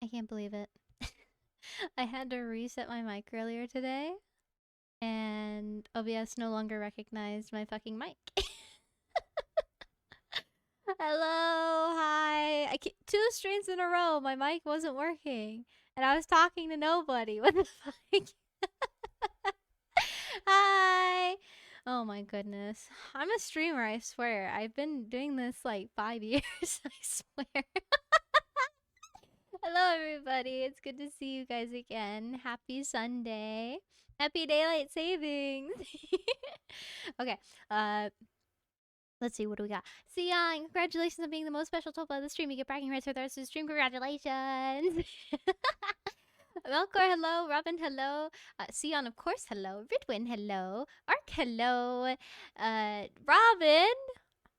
I can't believe it. I had to reset my mic earlier today, and OBS no longer recognized my fucking mic. Hello, hi. 2 streams in a row, my mic wasn't working, and I was talking to nobody. What the fuck? Hi. Oh my goodness. I'm a streamer, I swear. I've been doing this like 5 years, I swear. Hello, everybody. It's good to see you guys again. Happy Sunday. Happy daylight savings. Okay. Uh, let's see. What do we got? Sion, congratulations on being the most special top of the stream. You get bragging rights for the rest of the stream. Congratulations. Melkor, hello. Robin, hello. Sion, of course, hello. Ridwin, hello. Ark, hello. Robin,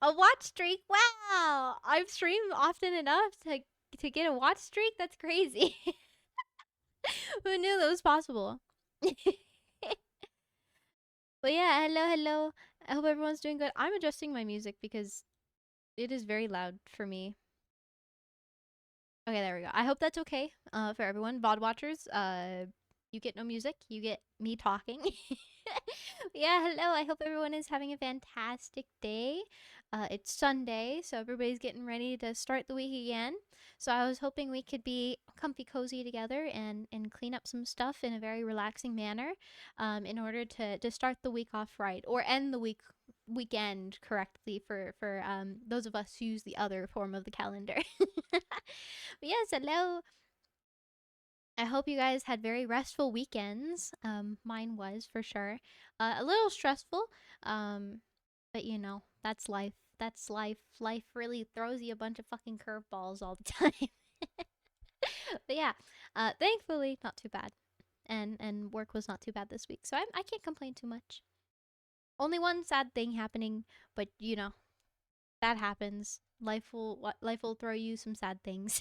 a watch streak. Wow. I've streamed often enough to get a watch streak. That's crazy. Who knew that was possible? But yeah, hello. I hope everyone's doing good. I'm adjusting my music because it is very loud for me. Okay, there we go. I hope that's okay for everyone. VOD watchers, you get no music. You get me talking. Yeah, hello. I hope everyone is having a fantastic day. It's Sunday, so everybody's getting ready to start the week again. So I was hoping we could be comfy cozy together and clean up some stuff in a very relaxing manner in order to start the week off right or end the weekend correctly for those of us who use the other form of the calendar. Yes, hello. I hope you guys had very restful weekends. Mine was for sure. A little stressful, um, but you know that's life. That's life. Life really throws you a bunch of fucking curveballs all the time. But yeah, thankfully not too bad, and work was not too bad this week, so I can't complain too much. Only one sad thing happening, but you know that happens. Life will throw you some sad things.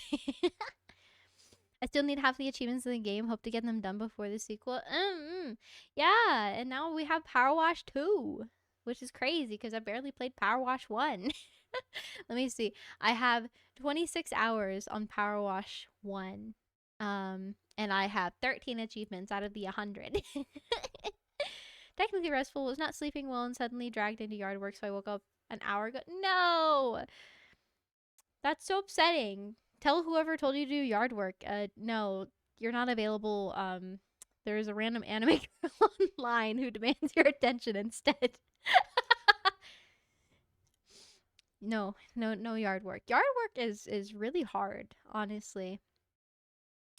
I still need half the achievements in the game. Hope to get them done before the sequel. Yeah, and now we have Power Wash 2, which is crazy because I barely played Power Wash 1. Let me see. I have 26 hours on Power Wash 1. And I have 13 achievements out of the 100. Technically restful, was not sleeping well and suddenly dragged into yard work, so I woke up an hour ago. No! That's so upsetting. Tell whoever told you to do yard work. No, you're not available. There's a random anime girl online who demands your attention instead. No yard work. Yard work is really hard, honestly.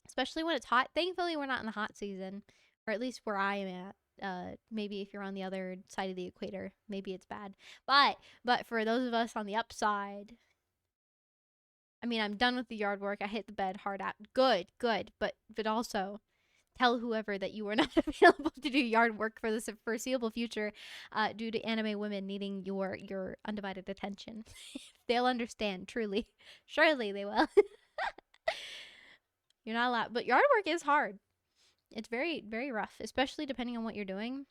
Especially when it's hot. Thankfully, we're not in the hot season, or at least where I am at. Maybe if you're on the other side of the equator, maybe it's bad. But for those of us on the upside, I mean, I'm done with the yard work. I hit the bed hard out. Good. But also tell whoever that you are not available to do yard work for the foreseeable future, due to anime women needing your undivided attention. They'll understand. Truly, surely they will. You're not allowed. But yard work is hard. It's very rough, especially depending on what you're doing.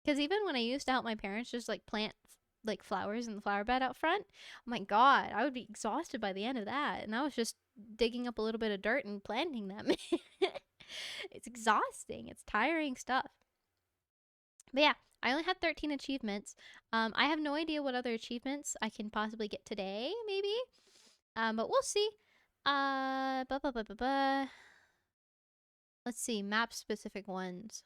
Because even when I used to help my parents just like plant like flowers in the flower bed out front, oh my god, I would be exhausted by the end of that. And I was just digging up a little bit of dirt and planting them. It's exhausting. It's tiring stuff. But yeah, I only had 13 achievements. I have no idea what other achievements I can possibly get today, maybe. But we'll see. Uh, bu- bu- bu- bu- bu. Let's see, map specific ones.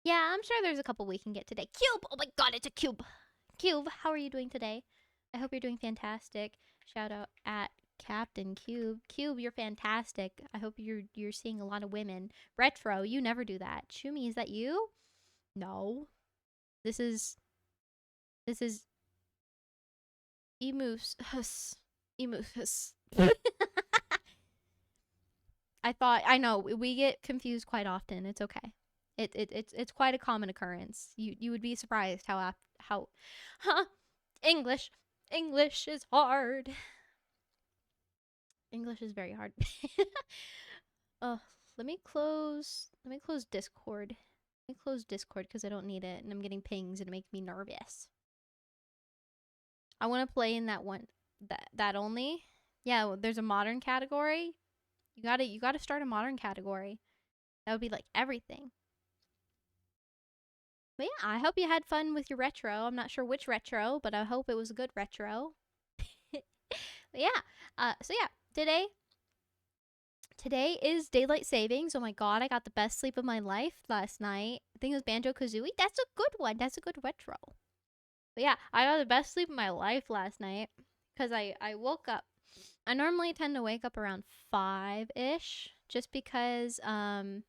Yeah, I'm sure there's a couple we can get today. Cube! Oh my god, it's a cube! Cube, how are you doing today? I hope you're doing fantastic. Shout out at Captain Cube. Cube, you're fantastic. I hope you're seeing a lot of women. Retro, you never do that. Shumi, is that you? No. This is Emus. Emus. I know we get confused quite often. It's okay. It's quite a common occurrence. You would be surprised how huh English is hard. English is very hard. uh let me close Discord. Let me close Discord because I don't need it and I'm getting pings and it makes me nervous. I want to play in that one that only Yeah, well, there's a modern category. You gotta start a modern category. That would be like everything. But yeah, I hope you had fun with your retro. I'm not sure which retro, but I hope it was a good retro. But yeah, so yeah, today is daylight savings. Oh my god, I got the best sleep of my life last night. I think it was Banjo Kazooie. That's a good one. That's a good retro. But yeah, I got the best sleep of my life last night because I woke up. I normally tend to wake up around 5-ish just because when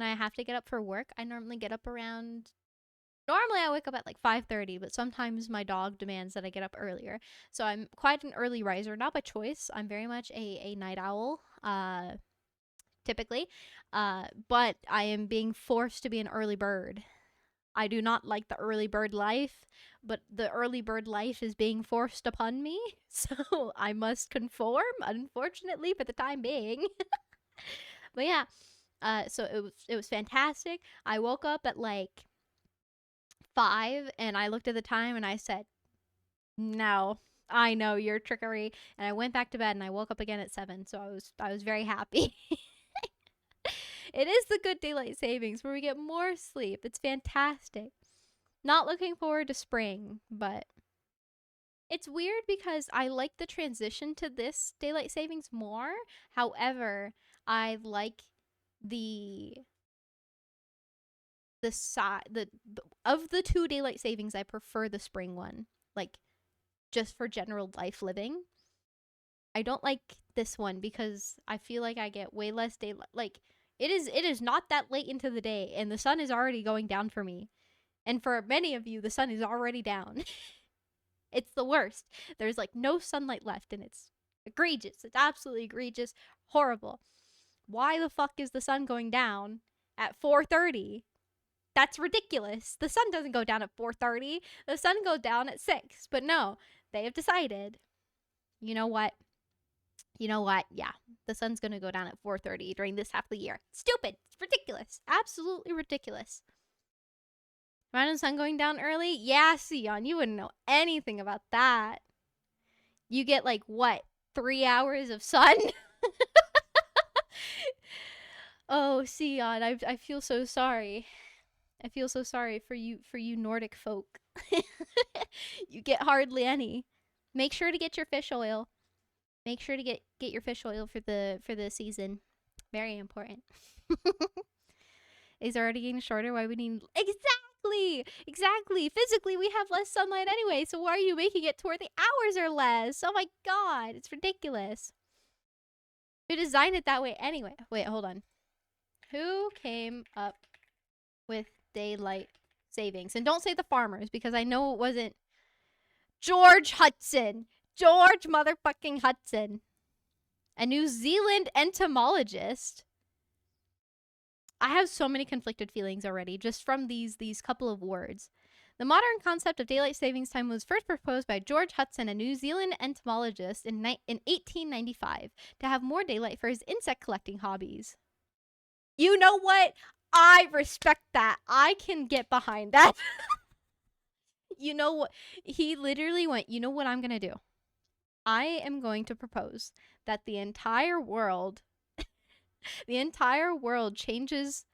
I have to get up for work, I normally get up around normally I wake up at like 5:30, but sometimes my dog demands that I get up earlier. So I'm quite an early riser, not by choice. I'm very much a night owl. Typically. But I am being forced to be an early bird. I do not like the early bird life, but the early bird life is being forced upon me, so I must conform, unfortunately, for the time being. But yeah, so it was fantastic. I woke up at like 5 and I looked at the time and I said, "No, I know your trickery." And I went back to bed and I woke up again at 7, so I was very happy. It is the good daylight savings where we get more sleep. It's fantastic. Not looking forward to spring, but it's weird because I like the transition to this daylight savings more. However, I like the the of the two daylight savings, I prefer the spring one. Like just for general life living. I don't like this one because I feel like I get way less daylight. Like it is not that late into the day and the sun is already going down for me. And for many of you, the sun is already down. It's the worst. There's like no sunlight left and it's egregious. It's absolutely egregious. Horrible. Why the fuck is the sun going down at 4:30? That's ridiculous. The sun doesn't go down at 4:30. The sun goes down at 6. But no, they have decided, you know what? You know what? Yeah, the sun's going to go down at 4:30 during this half of the year. Stupid. It's ridiculous. Absolutely ridiculous. Random sun going down early? Yeah, Sion, you wouldn't know anything about that. You get like what? 3 hours of sun? Oh, Sion, I feel so sorry. I feel so sorry for you Nordic folk. You get hardly any. Make sure to get your fish oil. Make sure to get your fish oil for the season. Very important. Is already getting shorter. Why we need exactly. Physically, we have less sunlight anyway. So why are you making it to where the hours are less? Oh my god, it's ridiculous. Who designed it that way anyway? Wait, hold on. Who came up with daylight savings? And don't say the farmers because I know it wasn't George Hudson. George motherfucking Hudson. A New Zealand entomologist. I have so many conflicted feelings already just from these couple of words. The modern concept of daylight savings time was first proposed by George Hudson, a New Zealand entomologist, in 1895 to have more daylight for his insect collecting hobbies. You know what? I respect that. I can get behind that. You know what? He literally went, you know what I'm going to do? I am going to propose that the entire world changes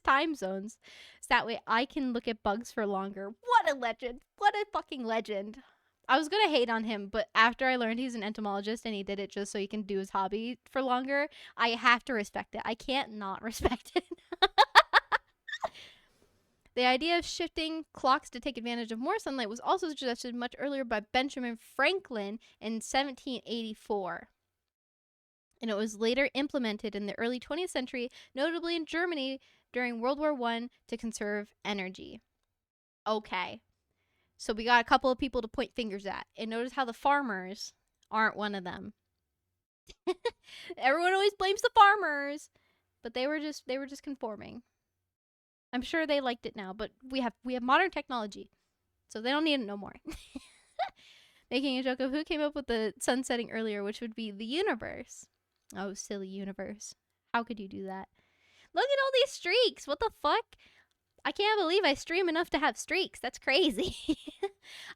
time zones so that way I can look at bugs for longer. What a legend. What a fucking legend. I was going to hate on him, but after I learned he's an entomologist and he did it just so he can do his hobby for longer, I have to respect it. I can't not respect it. The idea of shifting clocks to take advantage of more sunlight was also suggested much earlier by Benjamin Franklin in 1784. And it was later implemented in the early 20th century, notably in Germany during World War I to conserve energy. Okay. So we got a couple of people to point fingers at. And notice how the farmers aren't one of them. Everyone always blames the farmers, but they were just conforming. I'm sure they liked it now, but we have modern technology, so they don't need it no more. Making a joke of who came up with the sun setting earlier, which would be the universe. Oh, silly universe. How could you do that? Look at all these streaks. What the fuck? I can't believe I stream enough to have streaks. That's crazy.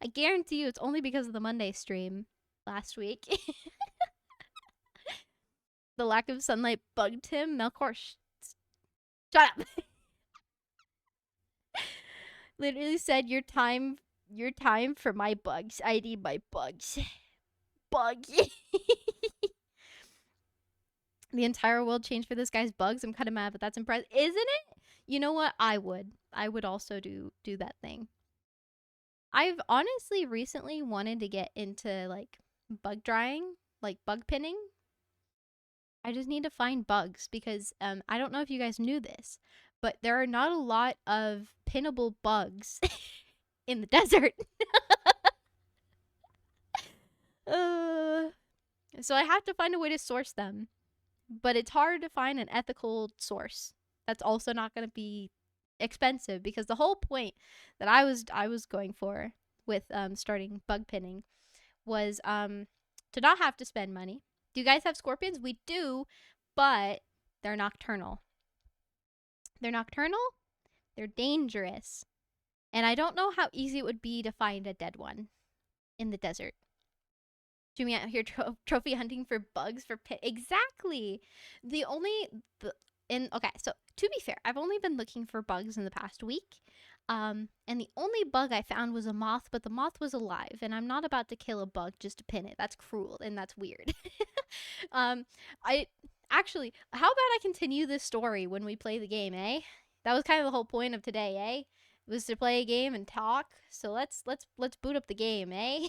I guarantee you it's only because of the Monday stream. last week. The lack of sunlight bugged him. Melkor, shut up. Literally said, your time for my bugs. I need my bugs. Bug. The entire world changed for this guy's bugs. I'm kind of mad, but that's impressive. Isn't it? You know what? I would also do that thing. I've honestly recently wanted to get into like bug drying, like bug pinning. I just need to find bugs because I don't know if you guys knew this, but there are not a lot of pinnable bugs in the desert. So I have to find a way to source them, but it's hard to find an ethical source that's also not going to be expensive, because the whole point that I was going for with starting bug pinning was to not have to spend money. Do you guys have scorpions? We do, but they're nocturnal. They're nocturnal. They're dangerous. And I don't know how easy it would be to find a dead one in the desert. Jimmy out here trophy hunting for bugs for pit. Exactly. Okay, so to be fair, I've only been looking for bugs in the past week. And the only bug I found was a moth, but the moth was alive, and I'm not about to kill a bug just to pin it. That's cruel and that's weird. Actually, how about I continue this story when we play the game, eh? That was kind of the whole point of today, eh? It was to play a game and talk. So let's boot up the game, eh?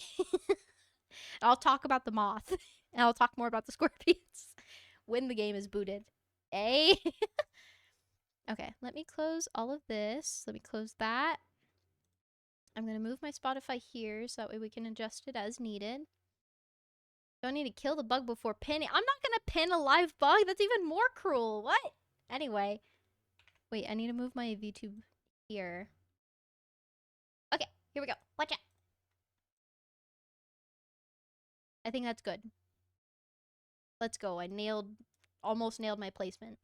I'll talk about the moth, and I'll talk more about the scorpions when the game is booted, eh? Okay, let me close all of this. Let me close that. I'm going to move my Spotify here so that way we can adjust it as needed. Don't need to kill the bug before pinning. I'm not going to pin a live bug. That's even more cruel. What? Anyway. Wait, I need to move my VTube here. Okay, here we go. Watch out. I think that's good. Let's go. I almost nailed my placement.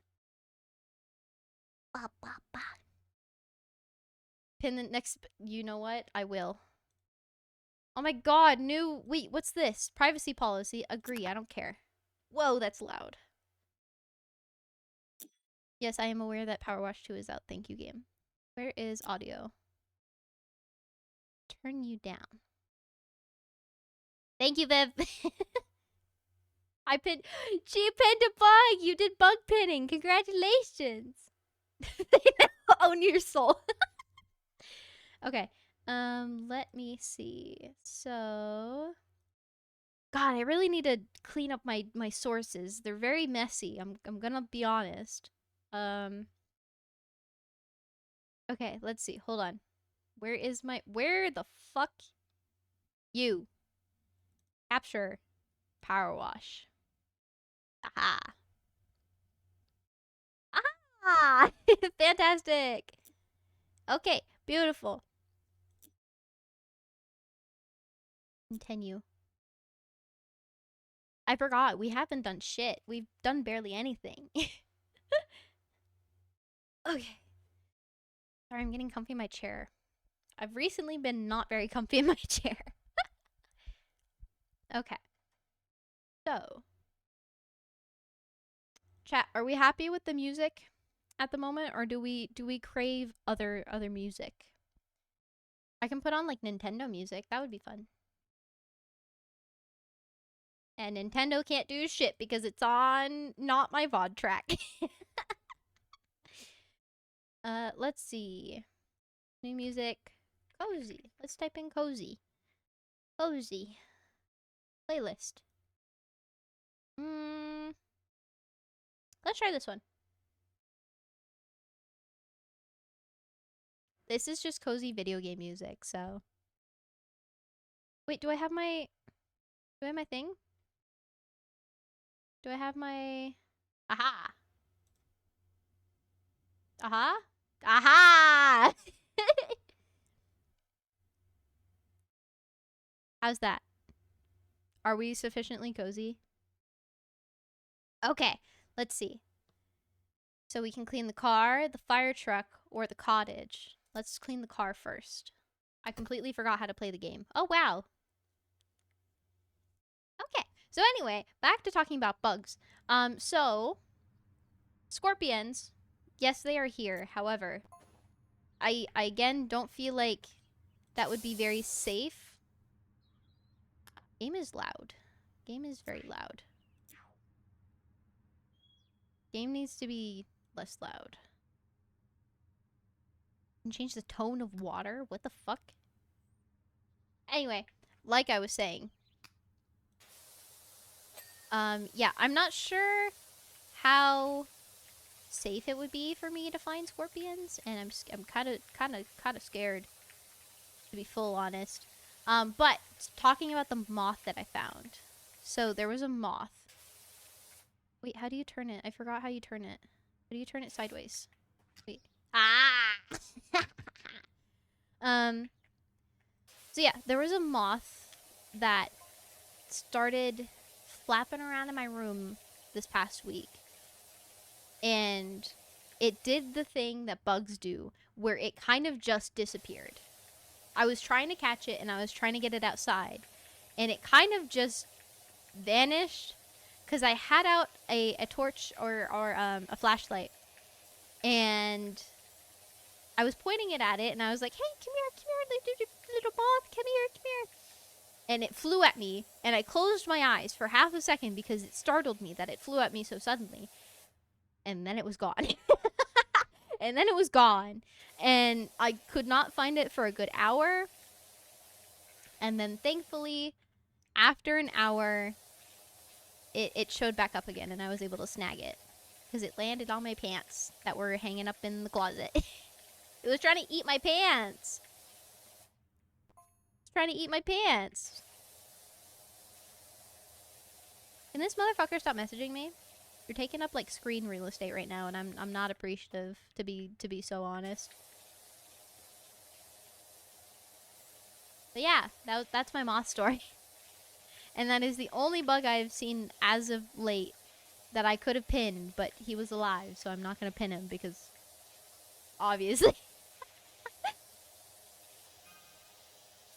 Pin the next, you know what? I will. Oh my god, wait, what's this? Privacy policy, agree, I don't care. Whoa, that's loud. Yes, I am aware that Power Wash 2 is out, thank you, game. Where is audio? Turn you down. Thank you, Viv. She pinned a bug! You did bug pinning, congratulations! They now own your soul. Okay, let me see. So, God, I really need to clean up my sources. They're very messy. I'm gonna be honest. Okay, let's see. Hold on. Where the fuck? You. Capture. Power wash. Aha. Aha! Fantastic. Okay, beautiful. Continue. I forgot. We haven't done shit. We've done barely anything. Okay. Sorry, I'm getting comfy in my chair. I've recently been not very comfy in my chair. Okay. So. Chat, are we happy with the music at the moment, or do we crave other music? I can put on like Nintendo music. That would be fun. And Nintendo can't do shit because it's on not my VOD track. Let's see. New music. Cozy. Let's type in cozy. Cozy. Playlist. Let's try this one. This is just cozy video game music, so. Wait, do I have my thing? Do I have my... Aha! Aha! Aha! How's that? Are we sufficiently cozy? Okay, let's see. So we can clean the car, the fire truck, or the cottage. Let's clean the car first. I completely forgot how to play the game. Oh, wow. So anyway, back to talking about bugs. So scorpions, yes, they are here. However, I again don't feel like that would be very safe. Game is loud. Game is very loud. Game needs to be less loud. And change the tone of water? What the fuck? Anyway, like I was saying. Yeah, I'm not sure how safe it would be for me to find scorpions, and I'm kind of scared, to be full honest. But talking about the moth that I found. So there was a moth. Wait, how do you turn it? I forgot how you turn it. How do you turn it sideways? Wait. Ah! So yeah, there was a moth that started flapping around in my room this past week. And it did the thing that bugs do, where it kind of just disappeared. I was trying to catch it and I was trying to get it outside, and it kind of just vanished because I had out a torch or a flashlight, and I was pointing it at it, and I was like, "Hey, come here, little moth, come here." And it flew at me, and I closed my eyes for half a second because it startled me that it flew at me so suddenly. And then it was gone. And then it was gone. And I could not find it for a good hour. And then thankfully, after an hour, it showed back up again, and I was able to snag it. Because it landed on my pants that were hanging up in the closet. It was trying to eat my pants. It's trying to eat my pants. Can this motherfucker stop messaging me? You're taking up like screen real estate right now, and I'm not appreciative, to be so honest. But yeah, that's my moth story. And that is the only bug I've seen as of late that I could have pinned, but he was alive, so I'm not gonna pin him because obviously.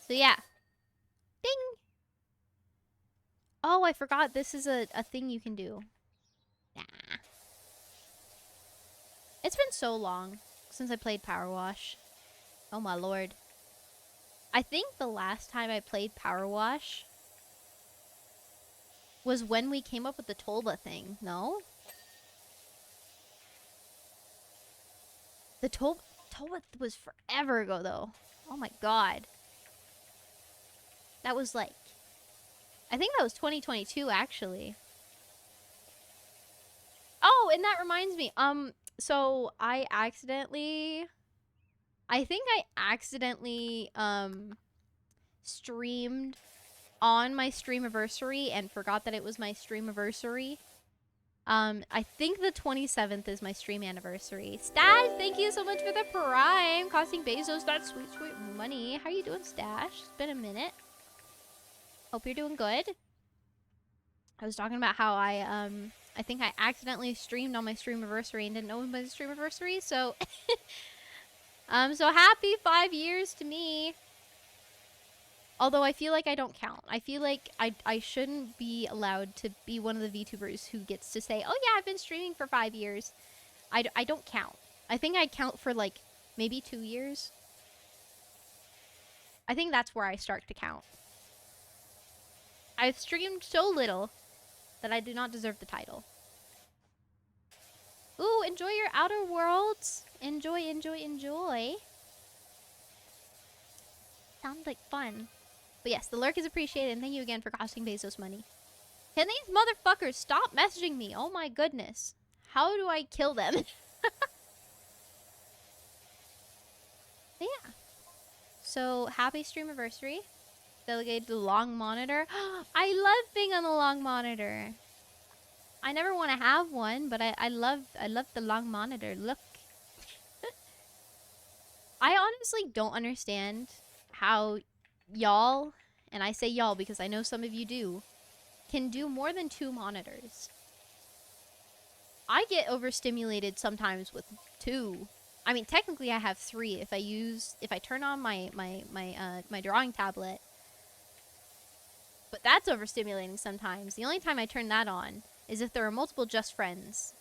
So yeah. Ding! Oh, I forgot this is a thing you can do. Nah. It's been so long since I played Power Wash. Oh my lord. I think the last time I played Power Wash was when we came up with the Tolba thing, no? The Tolba was forever ago, though. Oh my god. That was like... I think that was 2022, actually. Oh, and that reminds me. So I think I accidentally, streamed on my streamiversary and forgot that it was my streamiversary. I think the 27th is my stream anniversary. Stash, thank you so much for the prime. Costing Bezos that sweet, sweet money. How you doing, Stash? It's been a minute. Hope you're doing good. I was talking about how I think I accidentally streamed on my streamiversary and didn't know it was my streamiversary, so... so happy 5 years to me. Although I feel like I don't count. I feel like I shouldn't be allowed to be one of the VTubers who gets to say, oh yeah, I've been streaming for 5 years. I don't count. I think I count for like maybe 2 years. I think that's where I start to count. I've streamed so little that I do not deserve the title. Ooh, enjoy your Outer Worlds. Enjoy, enjoy, enjoy. Sounds like fun. But yes, the lurk is appreciated, and thank you again for costing Bezos money. Can these motherfuckers stop messaging me? Oh my goodness. How do I kill them? Yeah. So, happy streamiversary. Delegated to the long monitor. I love being on the long monitor. I never want to have one, but I love the long monitor. Look. I honestly don't understand how y'all, and I say y'all because I know some of you do, can do more than 2 monitors. I get overstimulated sometimes with 2. I mean, technically I have 3 if I turn on my drawing tablet. But that's overstimulating sometimes. The only time I turn that on is if there are multiple Just Friends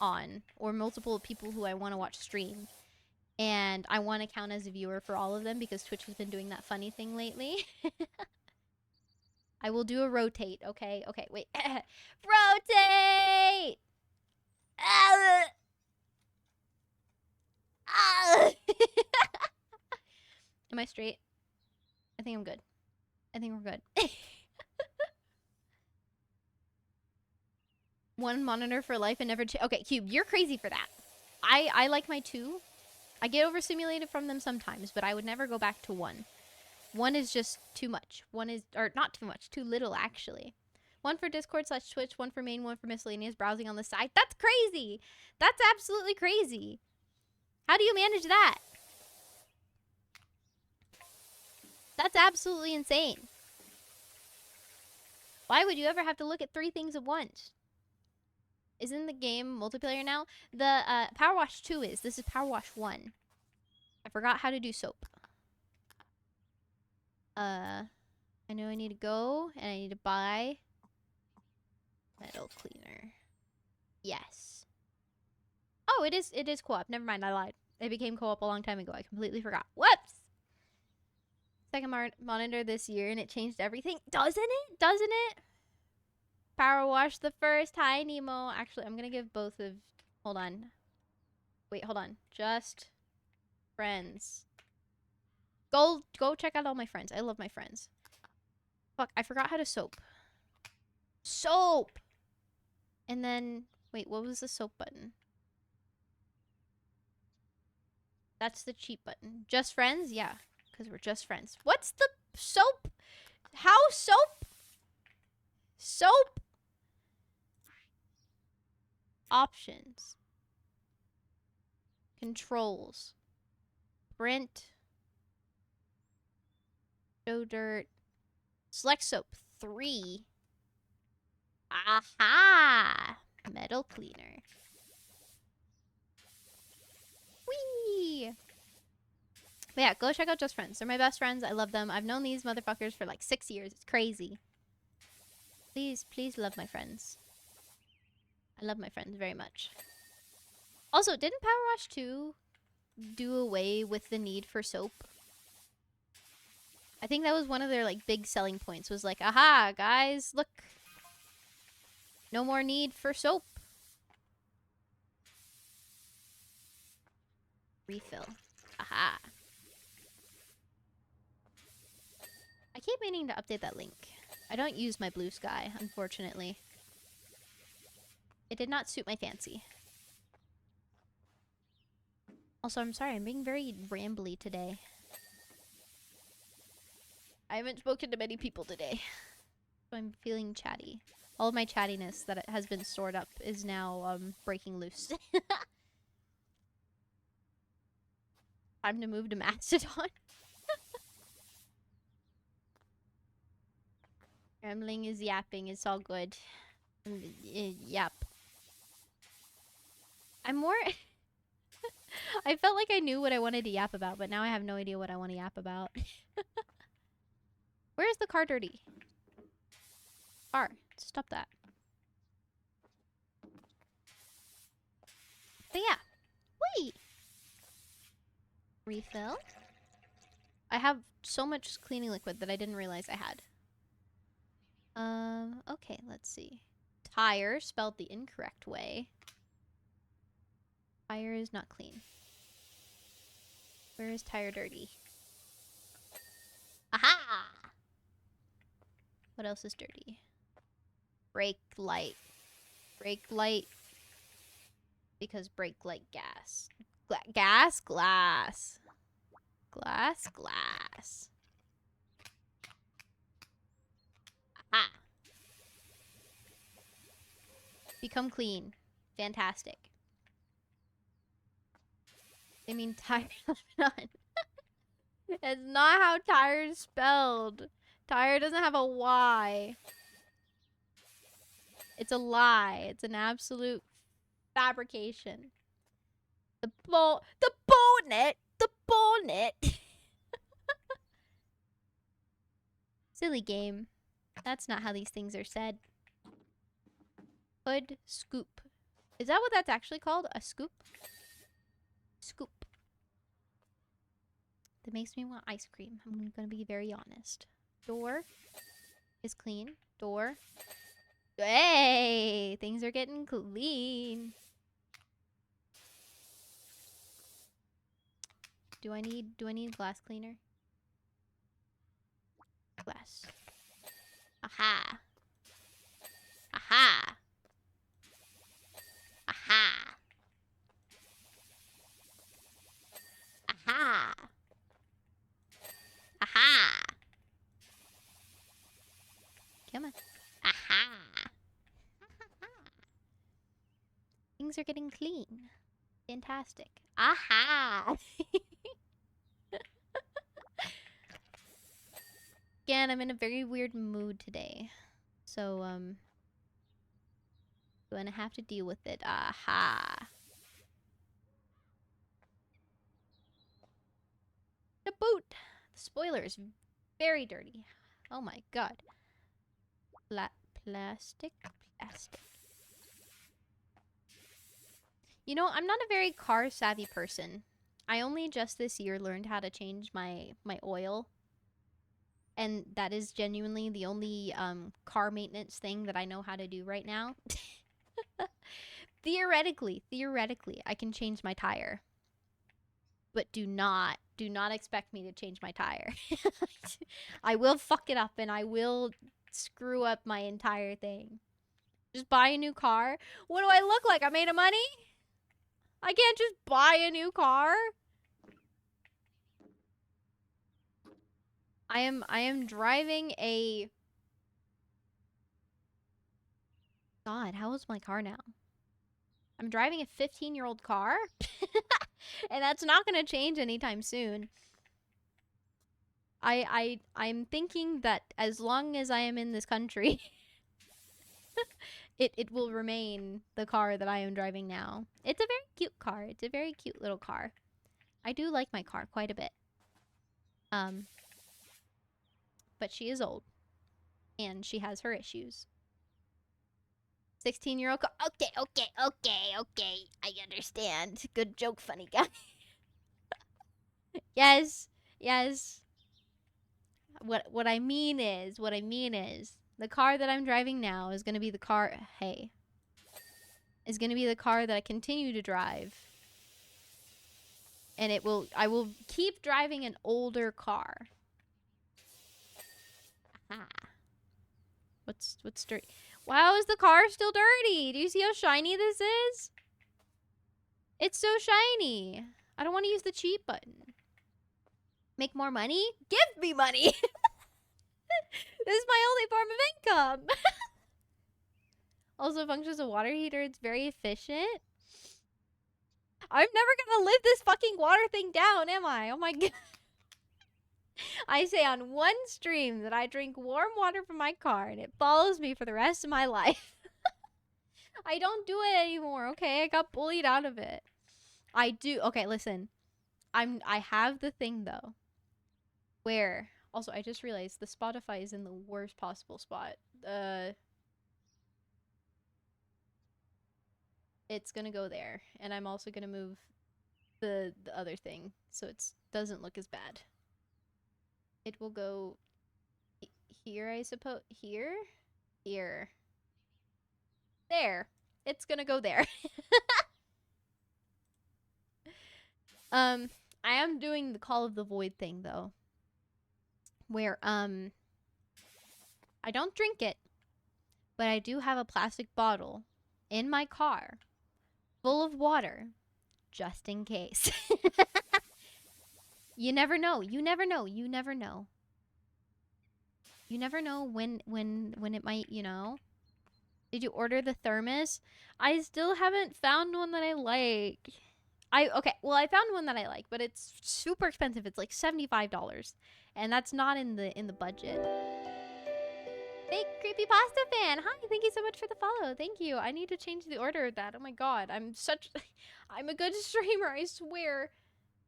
on, or multiple people who I want to watch stream. And I want to count as a viewer for all of them because Twitch has been doing that funny thing lately. I will do a rotate, okay? Okay, wait. Rotate! Ah! Ah! Am I straight? I think I'm good. I think we're good. One monitor for life and never okay, Cube, you're crazy for that. I like my two. I get overstimulated from them sometimes, but I would never go back to one. One is just too much. One is, or not too much, too little actually. One for Discord/Twitch, one for main, one for miscellaneous browsing on the side. That's crazy. That's absolutely crazy. How do you manage that? That's absolutely insane. Why would you ever have to look at 3 things at once? Isn't the game multiplayer now? The Power Wash 2 is. This is Power Wash 1. I forgot how to do soap. I know I need to go and I need to buy metal cleaner. Yes. Oh, it is co-op. Never mind, I lied. It became co-op a long time ago. I completely forgot. Whoops! Second monitor this year and it changed everything. Doesn't it? Doesn't it? Power Wash the first. Hi, Nemo. Actually, I'm gonna give both of... Hold on. Wait, hold on. Just friends. Go check out all my friends. I love my friends. Fuck, I forgot how to soap. Soap! And then... Wait, what was the soap button? That's the cheap button. Just friends? Yeah, because we're just friends. What's the soap? How soap? Soap? Options. Controls. Print. Show dirt. Select soap 3. Aha! Metal cleaner. Whee! But yeah, go check out Just Friends. They're my best friends. I love them. I've known these motherfuckers for like 6 years. It's crazy. Please, please love my friends. I love my friends very much. Also, didn't Power Wash 2 do away with the need for soap? I think that was one of their like big selling points, was like, aha, guys, look. No more need for soap. Refill. Aha. I keep meaning to update that link. I don't use my Blue Sky, unfortunately. It did not suit my fancy. Also, I'm sorry, I'm being very rambly today. I haven't spoken to many people today. So I'm feeling chatty. All of my chattiness that has been stored up is now breaking loose. Time to move to Mastodon. Rambling is yapping. It's all good. Yap. I'm more... I felt like I knew what I wanted to yap about, but now I have no idea what I want to yap about. Where's the car dirty? Car. Stop that. But yeah. Wait. Refill. I have so much cleaning liquid that I didn't realize I had. Okay, let's see. Tire, spelled the incorrect way. Tire is not clean. Where is tire dirty? Aha! What else is dirty? Brake light. Brake light. Because brake light gas. Gas? Glass. Glass? Glass. Aha! Become clean. Fantastic. I mean tire. It's not how tire is spelled. Tire doesn't have a Y. It's a lie. It's an absolute fabrication. The bonnet. The bonnet. Silly game. That's not how these things are said. Hood scoop. Is that what that's actually called? A scoop? Scoop. That makes me want ice cream. I'm gonna be very honest. Door is clean. Door. Hey! Things are getting clean. Do I need glass cleaner? Glass. Aha! Aha! Aha! Aha! Aha! Come on. Aha! Things are getting clean. Fantastic. Aha! Again, I'm in a very weird mood today. So, gonna have to deal with it. Aha! The boot! The spoiler is very dirty. Oh my god. Plastic. You know, I'm not a very car savvy person. I only just this year learned how to change my oil. And that is genuinely the only car maintenance thing that I know how to do right now. Theoretically, I can change my tire. But do not expect me to change my tire. I will fuck it up and I will screw up my entire thing. Just buy a new car? What do I look like? I'm made of money? I can't just buy a new car? I am driving a... God, how is my car now? I'm driving a 15-year-old car? And that's not gonna change anytime soon. I'm thinking that as long as I am in this country, it will remain the car that I am driving now. It's a very cute car. It's a very cute little car. I do like my car quite a bit. But she is old. And she has her issues. 16-year-old car. Okay. I understand. Good joke, funny guy. Yes. What I mean is, the car that I'm driving now is gonna be the car, is gonna be the car that I continue to drive. And I will keep driving an older car. Aha. What's dirty? Wow, is the car still dirty? Do you see how shiny this is? It's so shiny. I don't want to use the cheat button. Make more money? Give me money! This is my only form of income. Also functions as a water heater. It's very efficient. I'm never gonna live this fucking water thing down, am I? Oh my god. I say on one stream that I drink warm water from my car and it follows me for the rest of my life. I don't do it anymore, okay? I got bullied out of it. I do. Okay, listen. I have the thing though. Where also I just realized the Spotify is in the worst possible spot. It's gonna go there, and I'm also gonna move the other thing so it doesn't look as bad. It will go here, I suppose. Here. There. It's gonna go there. I am doing the Call of the Void thing though, where I don't drink it, but I do have a plastic bottle in my car full of water just in case. You never know. You never know when it might, you know. Did you order the thermos? I still haven't found one that I like. Okay, well I found one that I like, but it's super expensive. It's like $75. And that's not in the budget. Fake creepypasta fan. Hi, thank you so much for the follow. Thank you. I need to change the order of that. Oh my god. I'm a good streamer, I swear.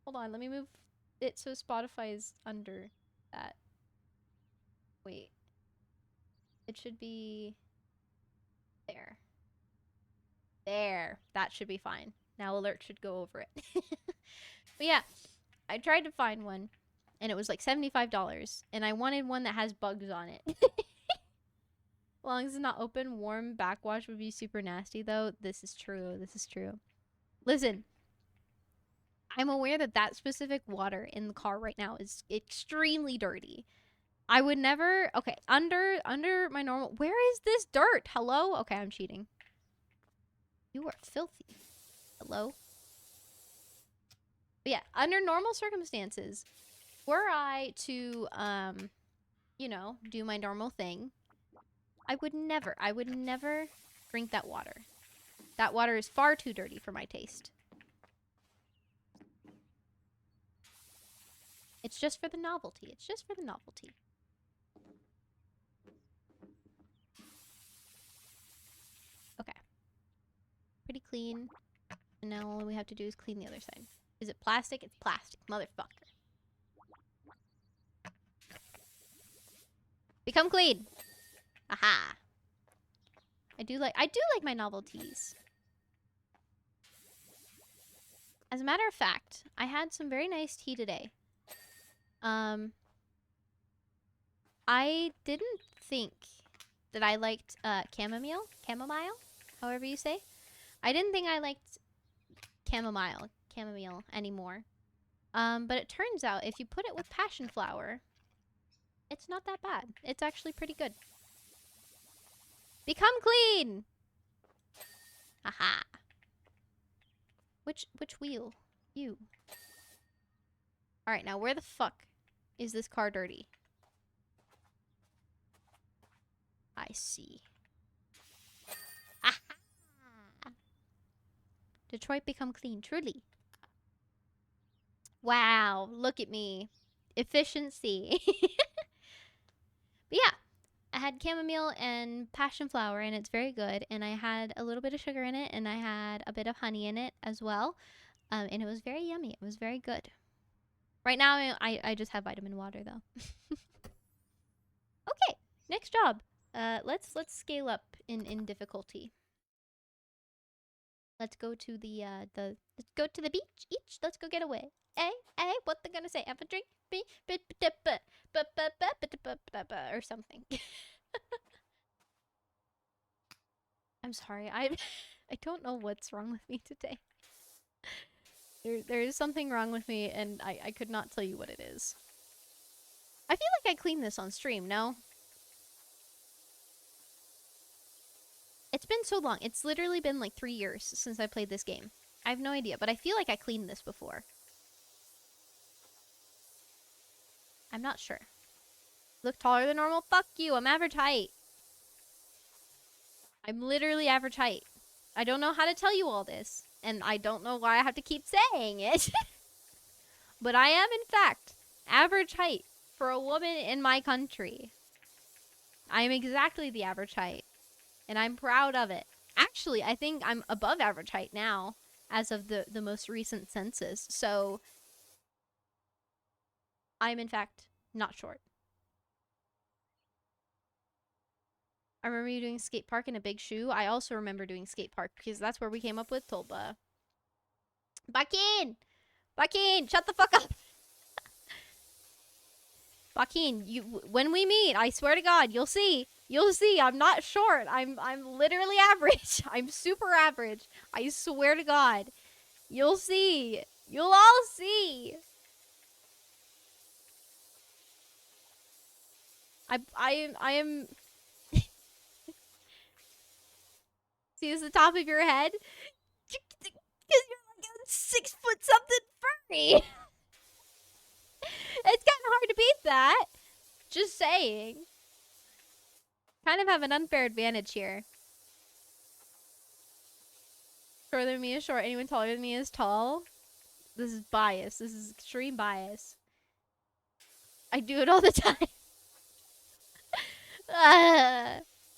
Hold on, let me move it so Spotify is under that. Wait. It should be there. There. That should be fine. Now alert should go over it. But yeah, I tried to find one and it was like $75 and I wanted one that has bugs on it. As long as it's not open, warm backwash would be super nasty though. This is true. This is true. Listen, I'm aware that that specific water in the car right now is extremely dirty. I would never. Okay, under my normal. Where is this dirt? Hello? Okay, I'm cheating. You are filthy. Hello? But yeah, under normal circumstances, were I to you know, do my normal thing, I would never drink that water. That water is far too dirty for my taste. It's just for the novelty. It's just for the novelty. Okay. Pretty clean. And now all we have to do is clean the other side. Is it plastic? It's plastic, motherfucker. Become clean. Aha. I do like my novelties. As a matter of fact, I had some very nice tea today. I didn't think that I liked chamomile, however you say. I didn't think I liked chamomile anymore. But it turns out if you put it with passion flower, it's not that bad. It's actually pretty good. Become clean! Haha. Which wheel? You. Alright, now where the fuck is this car dirty? I see. Aha! Detroit become clean, truly. Wow, look at me. Efficiency. But yeah, I had chamomile and passion flower and it's very good. And I had a little bit of sugar in it and I had a bit of honey in it as well. And it was very yummy. It was very good. Right now, I just have vitamin water though. Okay, next job. Let's scale up in difficulty. Let's go to the let's go to the beach. Let's go get away. Hey, what they gonna say? Have a drink? Or something. I'm sorry. I don't know what's wrong with me today. There is something wrong with me, and I could not tell you what it is. I feel like I cleaned this on stream, no? It's been so long. It's literally been like 3 years since I played this game. I have no idea, but I feel like I cleaned this before. I'm not sure. Look taller than normal? Fuck you, I'm average height. I'm literally average height. I don't know how to tell you all this, and I don't know why I have to keep saying it. But I am, in fact, average height for a woman in my country. I am exactly the average height, and I'm proud of it. Actually, I think I'm above average height now, as of the most recent census, so I'm, in fact, not short. I remember you doing skate park in a big shoe. I also remember doing skate park because that's where we came up with Tulpa. Bakin! Bakin, shut the fuck up! Bakin, when we meet, I swear to God, you'll see. You'll see, I'm not short. I'm literally average. I'm super average. I swear to God. You'll see. You'll all see. I am See, this is the top of your head? Because you're like a 6 foot something furry. It's kind of hard to beat that. Just saying. Kind of have an unfair advantage here. Shorter than me is short. Anyone taller than me is tall. This is bias. This is extreme bias. I do it all the time.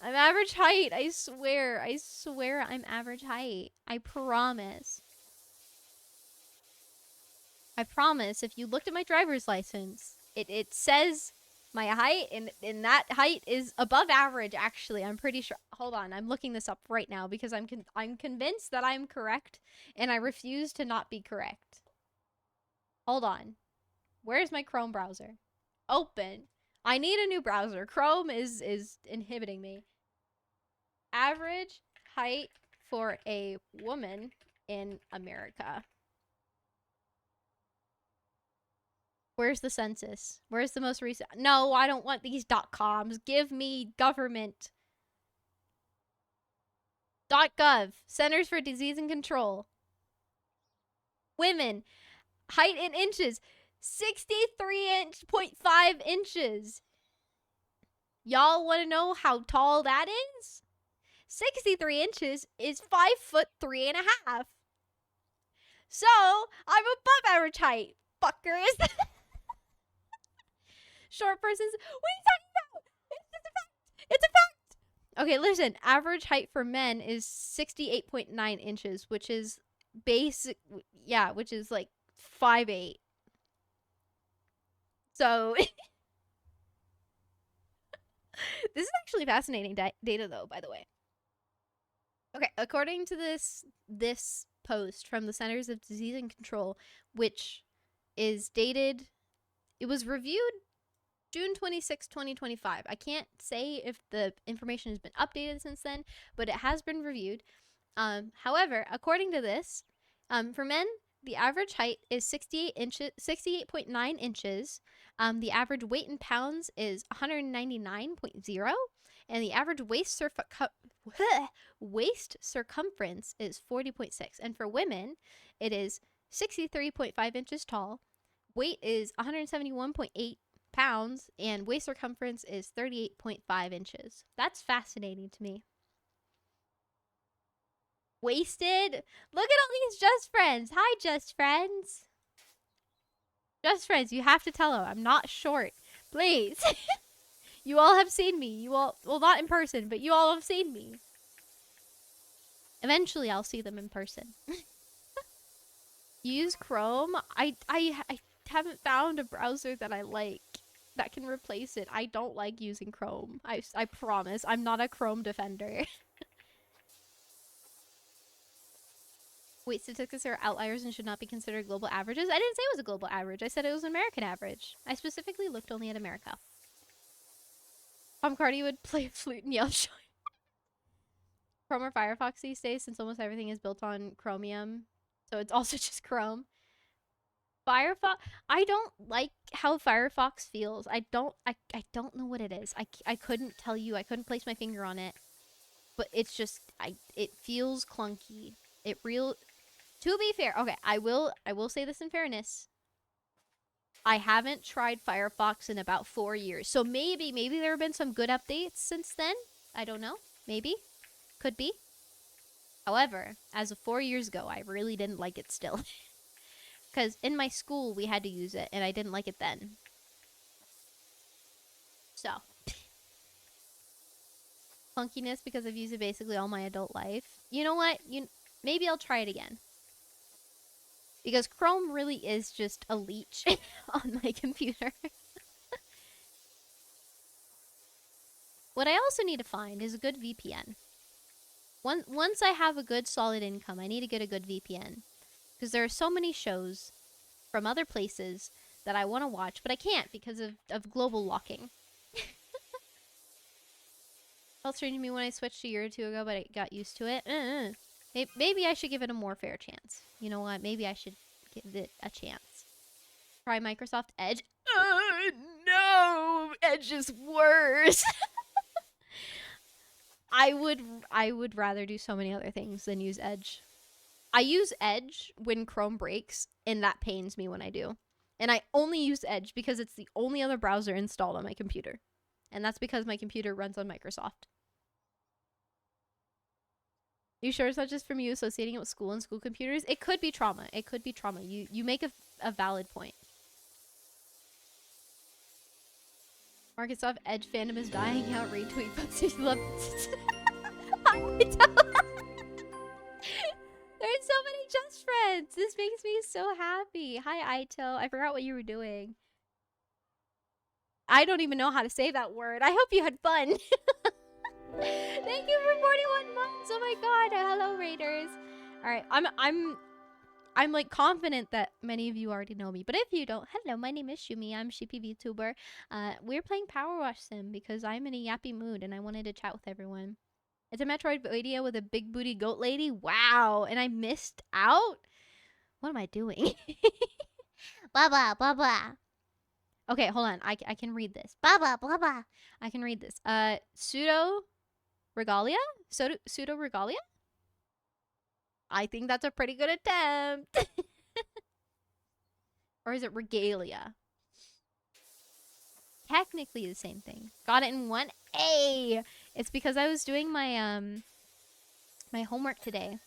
I'm average height. I swear. I swear I'm average height. I promise. I promise. If you looked at my driver's license, it says My height in that height is above average, actually. I'm pretty sure. Hold on, I'm looking this up right now because I'm convinced that I'm correct, and I refuse to not be correct. Hold on. Where's my Chrome browser? Open. I need a new browser. Chrome is inhibiting me. Average height for a woman in America. Where's the census? Where's the most recent? No, I don't want these .coms. Give me government. .gov. Centers for Disease and Control. Women. Height in inches. 63.5 inches. Y'all want to know how tall that is? 63 inches is 5'3.5". So, I'm above average height, fuckers. Short persons. What are you talking about? It's just a fact. It's a fact. Okay, listen. Average height for men is 68.9 inches, which is basic. Yeah, which is like 5'8". So, this is actually fascinating data, though, by the way. Okay, according to this post from the Centers of Disease and Control, which is dated, it was reviewed June 26, 2025. I can't say if the information has been updated since then, but it has been reviewed. However, according to this, for men, the average height is 68.9 inches. The average weight in pounds is 199.0, and the average waist circumference is 40.6. And for women, it is 63.5 inches tall. Weight is 171.8 pounds, and waist circumference is 38.5 inches. That's fascinating to me. Wasted? Look at all these Just Friends. Hi, Just Friends. Just Friends, you have to tell them I'm not short. Please. You all have seen me. You all, well, not in person, but you all have seen me. Eventually, I'll see them in person. Use Chrome? I haven't found a browser that I like that can replace it. I don't like using Chrome. I promise. I'm not a Chrome defender. Wait, statistics are outliers and should not be considered global averages? I didn't say it was a global average. I said it was an American average. I specifically looked only at America. Tom Cardi would play a flute and yell shine. Chrome or Firefox these days, since almost everything is built on Chromium. So it's also just Chrome. Firefox, I don't like how Firefox feels. I don't know what it is. I couldn't tell you. I couldn't place my finger on it. But it's just it feels clunky. To be fair, okay, I will say this in fairness. I haven't tried Firefox in about 4 years. So maybe there have been some good updates since then. I don't know. Maybe. Could be. However, as of 4 years ago, I really didn't like it still. Because in my school, we had to use it, and I didn't like it then. So. Clunkiness because I've used it basically all my adult life. You know what? Maybe I'll try it again. Because Chrome really is just a leech on my computer. What I also need to find is a good VPN. Once I have a good solid income, I need to get a good VPN. Because there are so many shows from other places that I want to watch, but I can't because of global locking. Felt strange to me when I switched a year or two ago, but I got used to it. Maybe I should give it a more fair chance. You know what? Maybe I should give it a chance. Try Microsoft Edge. No! Edge is worse! I would rather do so many other things than use Edge. I use Edge when Chrome breaks, and that pains me when I do. And I only use Edge because it's the only other browser installed on my computer. And that's because my computer runs on Microsoft. You sure it's not just from you associating it with school and school computers? It could be trauma. It could be trauma. You make a valid point. Microsoft Edge fandom is dying out. Retweet posts if you love it. There's so many Just Friends. This makes me so happy. Hi, Aito. I forgot what you were doing. I don't even know how to say that word. I hope you had fun. Thank you for 41 months. Oh my god. Hello, Raiders. All right. I'm like confident that many of you already know me, but if you don't, hello, my name is Shumi. I'm Sheepy VTuber. We're playing Power Wash Sim because I'm in a yappy mood and I wanted to chat with everyone. It's a Metroidvania with a big booty goat lady. Wow, and I missed out. What am I doing? Blah blah blah blah. Okay, hold on. I can read this. Blah blah blah blah. I can read this. Pseudo regalia. Pseudo regalia. I think that's a pretty good attempt. Or is it regalia? Technically the same thing. Got it in 1A. It's because I was doing my my homework today.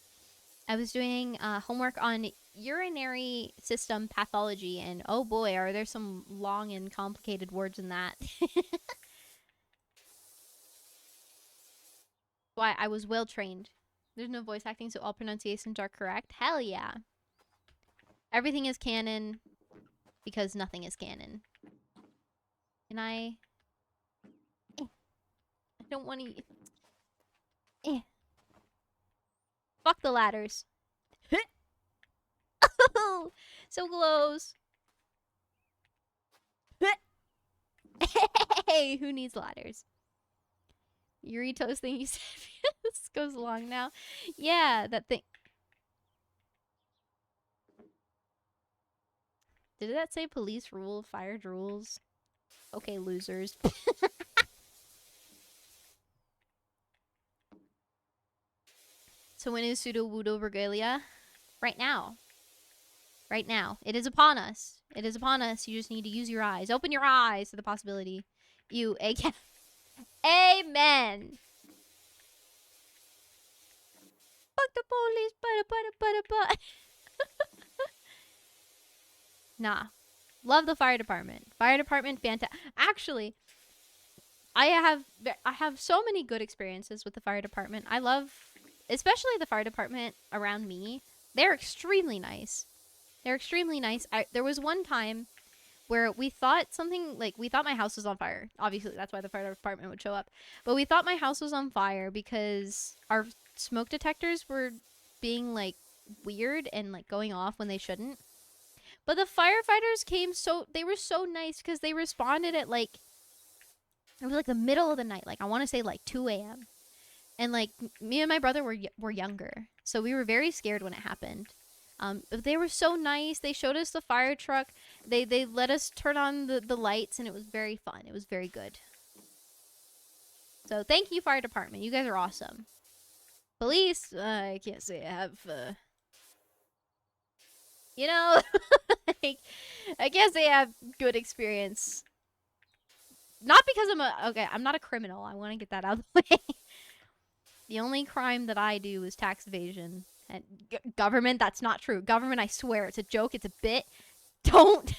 I was doing homework on urinary system pathology, and oh boy, are there some long and complicated words in that. Why I was well trained. There's no voice acting, so all pronunciations are correct. Hell yeah. Everything is canon because nothing is canon. And I don't want to. Fuck the ladders. So close. Hey, who needs ladders? Yuritos thing you said. This goes long now. Yeah, that thing. Did that say police rule, fire rules? Okay, losers. So when is pseudo wudo regalia? Right now. Right now. It is upon us. It is upon us. You just need to use your eyes. Open your eyes to the possibility. You, Amen. Fuck the police. Nah. Love the fire department. Fire department, fantastic. Actually, I have so many good experiences with the fire department. I love, especially the fire department around me. They're extremely nice. They're extremely nice. There was one time where we thought my house was on fire. Obviously, that's why the fire department would show up. But we thought my house was on fire because our smoke detectors were being like weird and like going off when they shouldn't. But the firefighters came they were so nice because they responded at like, it was like the middle of the night. Like I want to say like 2 a.m. And like me and my brother were younger. So we were very scared when it happened. But they were so nice. They showed us the fire truck. They let us turn on the lights, and it was very fun. It was very good. So thank you, fire department. You guys are awesome. Police, I can't say I have, you know, like, I can't say I have good experience. Not because I'm not a criminal. I want to get that out of the way. The only crime that I do is tax evasion. And government, that's not true. Government, I swear, it's a joke. It's a bit. Don't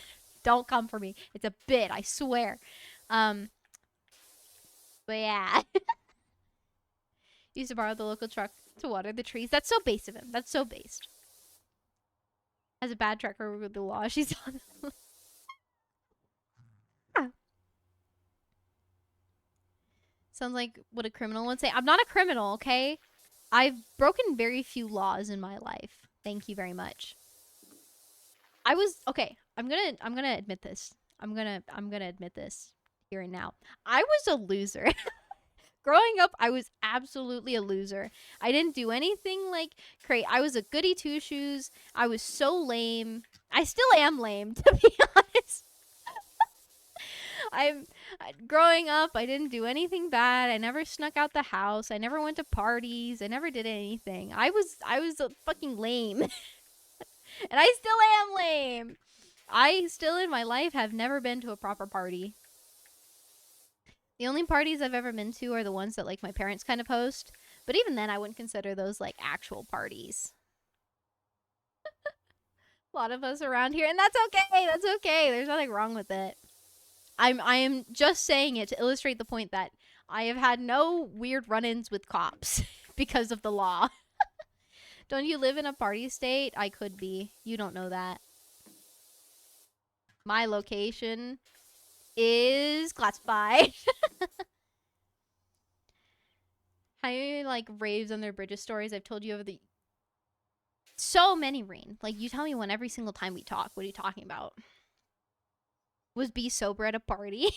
come for me. It's a bit. I swear. But yeah. Used to borrow the local truck to water the trees. That's so base of him. That's so based. Has a bad track record with the law. She's on. Sounds like what a criminal would say. I'm not a criminal, okay? I've broken very few laws in my life. Thank you very much. I was okay. I'm gonna admit this. I'm gonna admit this here and now. I was a loser. Growing up, I was absolutely a loser. I didn't do anything like crazy. I was a goody two shoes. I was so lame. I still am lame, to be honest. Growing up, I didn't do anything bad. I never snuck out the house. I never went to parties. I never did anything. I was a fucking lame. And I still am lame. I still in my life have never been to a proper party. The only parties I've ever been to are the ones that like my parents kind of host. But even then I wouldn't consider those like actual parties. A lot of us around here, and that's okay. That's okay. There's nothing wrong with it. I am just saying it to illustrate the point that I have had no weird run-ins with cops because of the law. Don't you live in a party state? I could be. You don't know that. My location. is classified. How many like raves on their bridges stories I've told you over the so many, Rain. Like you tell me one every single time we talk. What are you talking about? Was B sober at a party?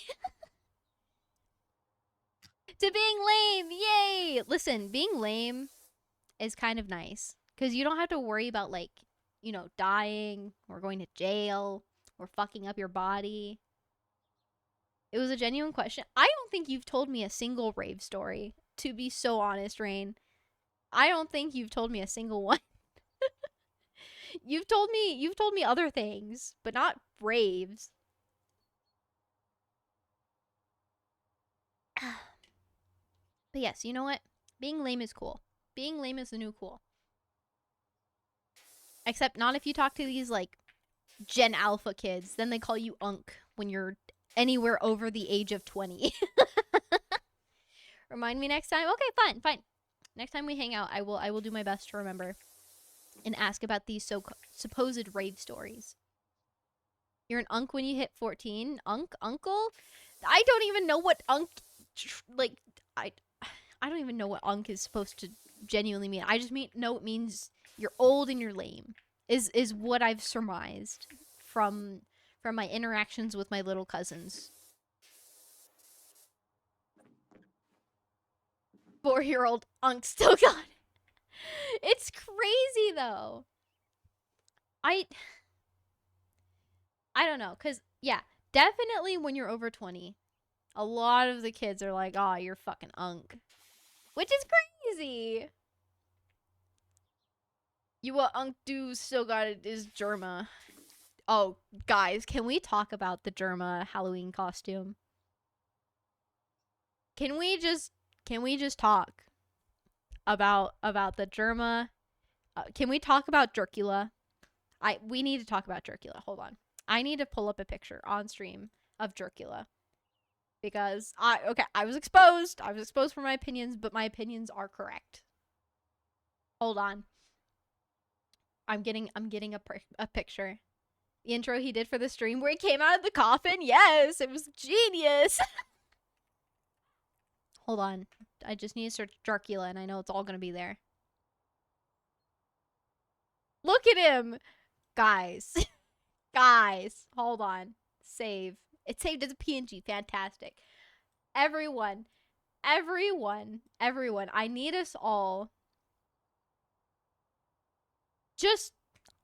To being lame, yay! Listen, being lame is kind of nice because you don't have to worry about like, you know, dying or going to jail or fucking up your body. It was a genuine question. I don't think you've told me a single rave story, to be so honest, Rain. I don't think you've told me a single one. You've told me other things, but not raves. But yes, you know what? Being lame is cool. Being lame is the new cool. Except not if you talk to these like Gen Alpha kids. Then they call you Unk when you're anywhere over the age of 20. Remind me next time. Okay, fine. Next time we hang out, I will do my best to remember and ask about these supposed rave stories. You're an Unk when you hit 14. Uncle? I don't even know what Unk like I don't even know what Unk is supposed to genuinely mean. I just know it means you're old and you're lame. Is what I've surmised from my interactions with my little cousins. 4-year-old Unk still got it. It's crazy though. I don't know, cause yeah, definitely when you're over 20, a lot of the kids are like, "Oh, you're fucking Unk," which is crazy. You what Unk do still got it is Germa. Oh, guys, can we talk about the Germa Halloween costume? Can we just talk about the Germa? Can we talk about Dracula? We need to talk about Dracula. Hold on. I need to pull up a picture on stream of Dracula because I was exposed. I was exposed for my opinions, but my opinions are correct. Hold on. I'm getting a picture. The intro he did for the stream where he came out of the coffin. Yes, it was genius. Hold on. I just need to search Dracula and I know it's all going to be there. Look at him. Guys. Guys, hold on. Save. It's saved as a PNG. Fantastic. Everyone. I need us all.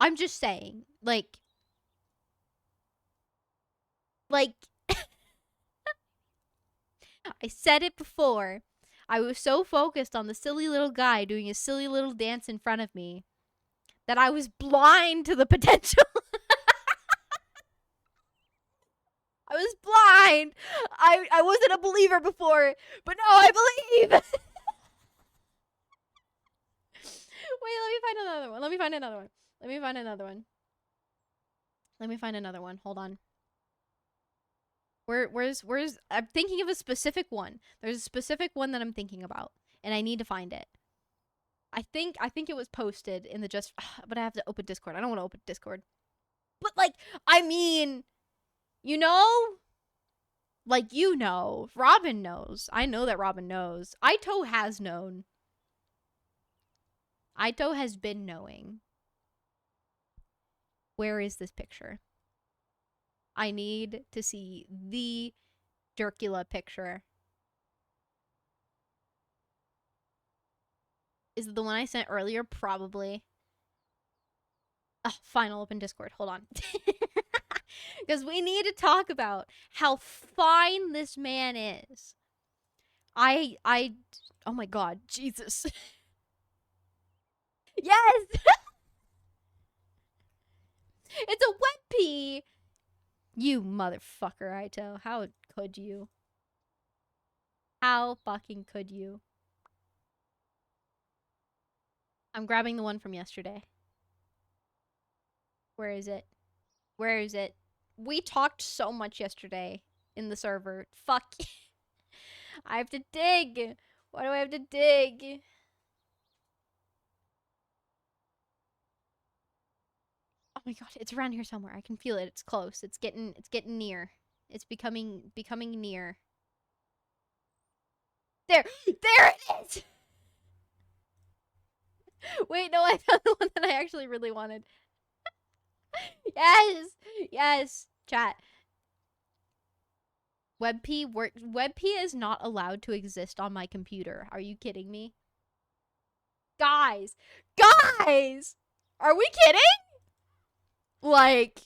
I'm just saying. Like I said it before. I was so focused on the silly little guy doing a silly little dance in front of me that I was blind to the potential. I was blind. I wasn't a believer before, but now I believe. Wait, let me find another one. Let me find another one. Hold on. Where's I'm thinking of a specific one. There's a specific one that I'm thinking about, and I need to find it. I think it was posted in the but I have to open Discord. I don't want to open Discord. But like, I mean, you know? Like, you know. Robin knows. I know that Robin knows. Aito has known. Aito has been knowing. Where is this picture? I need to see the Dracula picture. Is it the one I sent earlier? Probably. Fine, I'll open Discord. Hold on. Because we need to talk about how fine this man is. Oh my god, Jesus. Yes! It's a wet pee! You motherfucker, Aito. How could you? How fucking could you? I'm grabbing the one from yesterday. Where is it? Where is it? We talked so much yesterday in the server. Fuck. I have to dig. Why do I have to dig? Oh my god, it's around here somewhere. I can feel it. It's close. It's getting near. It's becoming near. There it is! Wait, no, I found the one that I actually really wanted. Yes! Yes! Chat. WebP is not allowed to exist on my computer. Are you kidding me? Guys! Guys! Are we kidding? Like,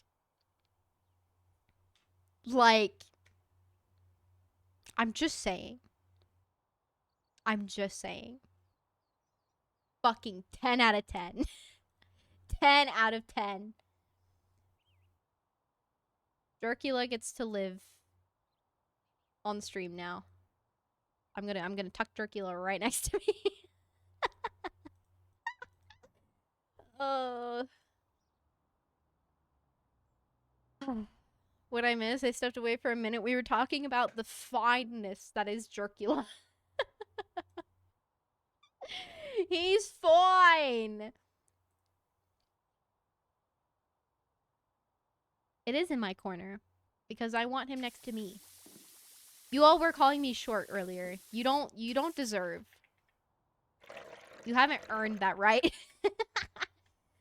I'm just saying. Fucking 10 out of 10. 10 out of 10. Dracula gets to live on stream now. I'm gonna tuck Dracula right next to me. What I missed? I stepped away for a minute. We were talking about the fineness that is Dracula. He's fine. It is in my corner because I want him next to me. You all were calling me short earlier. You don't deserve. You haven't earned that right.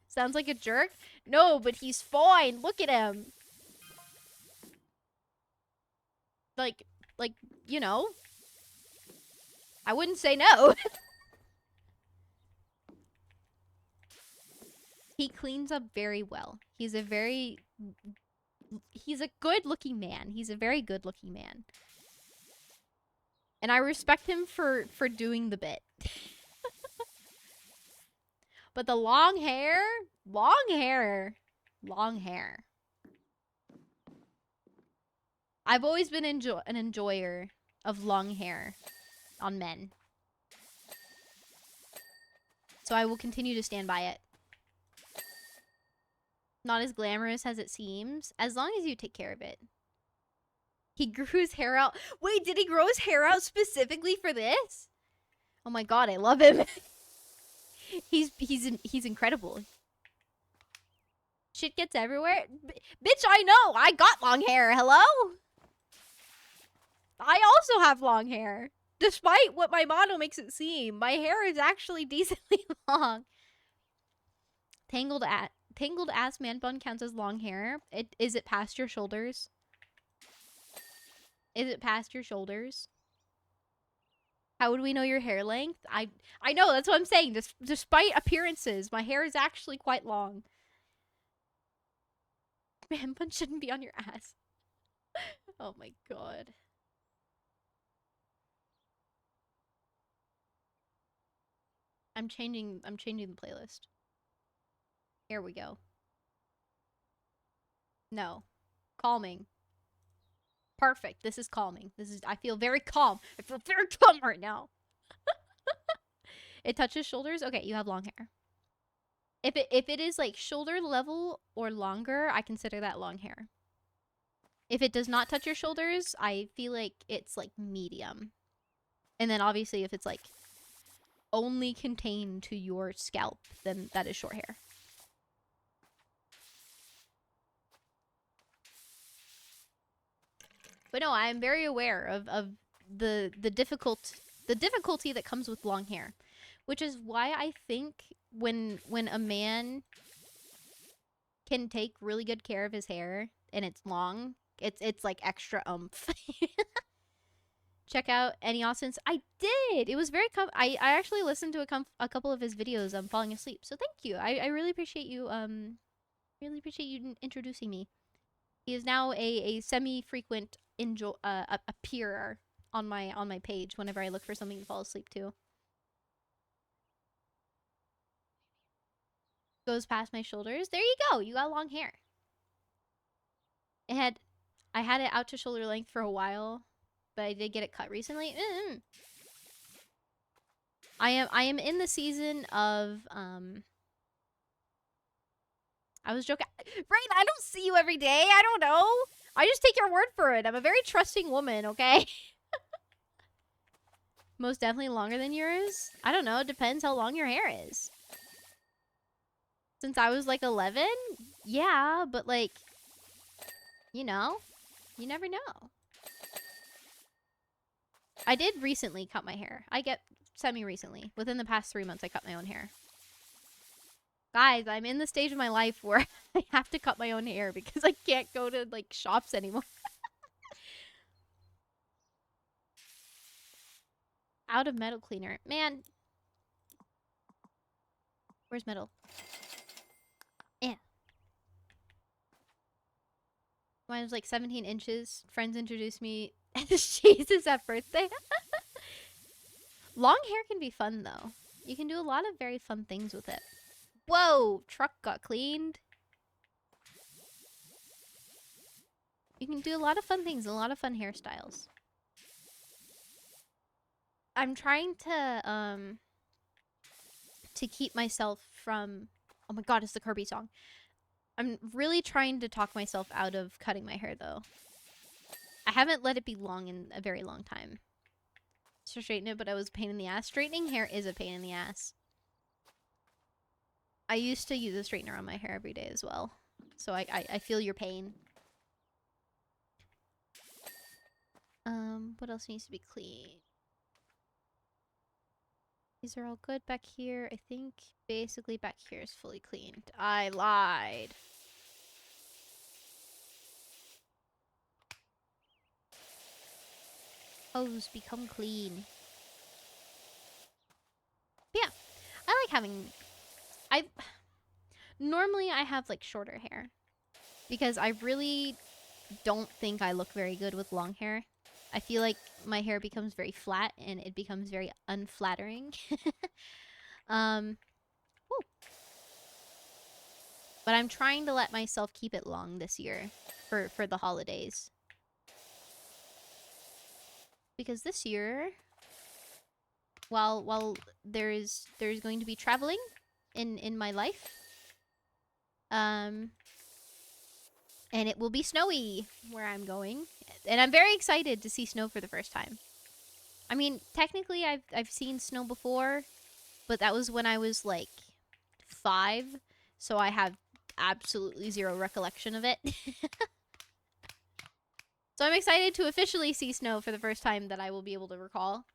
Sounds like a jerk? No, but he's fine. Look at him. Like, you know. I wouldn't say no. He cleans up very well. He's a good-looking man. He's a very good-looking man. And I respect him for doing the bit. But the long hair? Long hair. I've always been an enjoyer of long hair on men. So I will continue to stand by it. Not as glamorous as it seems, as long as you take care of it. He grew his hair out. Wait, did he grow his hair out specifically for this? Oh my god, I love him. He's incredible. Shit gets everywhere. Bitch, I know. I got long hair. Hello? I also have long hair. Despite what my motto makes it seem, my hair is actually decently long. Tangled ass man bun counts as long hair. Is it past your shoulders? Is it past your shoulders? How would we know your hair length? I know, that's what I'm saying. Despite appearances, my hair is actually quite long. Man bun shouldn't be on your ass. Oh my god. I'm changing the playlist. Here we go. No. Calming. Perfect. This is calming. I feel very calm. I feel very calm right now. It touches shoulders. Okay, you have long hair. If it is like shoulder level or longer, I consider that long hair. If it does not touch your shoulders, I feel like it's like medium. And then obviously if it's like only contained to your scalp, then that is short hair. But no, I am very aware of the difficulty that comes with long hair, which is why I think when a man can take really good care of his hair and it's long, it's like extra oomph. Check out Annie Austin's. I did. It was very I actually listened to a couple of his videos falling asleep. So thank you. I really appreciate you introducing me. He is now a semi-frequent appearer on my page whenever I look for something to fall asleep to. Goes past my shoulders. There you go. You got long hair. I had it out to shoulder length for a while, but I did get it cut recently. I am in the season of I was joking. Right, I don't see you every day. I don't know. I just take your word for it. I'm a very trusting woman, okay? Most definitely longer than yours. I don't know. It depends how long your hair is. Since I was like 11? Yeah, but like, you know, You never know. I did recently cut my hair. I get semi-recently. Within the past 3 months, I cut my own hair. Guys, I'm in the stage of my life where I have to cut my own hair because I can't go to, like, shops anymore. Out of metal cleaner. Man. Where's metal? Yeah. Mine was like 17 inches. Friends introduced me as Jesus at birthday. Long hair can be fun, though. You can do a lot of very fun things with it. Whoa! Truck got cleaned. You can do a lot of fun things, a lot of fun hairstyles. I'm trying to keep myself from... Oh my god, it's the Kirby song. I'm really trying to talk myself out of cutting my hair, though. I haven't let it be long in a very long time. To straighten it, but I was a pain in the ass. Straightening hair is a pain in the ass. I used to use a straightener on my hair every day as well. So I feel your pain. What else needs to be clean? These are all good back here. I think basically back here is fully cleaned. I lied. Hose become clean. But yeah, I like having... Normally I have like shorter hair because I really don't think I look very good with long hair. I feel like my hair becomes very flat and it becomes very unflattering. Woo. But I'm trying to let myself keep it long this year for the holidays. Because this year, while there's going to be traveling in my life, and it will be snowy where I'm going, and I'm very excited to see snow for the first time. I mean, technically I've seen snow before, but that was when I was like 5, so I have absolutely zero recollection of it. So I'm excited to officially see snow for the first time that I will be able to recall.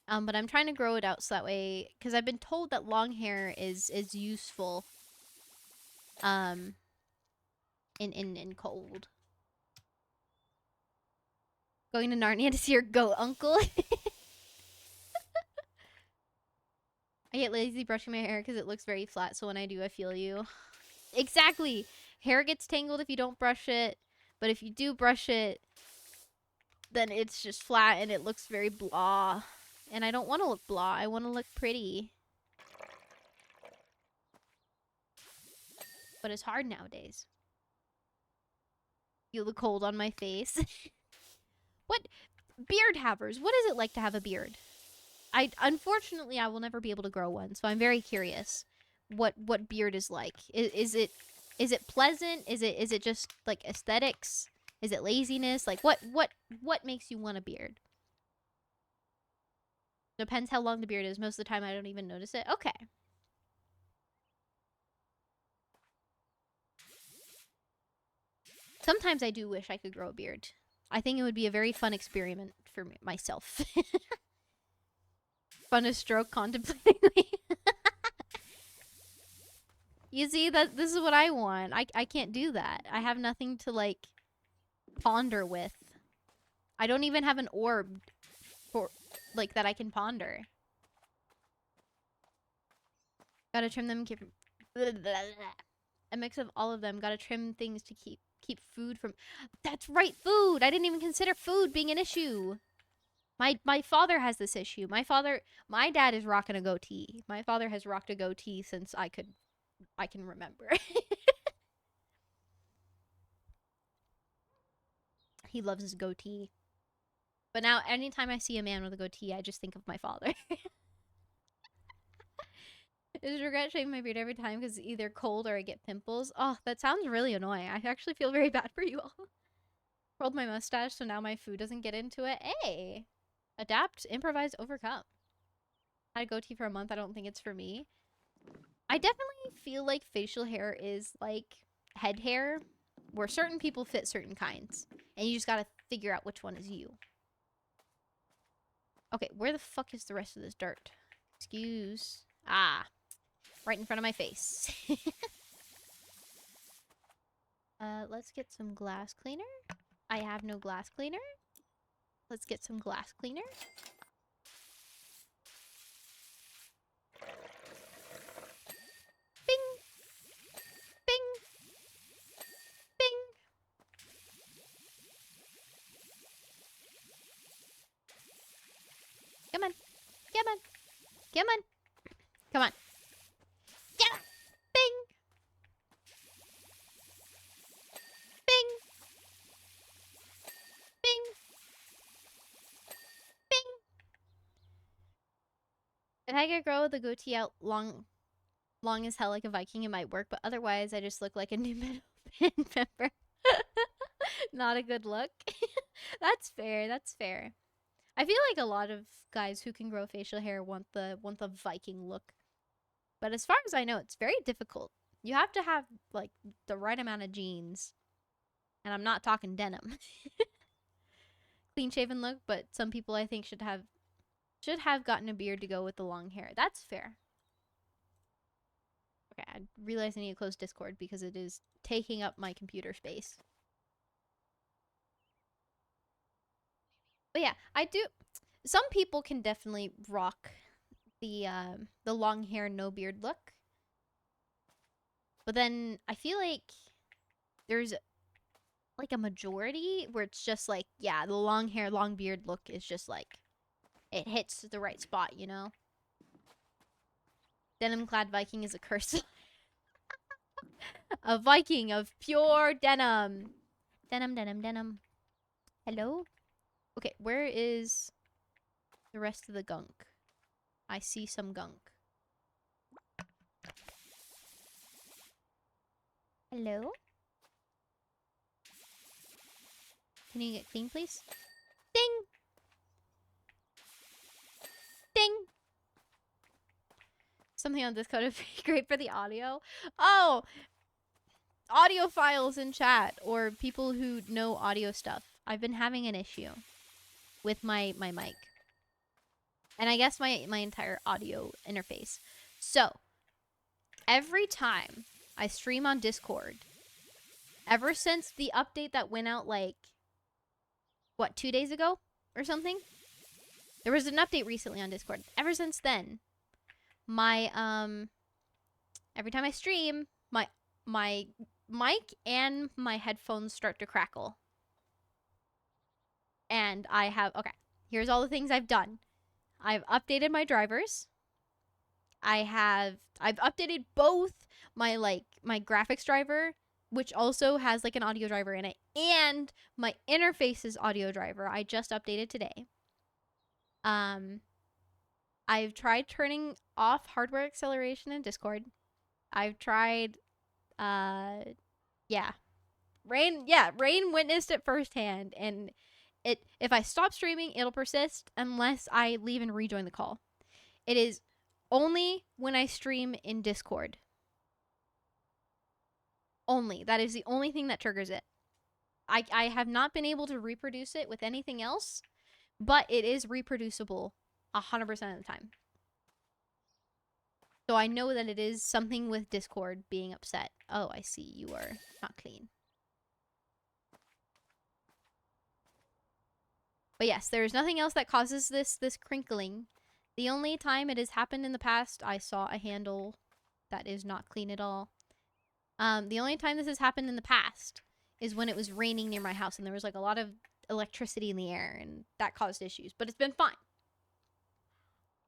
But I'm trying to grow it out so that way, because I've been told that long hair is useful in cold. Going to Narnia to see your goat uncle. I get lazy brushing my hair because it looks very flat, so when I do, I feel you. Exactly! Hair gets tangled if you don't brush it, but if you do brush it, then it's just flat and it looks very blah. And I don't want to look blah, I want to look pretty. But it's hard nowadays. Feel the cold on my face. What? Beard havers, what is it like to have a beard? Unfortunately, I will never be able to grow one, so I'm very curious what beard is like. Is it pleasant? Is it just like aesthetics? Is it laziness? Like what makes you want a beard? Depends how long the beard is. Most of the time I don't even notice it. Okay. Sometimes I do wish I could grow a beard. I think it would be a very fun experiment for myself. Fun as stroke contemplating me. You see, this is what I want. I can't do that. I have nothing to, like, ponder with. I don't even have an orb for, like, that I can ponder. Gotta trim them, keep... A mix of all of them. Gotta trim things to keep food from... That's right, food! I didn't even consider food being an issue. My father has this issue. My dad is rocking a goatee. My father has rocked a goatee since I can remember. He loves his goatee. But now, anytime I see a man with a goatee, I just think of my father. I just regret shaving my beard every time because it's either cold or I get pimples. Oh, that sounds really annoying. I actually feel very bad for you all. Rolled my mustache so now my food doesn't get into it. Hey! Adapt, improvise, overcome. I had a goatee for a month. I don't think it's for me. I definitely feel like facial hair is like head hair. where certain people fit certain kinds. And you just gotta figure out which one is you. Okay, where the fuck is the rest of this dirt? Excuse. Ah, right in front of my face. Let's get some glass cleaner. I have no glass cleaner. Let's get some glass cleaner. Bing! Bing! Bing! Come on. Come on. Come on. Come on. Come on. Bing! Bing! Bing! Bing! If I could grow the goatee out long as hell like a Viking, it might work, but otherwise I just look like a new metal band member. Not a good look. That's fair. That's fair. I feel like a lot of guys who can grow facial hair want the Viking look. But as far as I know, it's very difficult. You have to have like the right amount of genes. And I'm not talking denim. Clean shaven look, but some people I think should have gotten a beard to go with the long hair. That's fair. Okay, I realize I need to close Discord because it is taking up my computer space. But yeah, I do. Some people can definitely rock the long hair, no beard look. But then I feel like there's like a majority where it's just like, yeah, the long hair, long beard look is just like, it hits the right spot, you know? Denim clad Viking is a curse. A Viking of pure denim. Denim, denim, denim. Hello? Okay, where is the rest of the gunk? I see some gunk. Hello? Can you get clean, please? Ding! Ding! Something on Discord would be great for the audio. Oh! Audio files in chat, or people who know audio stuff. I've been having an issue with my mic. And I guess my entire audio interface. So, every time I stream on Discord, ever since the update that went out like, what, 2 days ago or something? There was an update recently on Discord. Ever since then, my, every time I stream, my mic and my headphones start to crackle. And I have, okay, here's all the things I've done. I've updated my drivers. I've updated both my graphics driver, which also has like an audio driver in it, and my interface's audio driver. I just updated today. I've tried turning off hardware acceleration in Discord. I've tried, yeah. Rain witnessed it firsthand, and if I stop streaming, it'll persist unless I leave and rejoin the call. It is only when I stream in Discord. Only. That is the only thing that triggers it. I have not been able to reproduce it with anything else, but it is reproducible 100% of the time. So I know that it is something with Discord being upset. Oh, I see. You are not clean. But yes, there is nothing else that causes this crinkling. The only time it has happened in the past, I saw a handle that is not clean at all. The only time this has happened in the past is when it was raining near my house and there was like a lot of electricity in the air and that caused issues. But it's been fine.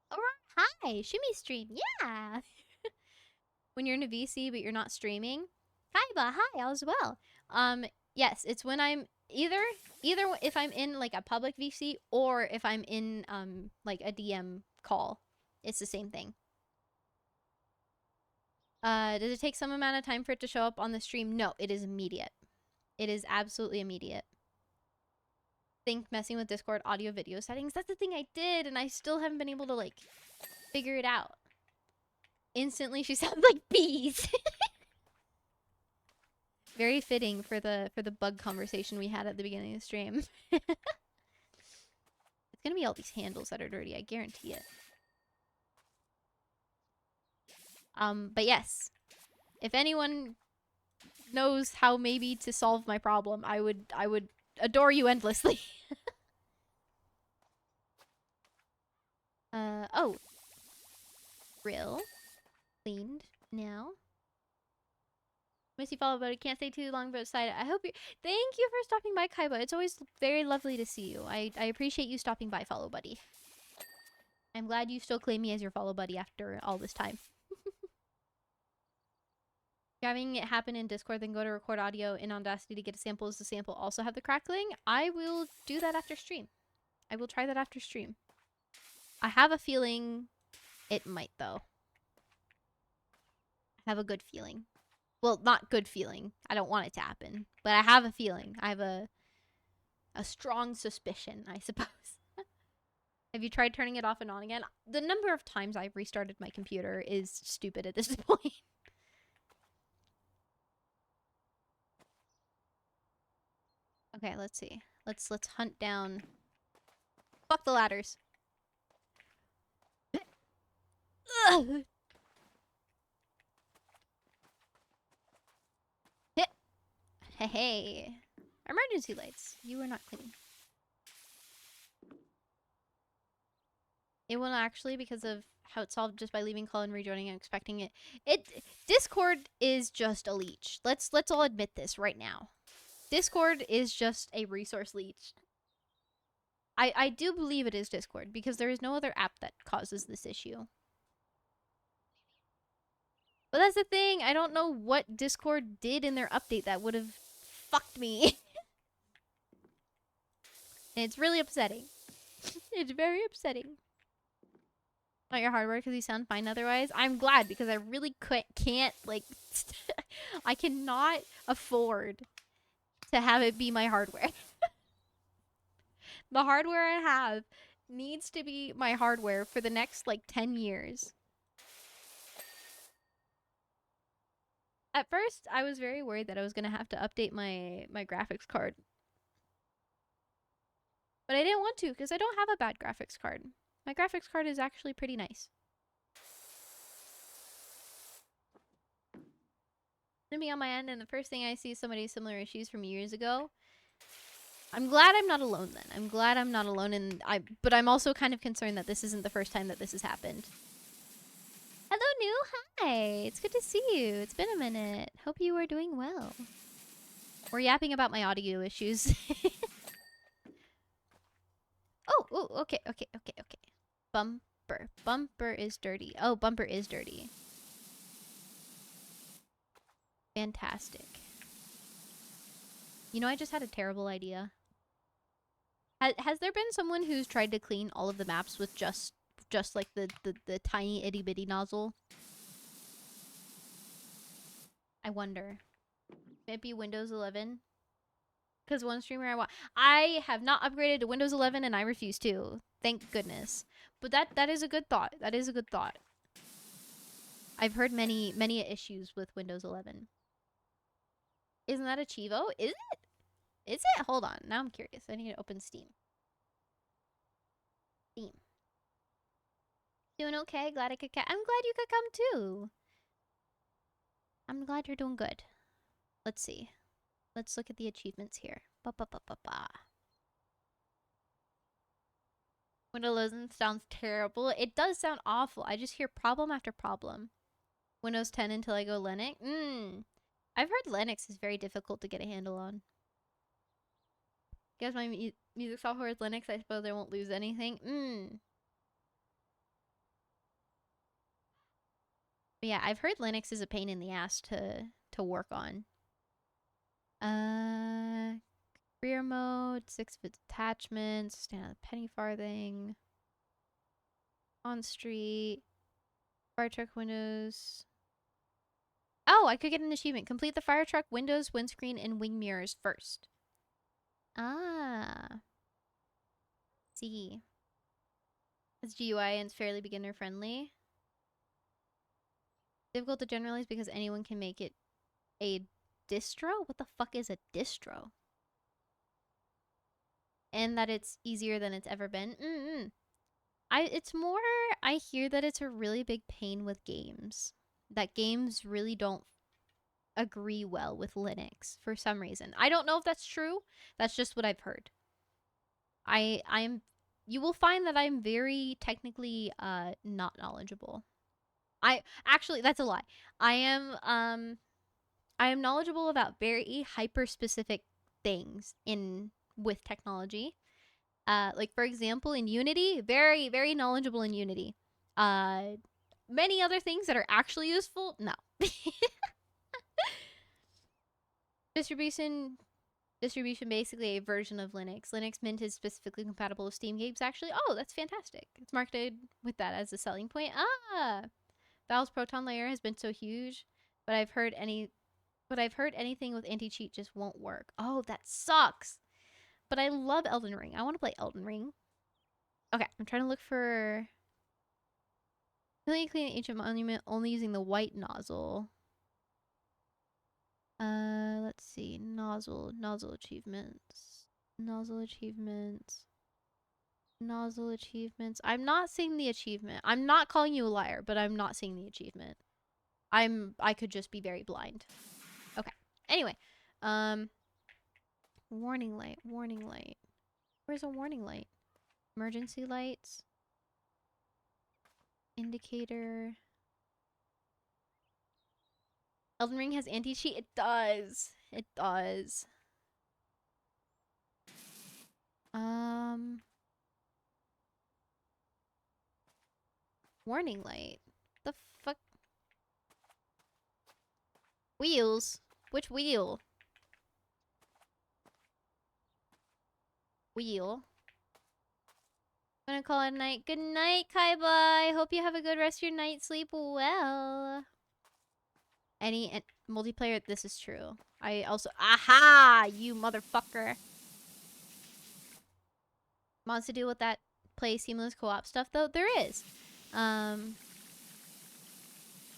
Alright, hi, Shimmy Stream, yeah! When you're in a VC but you're not streaming. Kaiba, hi, as well. Yes, it's when I'm either if I'm in like a public VC or if I'm in like a DM call. It's the same thing. Does it take some amount of time for it to show up on the stream? No, it is immediate. It is absolutely immediate. Think messing with Discord audio video settings. That's the thing I did, and I still haven't been able to like figure it out. Instantly, she sounds like bees. Very fitting for the bug conversation we had at the beginning of the stream. It's gonna be all these handles that are dirty, I guarantee it. But yes, if anyone knows how maybe to solve my problem, I would adore you endlessly. Oh. Grill. Cleaned now. Missy follow, but I can't stay too long outside. I hope you. Thank you for stopping by, Kaiba. It's always very lovely to see you. I appreciate you stopping by, follow buddy. I'm glad you still claim me as your follow buddy after all this time. Having it happen in Discord, then go to record audio in Audacity to get a sample. Does the sample also have the crackling? I will do that after stream. I will try that after stream. I have a feeling it might, though. I have a good feeling. Well, not good feeling. I don't want it to happen. But I have a feeling. I have a strong suspicion, I suppose. Have you tried turning it off and on again? The number of times I've restarted my computer is stupid at this point. Okay, let's see. Let's hunt down. Fuck the ladders. Ugh. Hey. Emergency lights. You are not clean. It will actually, because of how it's solved just by leaving call and rejoining and expecting it. Discord is just a leech. Let's all admit this right now. Discord is just a resource leech. I do believe it is Discord because there is no other app that causes this issue. But that's the thing. I don't know what Discord did in their update that would have fucked me. And it's really upsetting. It's very upsetting. Not your hardware because you sound fine otherwise. I'm glad because I really can't, like, I cannot afford to have it be my hardware. The hardware I have needs to be my hardware for the next, like, 10 years. At first, I was very worried that I was going to have to update my graphics card. But I didn't want to because I don't have a bad graphics card. My graphics card is actually pretty nice. Gonna be on my end, and the first thing I see is somebody similar issues from years ago. I'm glad I'm not alone then. I'm glad I'm not alone, but I'm also kind of concerned that this isn't the first time that this has happened. Hello, New. Hi. It's good to see you. It's been a minute. Hope you are doing well. We're yapping about my audio issues. Oh, okay. Bumper. Bumper is dirty. Oh, bumper is dirty. Fantastic. You know, I just had a terrible idea. Has there been someone who's tried to clean all of the maps with just like the tiny itty bitty nozzle? I wonder. Maybe Windows 11? Because one streamer I have not upgraded to Windows 11 and I refuse to. Thank goodness. But that is a good thought. That is a good thought. I've heard many issues with Windows 11. Isn't that a Chivo? Is it? Is it? Hold on. Now I'm curious. I need to open Steam. Steam. Doing okay? Glad I could I'm glad you could come too. I'm glad you're doing good. Let's see. Let's look at the achievements here. Windows 11 sounds terrible. It does sound awful. I just hear problem after problem. Windows 10 until I go Linux. I've heard Linux is very difficult to get a handle on. Guess my music software is Linux. I suppose I won't lose anything. But yeah, I've heard Linux is a pain in the ass to work on. Career mode, 6-bit attachments, stand on a penny farthing. On street. Fire truck windows. Oh, I could get an achievement. Complete the fire truck windows, windscreen, and wing mirrors first. Ah. See. It's GUI and it's fairly beginner friendly. Difficult to generalize because anyone can make it a distro? What the fuck is a distro? And that it's easier than it's ever been. It's more, I hear that it's a really big pain with games. That games really don't agree well with Linux for some reason. I don't know if that's true. That's just what I've heard. You will find that I'm very technically not knowledgeable. That's a lie. I am knowledgeable about very hyper specific things with technology. Like for example, in Unity, very, very knowledgeable in Unity. Many other things that are actually useful, no. Distribution basically a version of Linux. Linux Mint is specifically compatible with Steam games actually. Oh, that's fantastic. It's marketed with that as a selling point. Valve's Proton layer has been so huge, but I've heard anything with anti-cheat just won't work. Oh, that sucks. But I love Elden Ring. I want to play Elden Ring. Okay, I'm trying to look for really clean ancient monument only using the white nozzle. Let's see. Nozzle achievements. Nozzle achievements. I'm not seeing the achievement. I'm not calling you a liar, but I'm not seeing the achievement. I could just be very blind. Okay. Anyway, warning light. Where's a warning light? Emergency lights. Indicator. Elden Ring has anti-cheat? It does. Warning light. The fuck? Wheels? Which wheel? Wheel. I'm gonna call it a night. Good night, Kaiba. I hope you have a good rest of your night. Sleep well. Any multiplayer? This is true. I also... Aha! You motherfucker. Wants to deal with that play seamless co-op stuff, though? There is.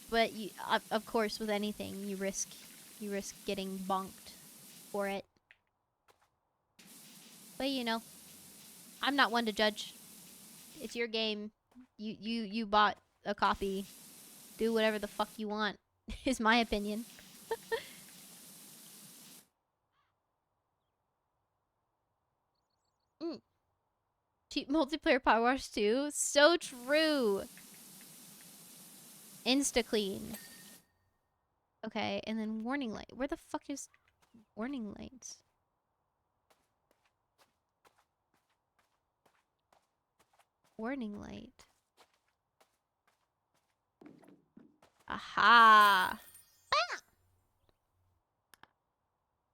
But you, of course, with anything, you risk getting bonked for it. But you know, I'm not one to judge. It's your game. You bought a copy. Do whatever the fuck you want. Is my opinion. Cheap multiplayer Power Wash 2. So true. Insta clean. Okay, and then warning light. Where the fuck is warning lights? Warning light. Aha! Ah!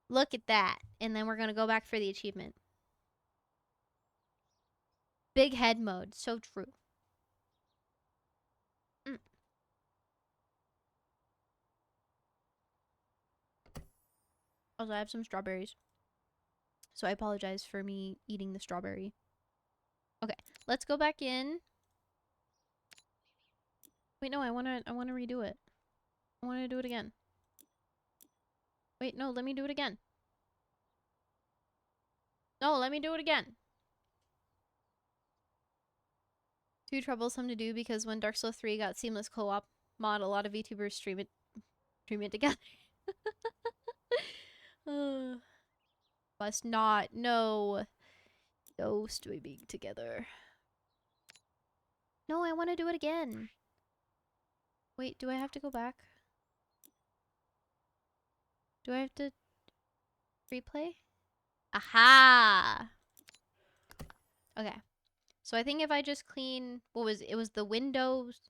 Look at that. And then we're gonna go back for the achievement. Big head mode. So true. Also, I have some strawberries. So I apologize for me eating the strawberry. Okay, let's go back in. Wait, no, I wanna redo it. I wanna do it again. Wait, no, let me do it again. No, let me do it again. Too troublesome to do because when Dark Souls 3 got seamless co-op mod, a lot of VTubers stream it together. Must not. No. No streaming together. No, I want to do it again. Wait, do I have to go back? Do I have to replay? Aha! Okay. So I think if I just clean... It was the windows...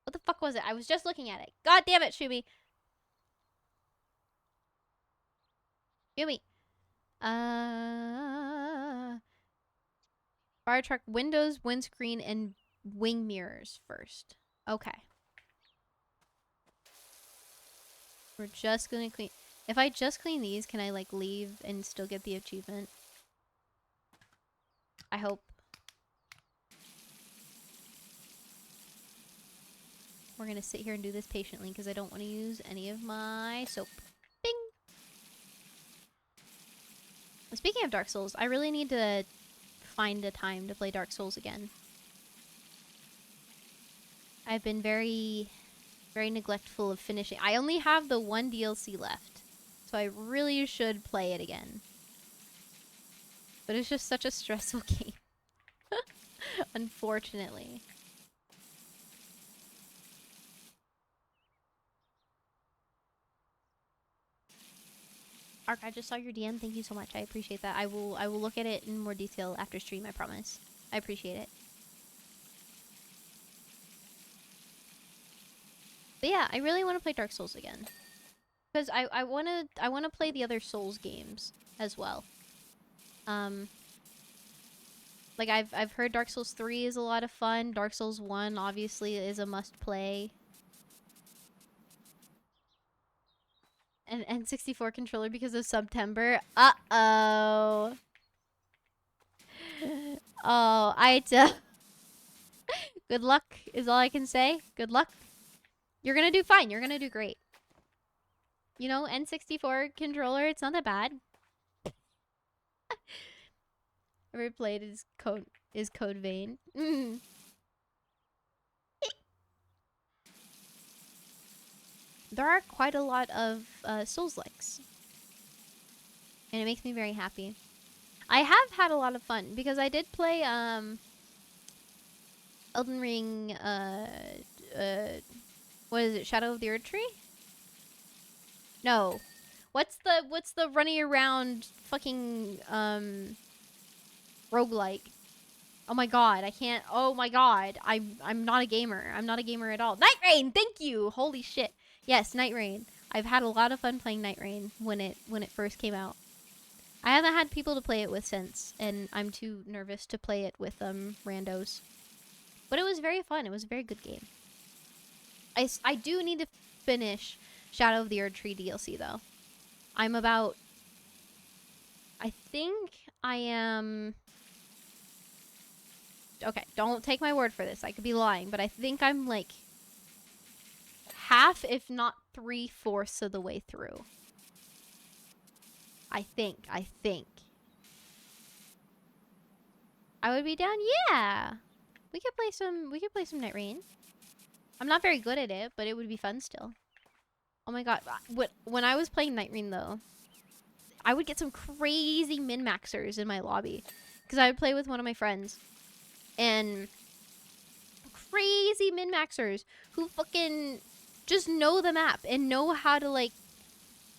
What the fuck was it? I was just looking at it. God damn it, Shumi! Shumi! Fire truck windows, windscreen, and wing mirrors first. Okay. We're just gonna clean... If I just clean these, can I, like, leave and still get the achievement? I hope. We're gonna sit here and do this patiently because I don't want to use any of my soap. Ding! Speaking of Dark Souls, I really need to find a time to play Dark Souls again. I've been very neglectful of finishing. I only have the one DLC left, so I really should play it again. But it's just such a stressful game. Unfortunately. Ark, I just saw your DM. Thank you so much. I appreciate that. I will look at it in more detail after stream, I promise. I appreciate it. But yeah, I really want to play Dark Souls again. Because I wanna play the other Souls games as well. Like I've heard Dark Souls 3 is a lot of fun. Dark Souls 1 obviously is a must play. And N64 controller because of September. Uh-oh. Oh, good luck is all I can say. Good luck. You're gonna do fine. You're gonna do great. You know, N64 controller, it's not that bad. Ever played Code Vein. There are quite a lot of Souls-likes. And it makes me very happy. I have had a lot of fun because I did play Elden Ring what is it? Shadow of the Erdtree? No. What's the running around fucking roguelike? Oh my god, I can't. Oh my god. I'm not a gamer. I'm not a gamer at all. Night Rain, thank you. Holy shit. Yes, Night Rain. I've had a lot of fun playing Night Rain when it first came out. I haven't had people to play it with since, and I'm too nervous to play it with randos. But it was very fun. It was a very good game. I do need to finish Shadow of the Erdtree DLC though. I'm about, I think I am, okay, don't take my word for this. I could be lying, but I think I'm like half, if not 3/4 of the way through. I think. I would be down. Yeah. We could play some Night Rain. I'm not very good at it, but it would be fun still. Oh my god. When I was playing Night Rain though, I would get some crazy min-maxers in my lobby. Because I would play with one of my friends. And crazy min-maxers who fucking just know the map and know how to like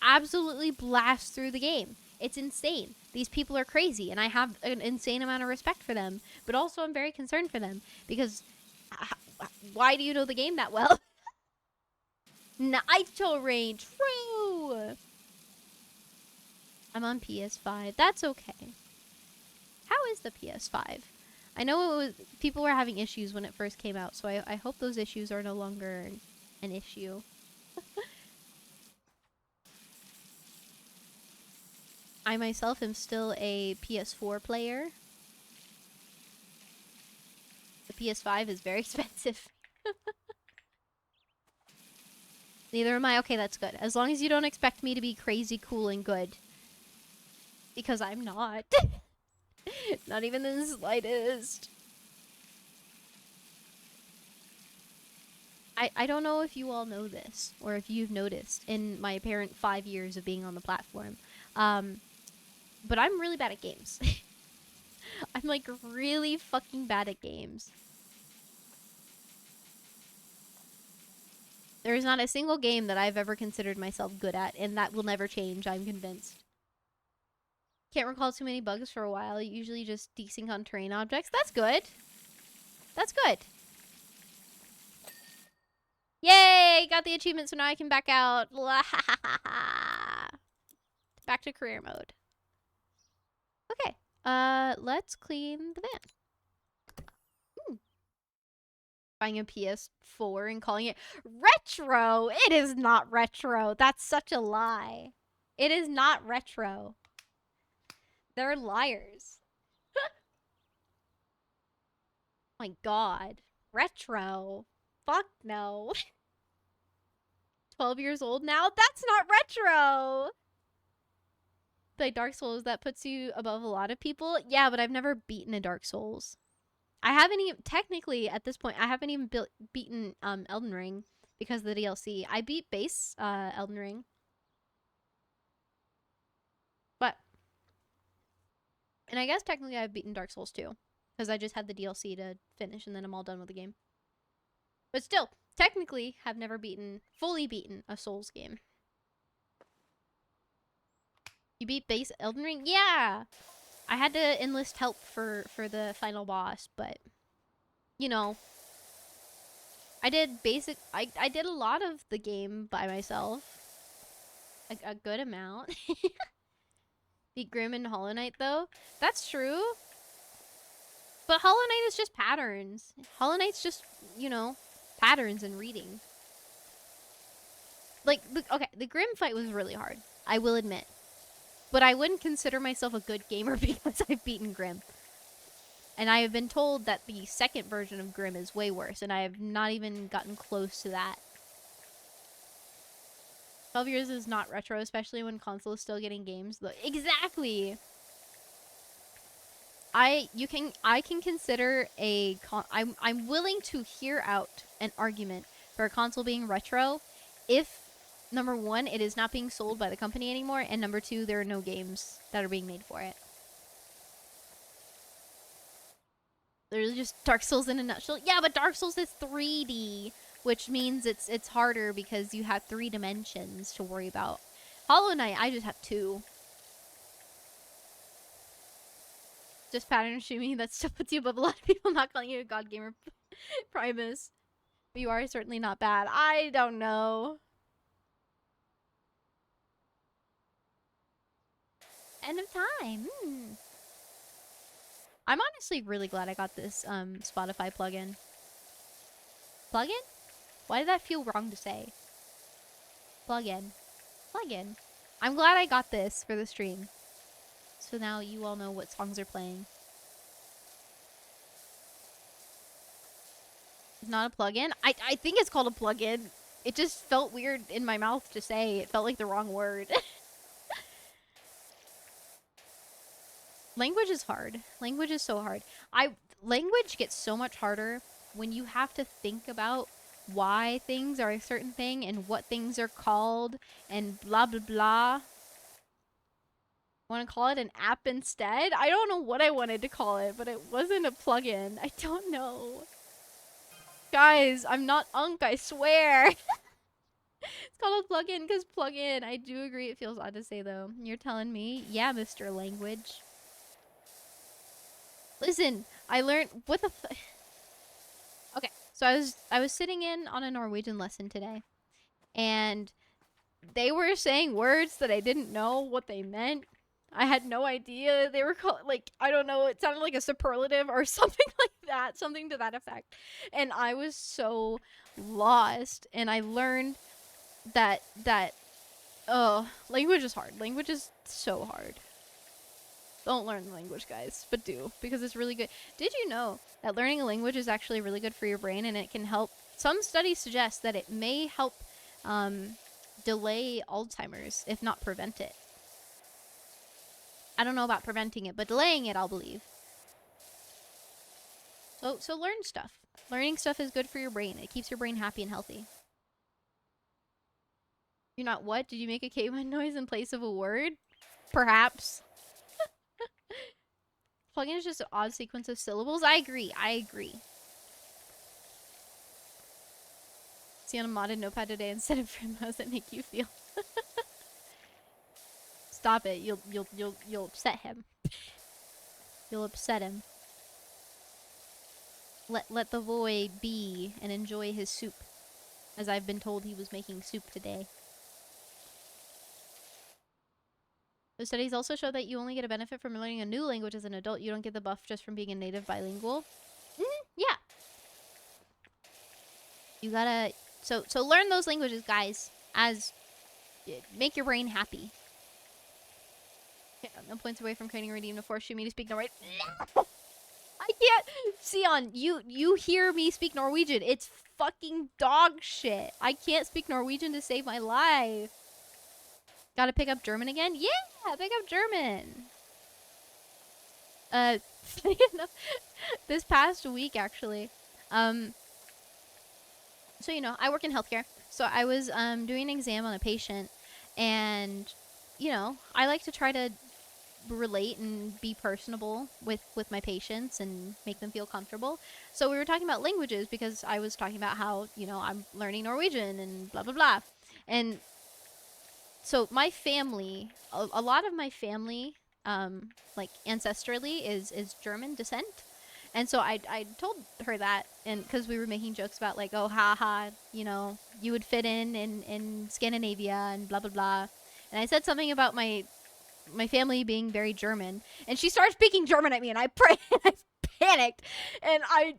absolutely blast through the game. It's insane. These people are crazy and I have an insane amount of respect for them. But also I'm very concerned for them because why do you know the game that well? Naito Rain, true! I'm on PS5. That's okay. How is the PS5? I know people were having issues when it first came out, so I hope those issues are no longer an issue. I myself am still a PS4 player. The PS5 is very expensive. Neither am I. Okay, that's good. As long as you don't expect me to be crazy cool and good. Because I'm not. Not even the slightest. I don't know if you all know this, or if you've noticed in my apparent 5 years of being on the platform. But I'm really bad at games. I'm like really fucking bad at games. There is not a single game that I've ever considered myself good at, and that will never change, I'm convinced. Can't recall too many bugs for a while, usually just desync on terrain objects. That's good. That's good. Yay! Got the achievement, so now I can back out. Back to career mode. Okay. Let's clean the van. Buying a PS4 and calling it retro. It is not retro. That's such a lie. It is not retro. They're liars. My god. Retro. fuck no. 12 years old now? That's not retro! Like Dark Souls, that puts you above a lot of people. Yeah, but I've never beaten a Dark Souls. I haven't even, technically, at this point, I haven't even beaten Elden Ring because of the DLC. I beat base Elden Ring. But, and I guess technically I've beaten Dark Souls too. Because I just had the DLC to finish and then I'm all done with the game. But still, technically, have never fully beaten a Souls game. You beat base Elden Ring? Yeah! I had to enlist help for the final boss, but, you know, I did I did a lot of the game by myself. A good amount. Beat Grim and Hollow Knight, though. That's true. But Hollow Knight is just patterns. Hollow Knight's just, you know, patterns and reading. Like, okay, the Grim fight was really hard. I will admit. But I wouldn't consider myself a good gamer because I've beaten Grim. And I have been told that the second version of Grim is way worse, and I have not even gotten close to that. 12 years is not retro, especially when console is still getting games. Exactly! I can consider I'm willing to hear out an argument for a console being retro if, number one, it is not being sold by the company anymore, and number two, there are no games that are being made for it. There's just Dark Souls in a nutshell. Yeah, but Dark Souls is 3D, which means it's harder because you have 3 dimensions to worry about. Hollow Knight, I just have 2. Just pattern streaming, that still puts you above a lot of people. Not calling you a god gamer, Primus. But you are certainly not bad. I don't know. End of time. I'm honestly really glad I got this Spotify plugin. Plugin? Why did that feel wrong to say? Plugin. Plugin. I'm glad I got this for the stream. So now you all know what songs are playing. It's not a plugin? I think it's called a plugin. It just felt weird in my mouth to say. It felt like the wrong word. Language is hard. Language is so hard. Language gets so much harder when you have to think about why things are a certain thing and what things are called and blah blah blah. Want to call it an app instead? I don't know what I wanted to call it, but it wasn't a plugin. I don't know. Guys, I'm not Unk, I swear. It's called a plugin because plugin. I do agree it feels odd to say though. You're telling me? Yeah, Mr. Language. Listen, I learned what the Okay, so I was sitting in on a Norwegian lesson today, and they were saying words that I didn't know what they meant. I had no idea they were called, like, I don't know, it sounded like a superlative or something like that, something to that effect. And I was so lost, and I learned that language is hard. Language is so hard. Don't learn the language, guys, but do, because it's really good. Did you know that learning a language is actually really good for your brain, and it can help? Some studies suggest that it may help delay Alzheimer's, if not prevent it. I don't know about preventing it, but delaying it, I'll believe. So learn stuff. Learning stuff is good for your brain. It keeps your brain happy and healthy. You're not what? Did you make a K1 noise in place of a word? Perhaps. Plugin is just an odd sequence of syllables. I agree. I agree. See on a modded notepad today instead of Vim. How does it make you feel? Stop it. You'll upset him. You'll upset him. Let the boy be and enjoy his soup. As I've been told he was making soup today. The studies also show that you only get a benefit from learning a new language as an adult. You don't get the buff just from being a native bilingual. Yeah. You gotta... So learn those languages, guys. Make your brain happy. Yeah, no points away from creating a redeem to force you me to speak Norway. I I can't. Sion, you hear me speak Norwegian. It's fucking dog shit. I can't speak Norwegian to save my life. Gotta pick up German again? Yeah, pick up German. This past week actually. So I work in healthcare. So I was doing an exam on a patient, and I like to try to relate and be personable with my patients and make them feel comfortable. So we were talking about languages because I was talking about how I'm learning Norwegian and blah blah blah. And so my family, a lot of my family, like ancestrally, is German descent. And so I told her that, and because we were making jokes about like, oh, haha, you would fit in Scandinavia and blah blah blah. And I said something about my family being very German, and she started speaking German at me, and I panicked, and I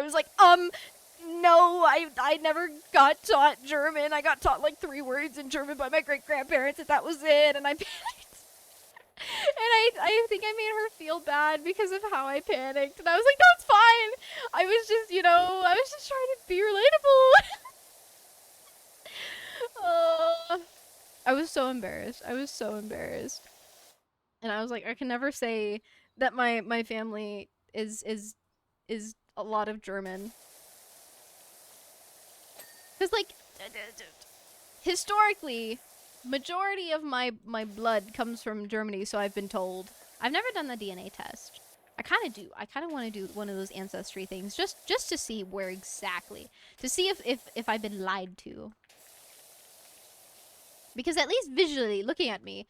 was like, no, I never got taught German. I got taught like 3 words in German by my great grandparents, and that was it. And I panicked, and I think I made her feel bad because of how I panicked. And I was like, no, it's fine. I was just I was just trying to be relatable. I was so embarrassed. I was so embarrassed. And I was like, I can never say that my family is a lot of German. Because like historically, majority of my blood comes from Germany, so I've been told. I've never done the DNA test. I kind of do. I kind of want to do one of those ancestry things just to see where exactly, to see if I've been lied to. Because at least visually looking at me,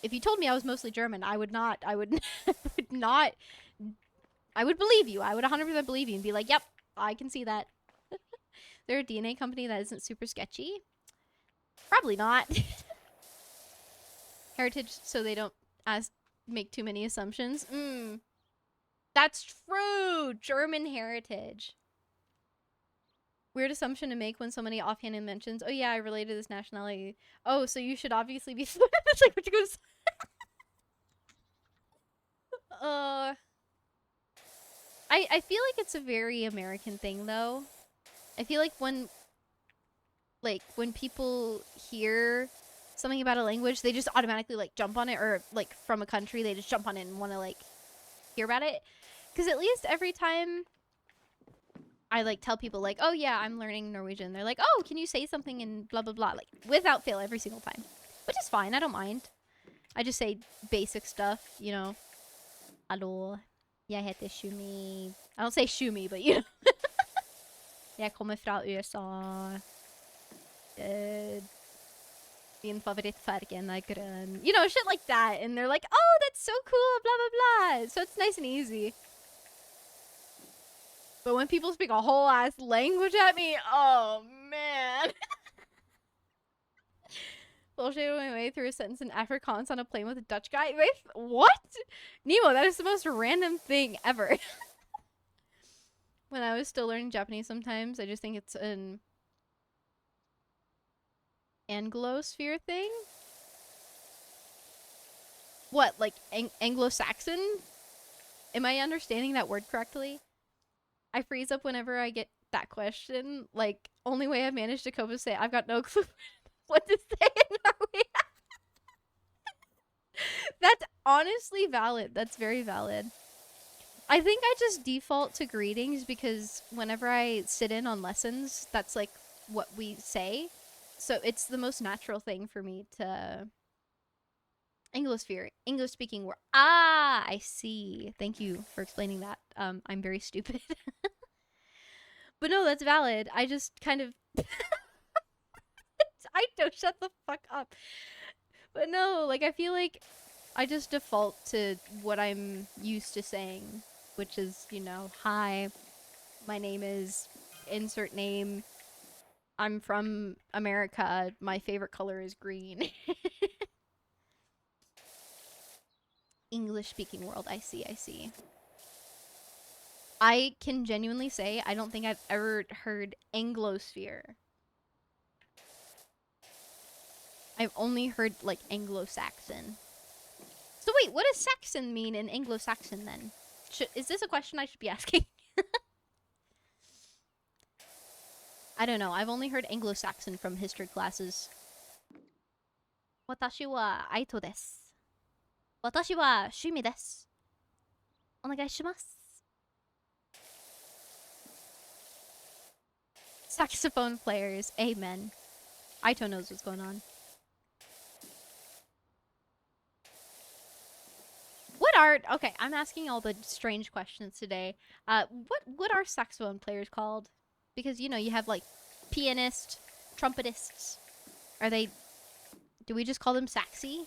if you told me I was mostly German, I would not I would not I would believe you. I would 100% believe you and be like, "Yep, I can see that." They're a DNA company that isn't super sketchy? Probably not. Heritage, so they don't make too many assumptions. That's true. German heritage. Weird assumption to make when somebody offhanded mentions, oh yeah, I relate to this nationality. Oh, so you should obviously be fluent in this language. Goes, I feel like it's a very American thing though. I feel like when people hear something about a language, they just automatically like jump on it, or like from a country, they just jump on it and want to like hear about it. Because at least every time I like tell people like, oh yeah, I'm learning Norwegian, they're like, oh, can you say something in blah blah blah, like without fail every single time, which is fine. I don't mind. I just say basic stuff, Hallo, jeg heter Shumi. I don't say Shumi, but jeg kommer fra USA. Min favorittfargen er grønn. Shit like that. And they're like, oh, that's so cool, blah, blah, blah. So it's nice and easy. But when people speak a whole ass language at me, oh, man. Bullshit my way through a sentence in Afrikaans on a plane with a Dutch guy. Wait, what? Nemo, that is the most random thing ever. When I was still learning Japanese sometimes, I just think it's an Anglosphere thing? What, like Anglo-Saxon? Am I understanding that word correctly? I freeze up whenever I get that question. Like, only way I've managed to cope is say, I've got no clue what to say in Norway. That's honestly valid. That's very valid. I think I just default to greetings because whenever I sit in on lessons, that's like what we say. So it's the most natural thing for me to Anglosphere, English speaking word. Ah, I see. Thank you for explaining that. I'm very stupid. But no, that's valid. I just kind of I don't shut the fuck up. But no, like I feel like I just default to what I'm used to saying, which is, hi, my name is insert name. I'm from America. My favorite color is green. English-speaking world. I see, I see. I can genuinely say I don't think I've ever heard Anglosphere. I've only heard, like, Anglo-Saxon. So wait, what does Saxon mean in Anglo-Saxon then? Is this a question I should be asking? I don't know. I've only heard Anglo-Saxon from history classes. Watashi wa aito desu. Watashi wa shumi desu. Onegai shimasu. Saxophone players. Amen. Aito knows what's going on. Okay, I'm asking all the strange questions today. What are saxophone players called? Because, you know, you have, like, pianist, trumpetists. Do we just call them saxy?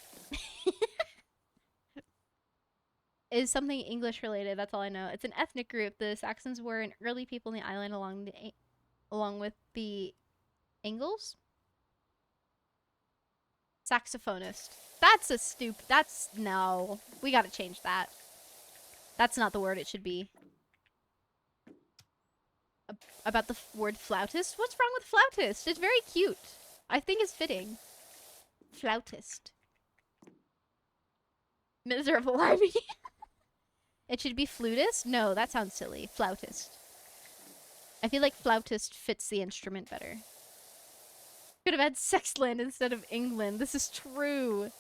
Is something English related, that's all I know. It's an ethnic group. The Saxons were an early people in the island along with the Angles? Saxophonist. No. We gotta change that. That's not the word it should be. About the word flautist? What's wrong with flautist? It's very cute. I think it's fitting. Flautist. Miserable army. It should be flutist? No, that sounds silly. Flautist. I feel like flautist fits the instrument better. Could have had Sexland instead of England. This is true.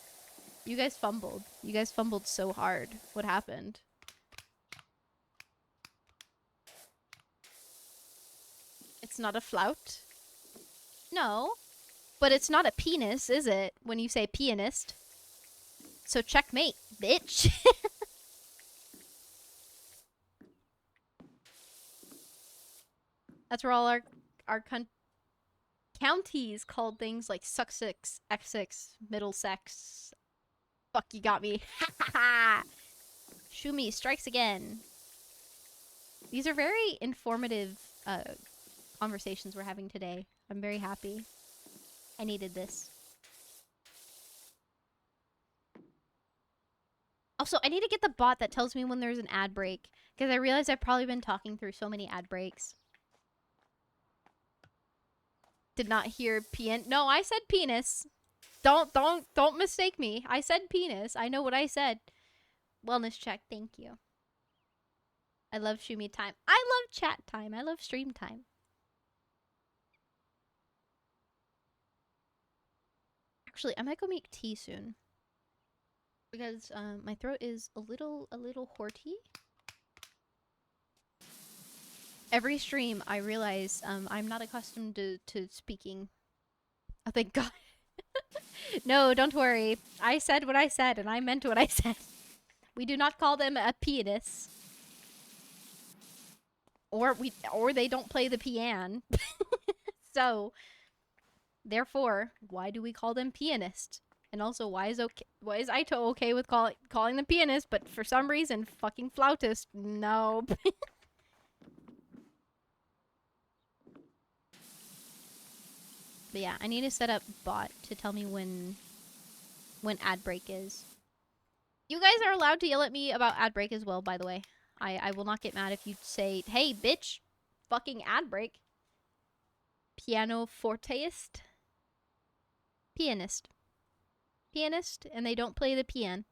You guys fumbled. You guys fumbled so hard. What happened? It's not a flout? No. But it's not a penis, is it? When you say pianist. So checkmate, bitch. That's where all our counties called things like Sussex, Essex, Middlesex. Fuck, you got me. Shumi strikes again. These are very informative conversations we're having today. I'm very happy. I needed this. Also, I need to get the bot that tells me when there's an ad break, because I realize I've probably been talking through so many ad breaks. Did not hear No, I said penis. Don't mistake me. I said penis. I know what I said. Wellness check. Thank you. I love Shumi time. I love chat time. I love stream time. Actually, I might go make tea soon. Because my throat is a little horty. Every stream, I realize I'm not accustomed to speaking. Oh, thank God. No, don't worry. I said what I said, and I meant what I said. We do not call them a pianist. Or they don't play the piano. So, therefore, why do we call them pianist? And also, why is Aito okay with calling them pianist, but for some reason, fucking flautist? No. But yeah, I need to set up bot to tell me when ad break is. You guys are allowed to yell at me about ad break as well, by the way. I will not get mad if you say, hey, bitch, fucking ad break. Piano forteist? Pianist. Pianist, and they don't play the piano.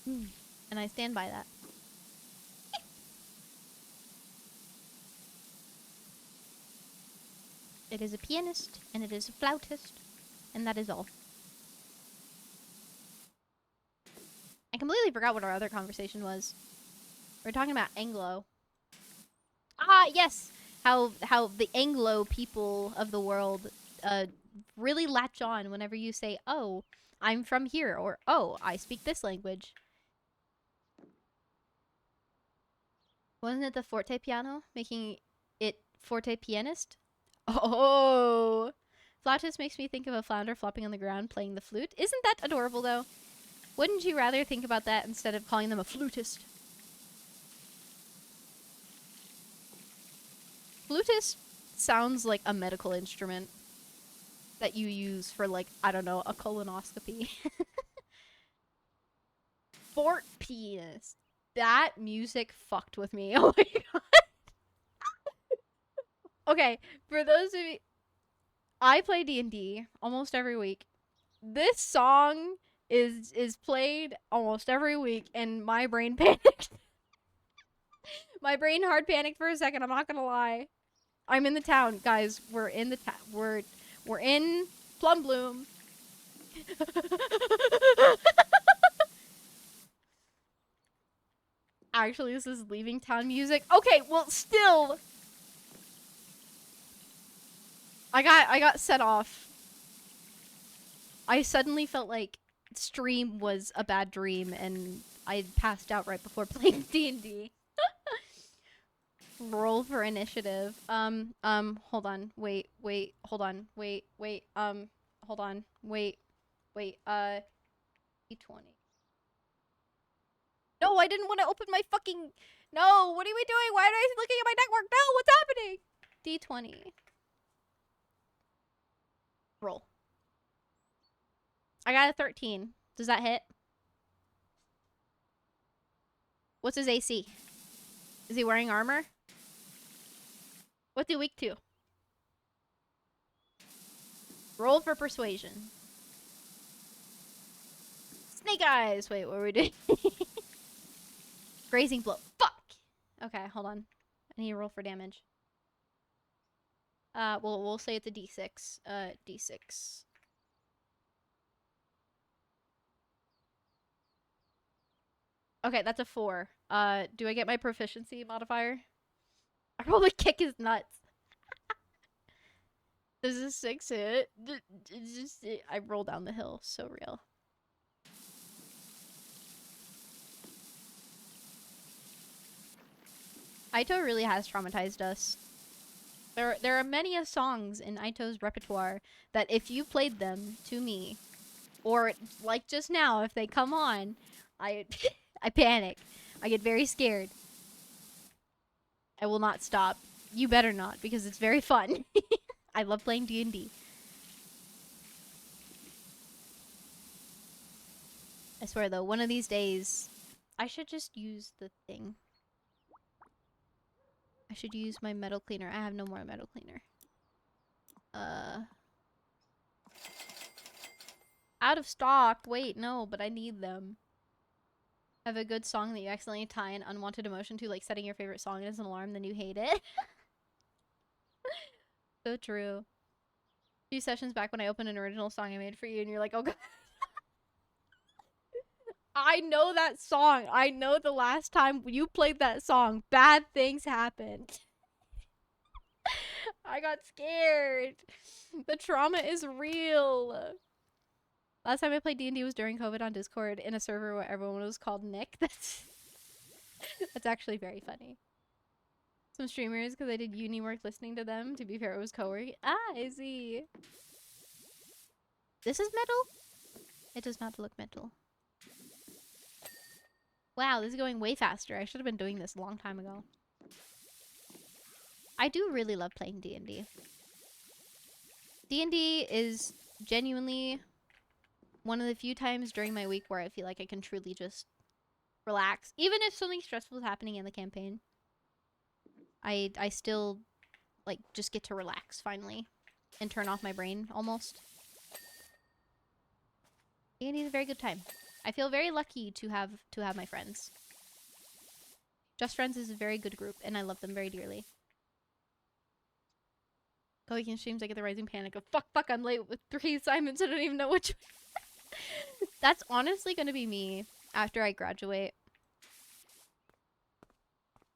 And I stand by that. It is a pianist, and it is a flautist, and that is all. I completely forgot what our other conversation was. We're talking about Anglo. Ah, yes! How the Anglo people of the world really latch on whenever you say, oh, I'm from here, or oh, I speak this language. Wasn't it the forte piano making it forte pianist? Oh! Flautist makes me think of a flounder flopping on the ground playing the flute. Isn't that adorable, though? Wouldn't you rather think about that instead of calling them a flutist? Flutist sounds like a medical instrument that you use for, like, I don't know, a colonoscopy. Fort pianist. That music fucked with me. Oh my God. Okay, for those of you... I play D&D almost every week. This song is played almost every week, and my brain panicked. My brain hard panicked for a second. I'm not gonna lie. I'm in the town, guys. We're in the town. We're in Plum Bloom. Actually, this is leaving town music. Okay, well, still, I got set off. I suddenly felt like stream was a bad dream, and I passed out right before playing D&D. Roll for initiative. Hold on. Wait. Hold on. Wait. Hold on. Wait. D20. No, I didn't want to open my fucking... No, what are we doing? Why am I looking at my network? No, what's happening? D20. Roll. I got a 13. Does that hit? What's his AC? Is he wearing armor? What's he weak to? Roll for persuasion. Snake eyes! Wait, what were we doing? Grazing blow. Fuck! Okay, hold on. I need to roll for damage. We'll say it's a D6. D6. Okay, that's a 4. Do I get my proficiency modifier? I rolled a kick his nuts. Does a 6 hit? I roll down the hill. So real. Aito really has traumatized us. There are many songs in Aito's repertoire that if you played them to me, or like just now, if they come on, I panic. I get very scared. I will not stop. You better not, because it's very fun. I love playing D&D. I swear though, one of these days, I should just use the thing. I should use my metal cleaner. I have no more metal cleaner. Out of stock. Wait, no, but I need them. Have a good song that you accidentally tie an unwanted emotion to, like setting your favorite song as an alarm, then you hate it. So true. A few sessions back when I opened an original song I made for you, and you're like, oh god. I know that song. I know the last time you played that song, bad things happened. I got scared. The trauma is real. Last time I played D&D was during COVID on Discord in a server where everyone was called Nick. That's actually very funny. Some streamers, because I did uni work listening to them. To be fair, it was co-work. Ah, I see. This is metal? It does not look metal. Wow, this is going way faster. I should have been doing this a long time ago. I do really love playing D&D. D&D is genuinely one of the few times during my week where I feel like I can truly just relax. Even if something stressful is happening in the campaign. I still, like, just get to relax, finally. And turn off my brain, almost. D&D is a very good time. I feel very lucky to have my friends. Just Friends is a very good group, and I love them very dearly. Going in streams, I get the rising panic of fuck, I'm late with 3 assignments. I don't even know which. That's honestly gonna be me after I graduate.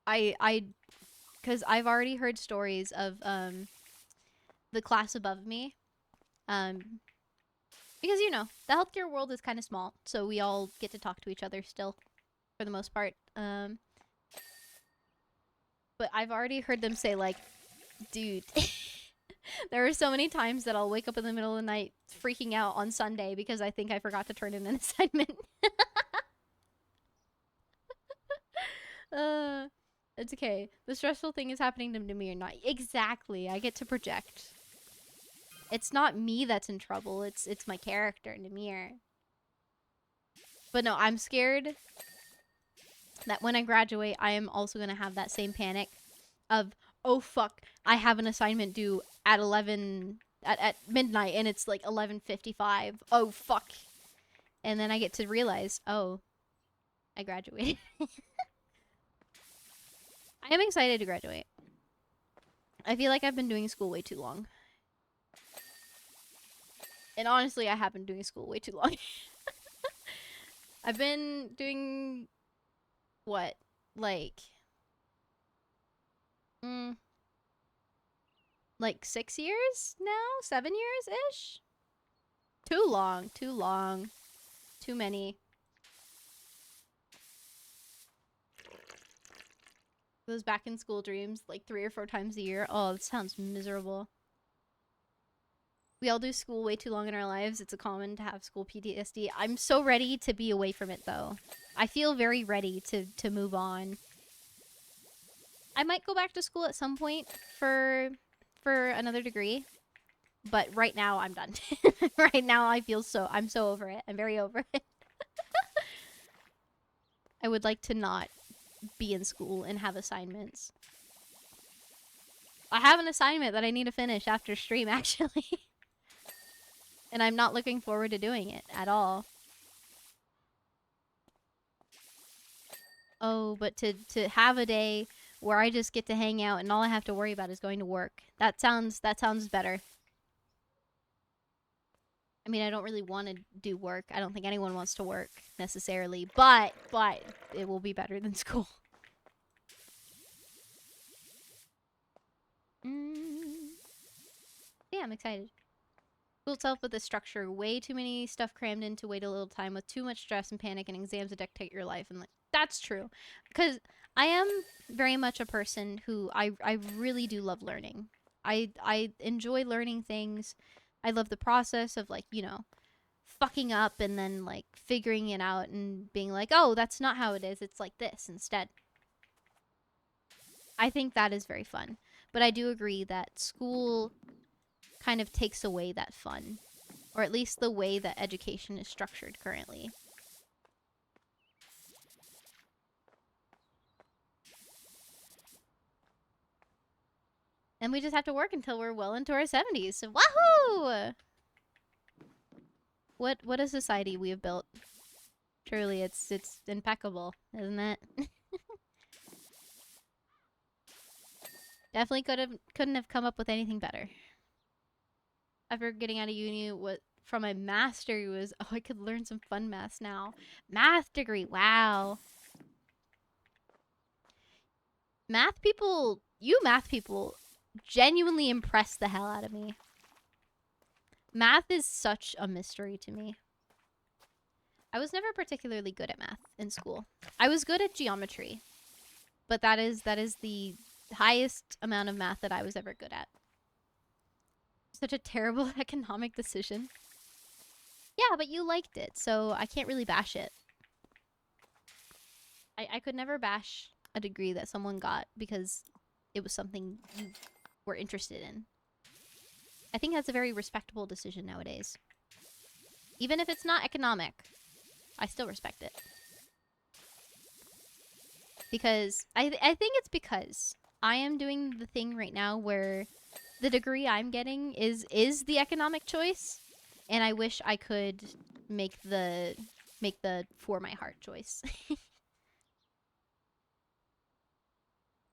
Because I've already heard stories of the class above me. Because, you know, the healthcare world is kind of small, so we all get to talk to each other still, for the most part. But I've already heard them say, like, dude, there are so many times that I'll wake up in the middle of the night freaking out on Sunday because I think I forgot to turn in an assignment. It's okay. The stressful thing is happening to me or not. Exactly. I get to project. It's not me that's in trouble. It's my character, Namir. But no, I'm scared that when I graduate, I am also going to have that same panic of, oh fuck, I have an assignment due at at midnight and it's like 11:55. Oh fuck. And then I get to realize, oh, I graduated. I am excited to graduate. I feel like I've been doing school way too long. And honestly, I have been doing school way too long. I've been doing what? Like like 6 years now? 7 years ish? Too long, too long. Too many. Those back in school dreams like 3 or 4 times a year. Oh, it sounds miserable. We all do school way too long in our lives. It's a common to have school PTSD. I'm so ready to be away from it though. I feel very ready to move on. I might go back to school at some point for another degree, but right now I'm done. Right now I'm so over it. I'm very over it. I would like to not be in school and have assignments. I have an assignment that I need to finish after stream actually. And I'm not looking forward to doing it at all. Oh, but to have a day where I just get to hang out and all I have to worry about is going to work. That sounds better. I mean, I don't really want to do work. I don't think anyone wants to work necessarily, but it will be better than school. Yeah, I'm excited. School itself with the structure, way too many stuff crammed into way too little time, with too much stress and panic and exams to dictate your life. And like, that's true, because I am very much a person who I really do love learning. I enjoy learning things. I love the process of, like, you know, fucking up and then like figuring it out and being like, oh, that's not how it is. It's like this instead. I think that is very fun. But I do agree that school kind of takes away that fun, or at least the way that education is structured currently. And we just have to work until we're well into our 70s. So, wahoo! What a society we have built. Truly, it's impeccable, isn't it? Definitely couldn't have come up with anything better. After getting out of uni, what from my master was, oh, I could learn some fun math now. Math degree, wow. Math people genuinely impress the hell out of me. Math is such a mystery to me. I was never particularly good at math in school. I was good at geometry, but that is the highest amount of math that I was ever good at. Such a terrible economic decision. Yeah, but you liked it, so I can't really bash it. I could never bash a degree that someone got because it was something you were interested in. I think that's a very respectable decision nowadays. Even if it's not economic, I still respect it. Because I think it's because I am doing the thing right now where the degree I'm getting is the economic choice, and I wish I could make the for my heart choice.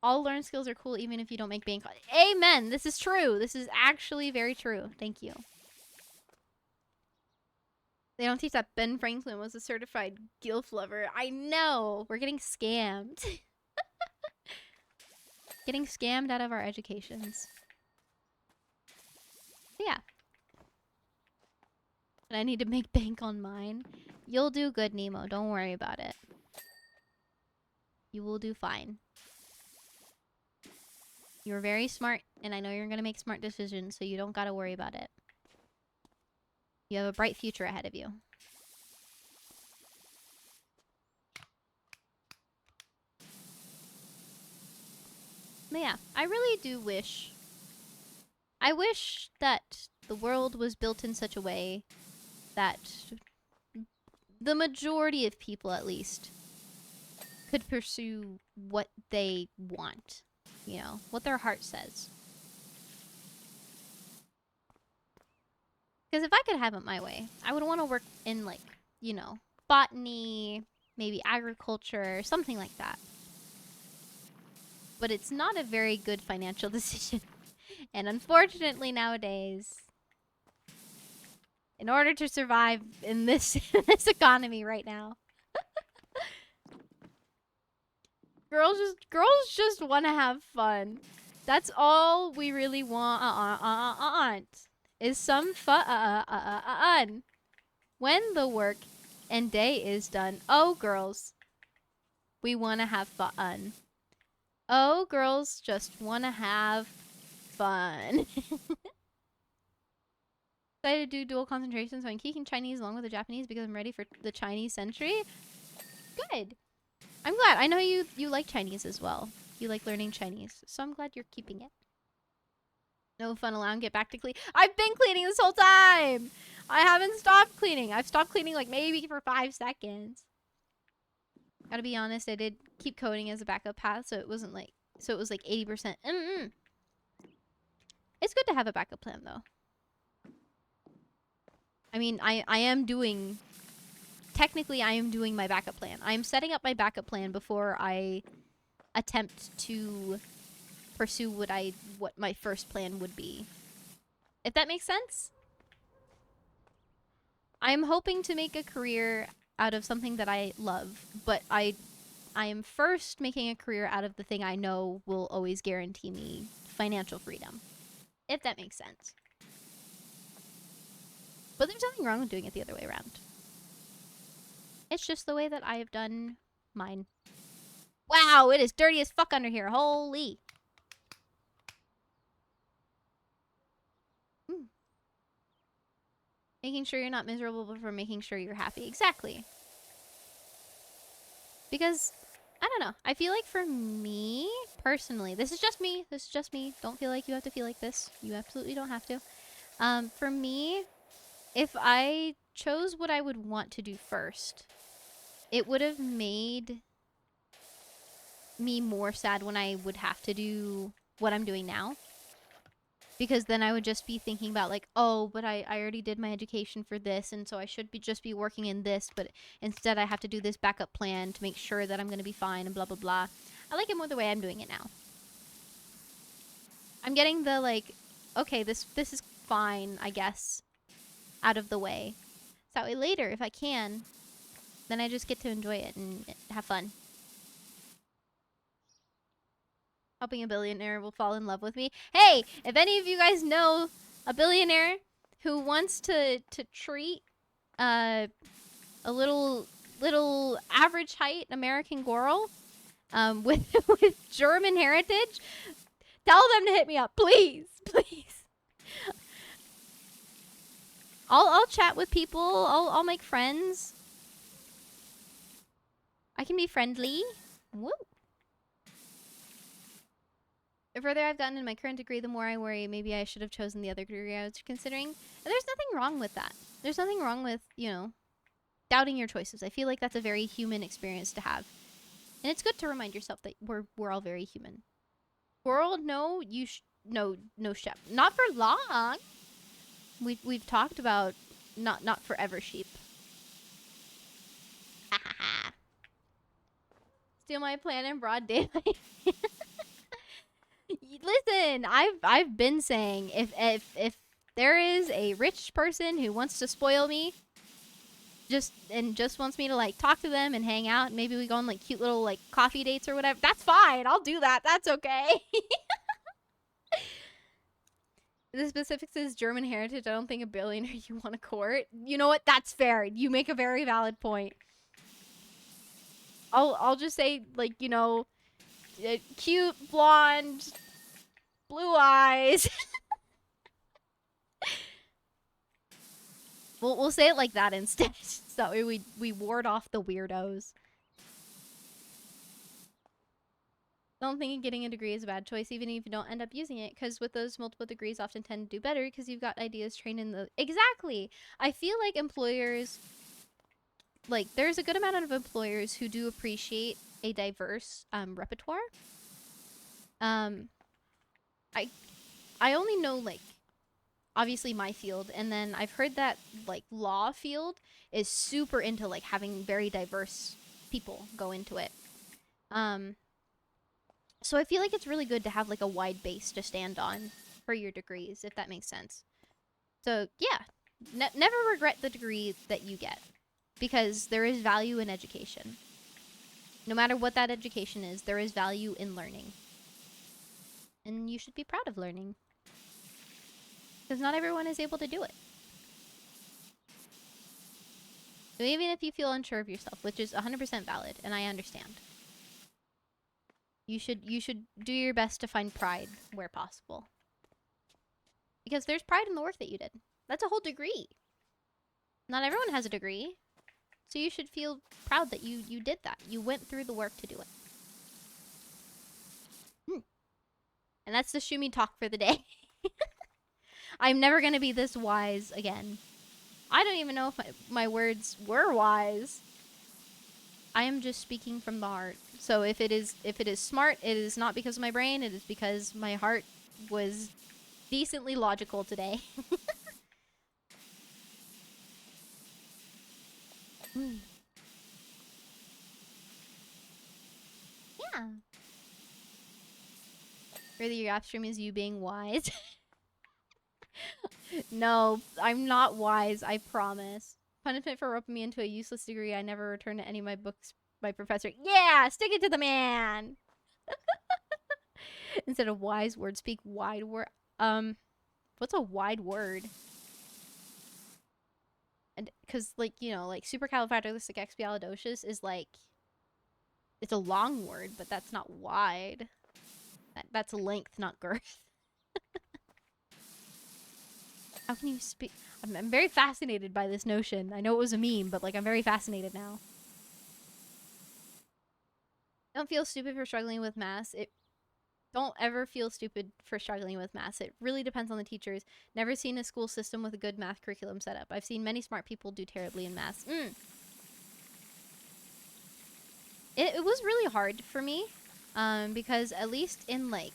All learned skills are cool even if you don't make bank. Amen. This is true. This is actually very true. Thank you. They don't teach that Ben Franklin was a certified gilf lover. I know. We're getting scammed. Getting scammed out of our educations. Yeah. And I need to make bank on mine. You'll do good, Nemo. Don't worry about it. You will do fine. You're very smart, and I know you're gonna make smart decisions, so you don't gotta worry about it. You have a bright future ahead of you. But yeah, I really do wish... I wish that the world was built in such a way that the majority of people, at least, could pursue what they want. You know, what their heart says. Because if I could have it my way, I would want to work in, like, you know, botany, maybe agriculture, something like that. But it's not a very good financial decision. And unfortunately nowadays, in order to survive in this this economy right now, girls just want to have fun. That's all we really want. Is some fun. When the work and day is done, oh girls, we want to have fun. Oh girls just want to have fun. Decided to do dual concentration, so I'm keeping Chinese along with the Japanese because I'm ready for the Chinese century. Good. I'm glad. I know you like Chinese as well. You like learning Chinese, so I'm glad you're keeping it. No fun allowed. Get back to clean. I've been cleaning this whole time. I haven't stopped cleaning. I've stopped cleaning like maybe for 5 seconds. Gotta be honest, I did keep coding as a backup path, so it wasn't like, so it was like 80%. It's good to have a backup plan though. I mean, I am doing, technically I am doing my backup plan. I am setting up my backup plan before I attempt to pursue what my first plan would be. If that makes sense? I'm hoping to make a career out of something that I love, but I am first making a career out of the thing I know will always guarantee me financial freedom. If that makes sense. But there's nothing wrong with doing it the other way around. It's just the way that I have done mine. Wow, it is dirty as fuck under here. Holy. Making sure you're not miserable before making sure you're happy. Exactly. Because, I don't know. I feel like for me, personally, this is just me. This is just me. Don't feel like you have to feel like this. You absolutely don't have to. For me, if I chose what I would want to do first, it would have made me more sad when I would have to do what I'm doing now. Because then I would just be thinking about like, oh, but I already did my education for this, and so I should just be working in this, but instead I have to do this backup plan to make sure that I'm going to be fine and blah, blah, blah. I like it more the way I'm doing it now. I'm getting the like, okay, this is fine, I guess, out of the way. So that way later, if I can, then I just get to enjoy it and have fun. Hoping a billionaire will fall in love with me. Hey, if any of you guys know a billionaire who wants to treat a little average height American girl with German heritage, tell them to hit me up, please, please. I'll chat with people. I'll make friends. I can be friendly. Woo. The further I've gotten in my current degree, the more I worry maybe I should have chosen the other degree I was considering. And there's nothing wrong with that. There's nothing wrong with, you know, doubting your choices. I feel like that's a very human experience to have. And it's good to remind yourself that we're all very human. World, no, no Shep. Not for long. We've talked about not forever sheep. Steal my plan in broad daylight. Listen, I've been saying if there is a rich person who wants to spoil me, just wants me to like talk to them and hang out, and maybe we go on like cute little like coffee dates or whatever, that's fine. I'll do that. That's okay. The specifics is German heritage. I don't think a billionaire you want to court. You know what? That's fair. You make a very valid point. I'll just say like, you know, cute, blonde, blue eyes. We'll say it like that instead, so we ward off the weirdos. Don't think getting a degree is a bad choice, even if you don't end up using it, because with those multiple degrees often tend to do better because you've got ideas trained in the... Exactly! I feel like employers... Like, there's a good amount of employers who do appreciate a diverse repertoire. I only know, like... obviously my field, and then I've heard that like law field is super into like having very diverse people go into it. Um, so I feel like it's really good to have like a wide base to stand on for your degrees, if that makes sense. So yeah, never regret the degree that you get, because there is value in education. No matter what that education is, there is value in learning. And you should be proud of learning. Because not everyone is able to do it. So even if you feel unsure of yourself, which is 100% valid, and I understand, you should do your best to find pride where possible. Because there's pride in the work that you did. That's a whole degree. Not everyone has a degree. So you should feel proud that you did that. You went through the work to do it. And that's the Shumi talk for the day. I'm never going to be this wise again. I don't even know if my words were wise. I am just speaking from the heart. So if it is smart, it is not because of my brain. It is because my heart was decently logical today. Yeah. Really, your app stream is you being wise. No, I'm not wise, I promise. Punishment for roping me into a useless degree. I never returned to any of my books. My professor. Yeah, stick it to the man. Instead of wise word, speak wide word. What's a wide word? And because like like supercalifragilisticexpialidocious is like it's a long word, but that's not wide. That's length, not girth. How can you speak? I'm very fascinated by this notion. I know it was a meme, but like I'm very fascinated now. Don't feel stupid for struggling with math. Don't ever feel stupid for struggling with math. It really depends on the teachers. Never seen a school system with a good math curriculum set up. I've seen many smart people do terribly in math. It was really hard for me, because at least in like,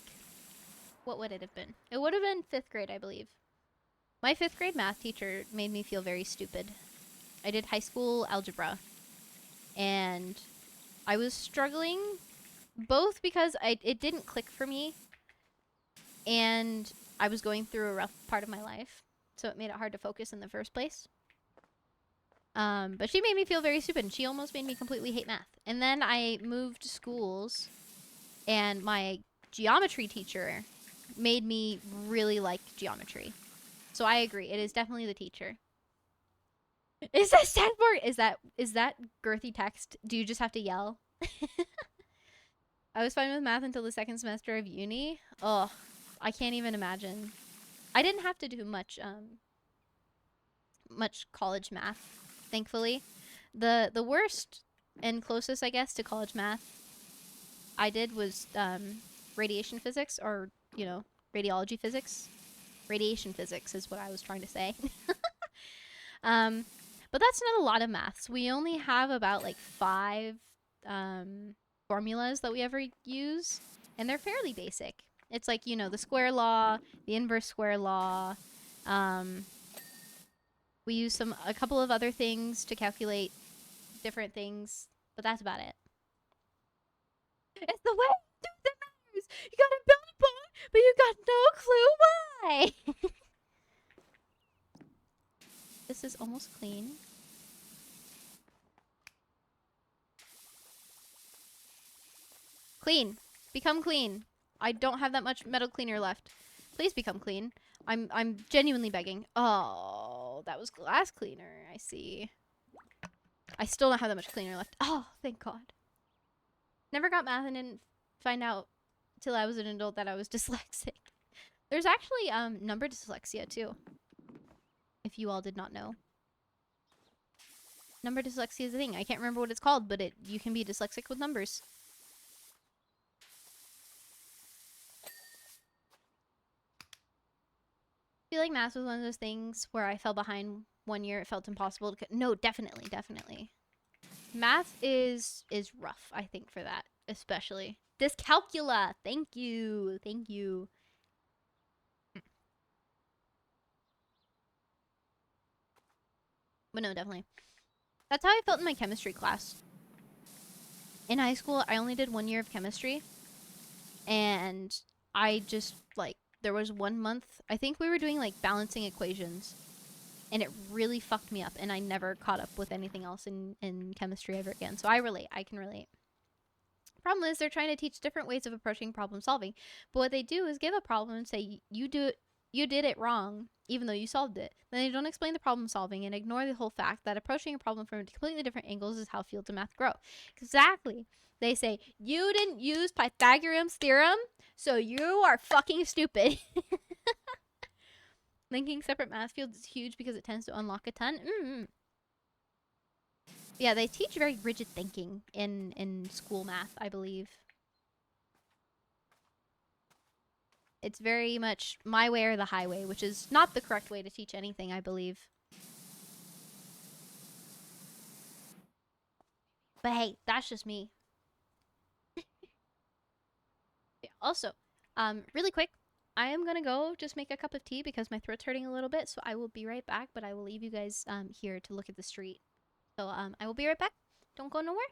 what would it have been? It would have been 5th grade, I believe. My 5th grade math teacher made me feel very stupid. I did high school algebra, and I was struggling both because it didn't click for me, and I was going through a rough part of my life, so it made it hard to focus in the first place. But she made me feel very stupid, and she almost made me completely hate math. And then I moved schools, and my geometry teacher made me really like geometry. So I agree. It is definitely the teacher. Is that Stanford? Is that girthy text? Do you just have to yell? I was fine with math until the 2nd semester of uni. Oh, I can't even imagine. I didn't have to do much college math, thankfully. The worst and closest, I guess, to college math I did was radiation physics, or radiology physics. Radiation physics is what I was trying to say. But that's not a lot of maths. We only have about like 5 formulas that we ever use, and they're fairly basic. It's like, the square law, the inverse square law. We use a couple of other things to calculate different things, but that's about it. It's the way you do the matters. You gotta build a boat, but you got no clue why. This is almost clean. Clean. Become clean. I don't have that much metal cleaner left. Please become clean. I'm genuinely begging. Oh, that was glass cleaner. I see. I still don't have that much cleaner left. Oh, thank God. Never got math and didn't find out till I was an adult that I was dyslexic. There's actually number dyslexia too, if you all did not know. Number dyslexia is a thing. I can't remember what it's called, but you can be dyslexic with numbers. I feel like math was one of those things where I fell behind one year. It felt impossible to... No, definitely. Math is rough, I think, for that, especially. Dyscalculia. Thank you. But no, definitely. That's how I felt in my chemistry class. In high school, I only did 1 year of chemistry, and I just like there was 1 month. I think we were doing like balancing equations, and it really fucked me up. And I never caught up with anything else in chemistry ever again. So I relate. I can relate. Problem is, they're trying to teach different ways of approaching problem solving, but what they do is give a problem and say you did it wrong, even though you solved it. Then they don't explain the problem solving and ignore the whole fact that approaching a problem from completely different angles is how fields of math grow. Exactly. They say, you didn't use Pythagorean's theorem, so you are fucking stupid. Linking separate math fields is huge because it tends to unlock a ton. Yeah, they teach very rigid thinking in school math, I believe. It's very much my way or the highway, which is not the correct way to teach anything, I believe. But hey, that's just me. Yeah, also, really quick, I am gonna go just make a cup of tea because my throat's hurting a little bit, so I will be right back, but I will leave you guys here to look at the street. So I will be right back. Don't go nowhere.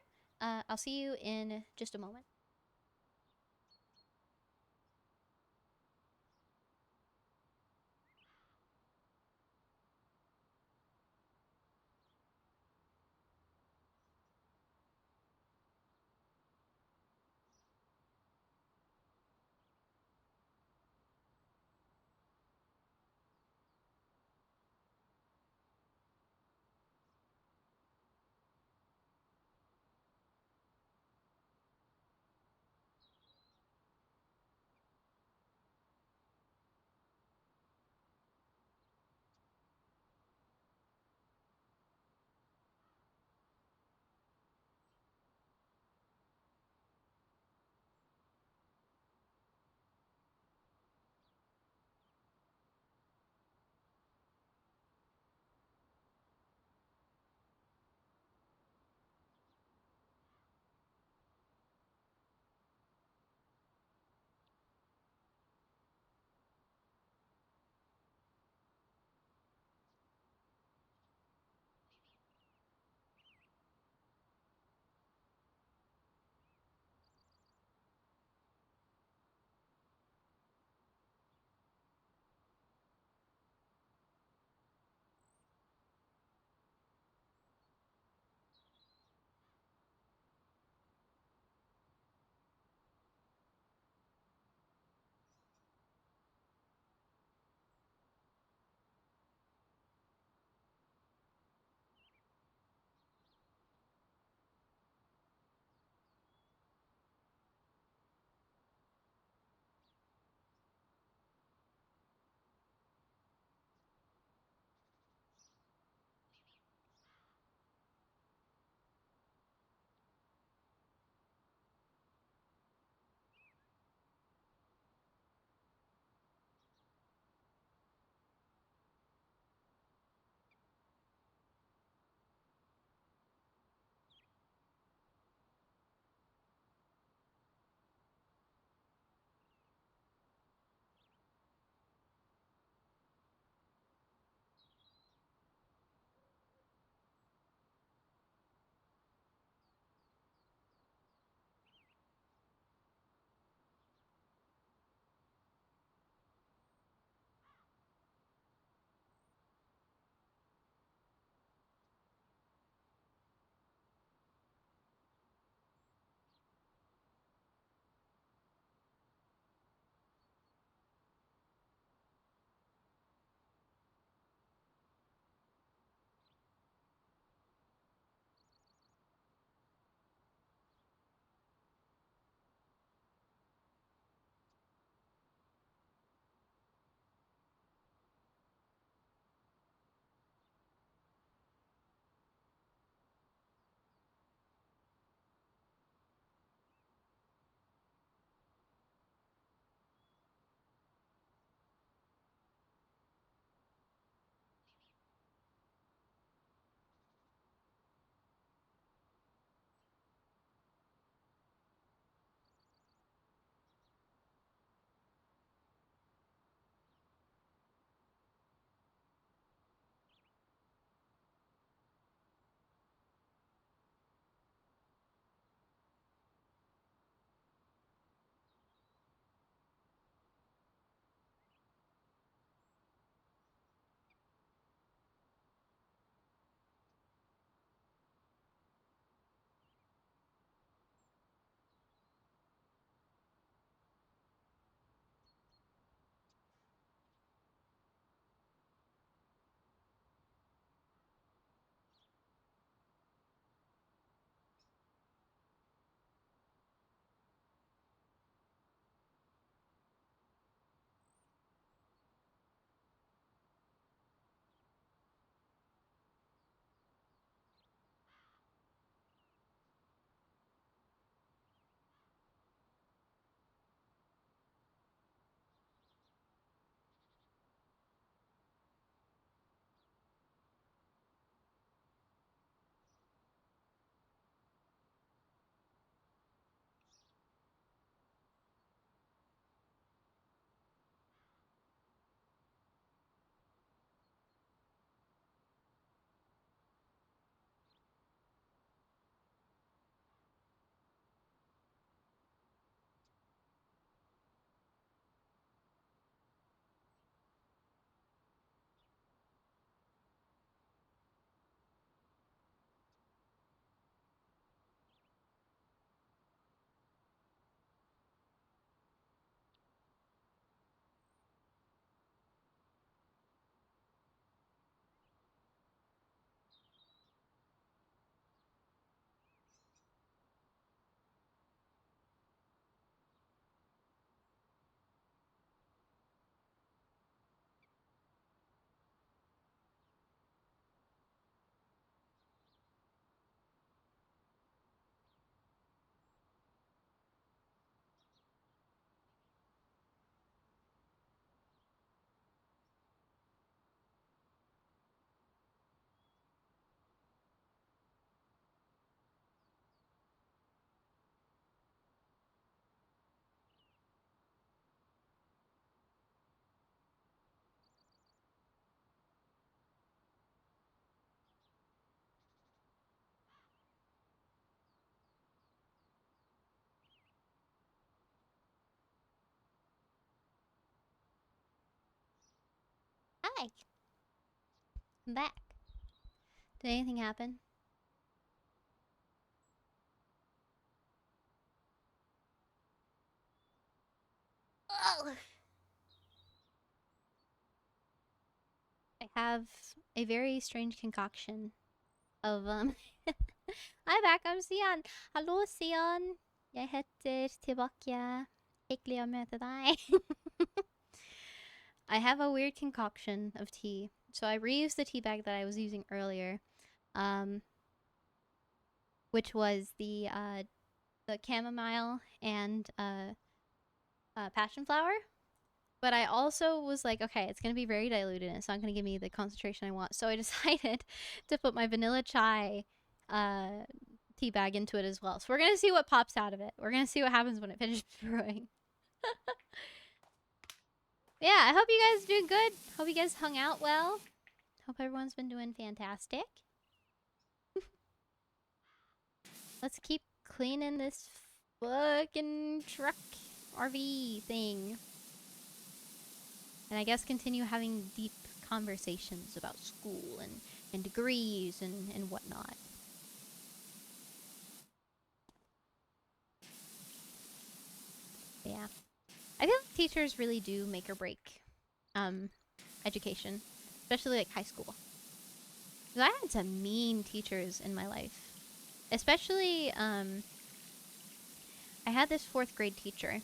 I'll see you in just a moment. Hi. I'm back. Did anything happen? Oh. I have a very strange concoction of Hi back, I'm Sian. Hallo Sian. Jeg heter tilbake. Hyggelig å møte deg. I have a weird concoction of tea. So I reused the tea bag that I was using earlier. Which was the chamomile and passion flower. But I also was like, okay, it's going to be very diluted and it's not going to give me the concentration I want. So I decided to put my vanilla chai tea bag into it as well. So we're going to see what pops out of it. We're going to see what happens when it finishes brewing. Yeah, I hope you guys are doing good. Hope you guys hung out well. Hope everyone's been doing fantastic. Let's keep cleaning this fucking truck RV thing. And I guess continue having deep conversations about school and degrees and whatnot. Yeah. I feel like teachers really do make or break education, especially like high school. Because I had some mean teachers in my life. Especially, I had this 4th grade teacher.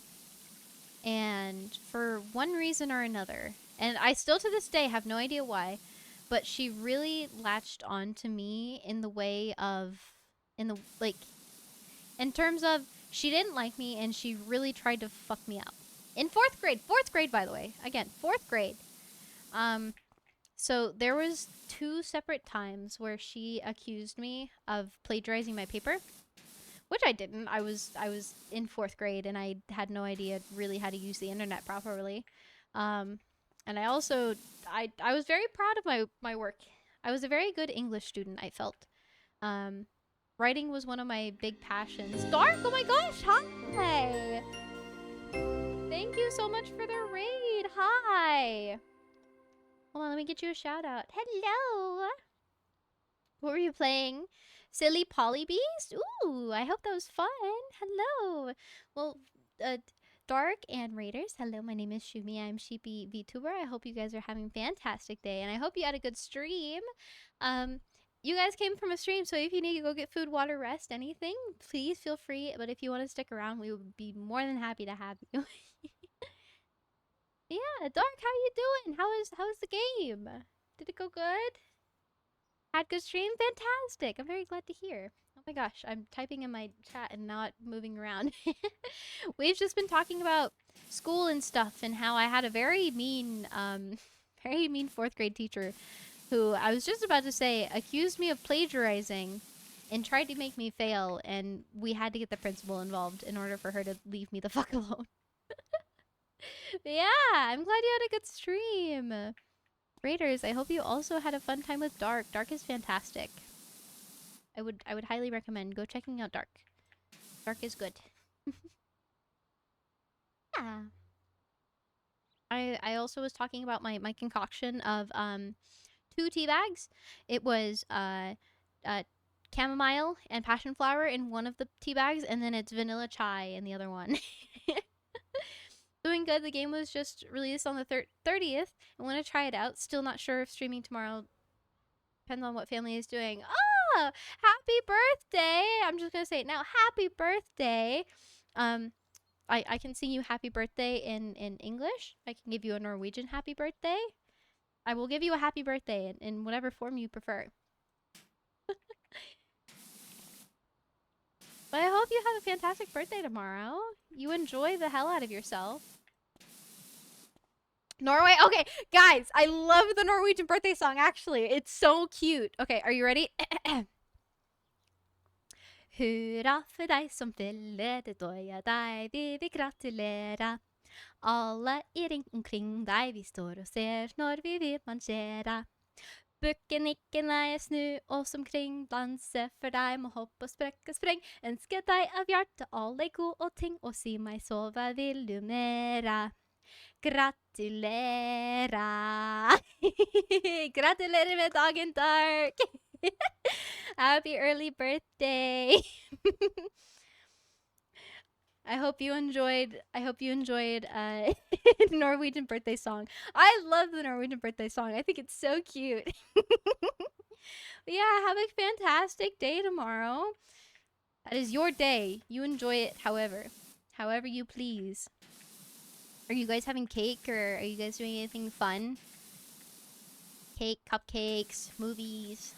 And for one reason or another, and I still to this day have no idea why, but she really latched on to me in the way of, in terms of, she didn't like me and she really tried to fuck me out. In 4th grade, by the way, again, 4th grade. So there was 2 separate times where she accused me of plagiarizing my paper. Which I didn't. I was in 4th grade and I had no idea really how to use the internet properly. And I also I was very proud of my work. I was a very good English student, I felt. Writing was one of my big passions. Dark, oh my gosh, hi! Thank you so much for the raid. Hi. Hold on, let me get you a shout out. Hello. What were you playing? Silly Polybeast? Ooh, I hope that was fun. Hello. Well, Dark and Raiders, hello, my name is Shumi. I'm Sheepy VTuber. I hope you guys are having a fantastic day, and I hope you had a good stream. You guys came from a stream, so if you need to go get food, water, rest, anything, please feel free. But if you want to stick around, we would be more than happy to have you. Yeah, Dark, how you doing? How is the game? Did it go good? Had good stream? Fantastic. I'm very glad to hear. Oh my gosh, I'm typing in my chat and not moving around. We've just been talking about school and stuff and how I had a very mean 4th grade teacher who I was just about to say accused me of plagiarizing and tried to make me fail, and we had to get the principal involved in order for her to leave me the fuck alone. Yeah, I'm glad you had a good stream. Raiders, I hope you also had a fun time with Dark. Dark is fantastic. I would highly recommend go checking out Dark. Dark is good. Yeah. I also was talking about my concoction of 2 tea bags. It was chamomile and passion flower in one of the tea bags, and then it's vanilla chai in the other one. Doing good. The game was just released on the 30th. I want to try it out. Still not sure if streaming tomorrow. Depends on what family is doing. Oh, happy birthday! I'm just gonna say it now. Happy birthday! I can sing you happy birthday in English. I can give you a Norwegian happy birthday. I will give you a happy birthday in whatever form you prefer. But I hope you have a fantastic birthday tomorrow. You enjoy the hell out of yourself. Norway? Okay, guys, I love the Norwegian birthday song, actually. It's so cute. Okay, are you ready? Hurra for deg som fyller det døya deg, vi vil gratulere. Alle i ring omkring deg, vi står og ser når vi vil marsjere. Bukken ikke nei snu oss omkring, danse for deg, må hoppe og sprekke og spreng. Ønsker deg av hjertet all deg gode ting, og si meg så, hva vil du mere? Gratulera. Gratulera med dagen dark. Happy early birthday. I hope you enjoyed Norwegian birthday song. I love the Norwegian birthday song. I think it's so cute. Yeah, have a fantastic day tomorrow. That is your day. You enjoy it however you please. Are you guys having cake, or are you guys doing anything fun? Cake, cupcakes, movies.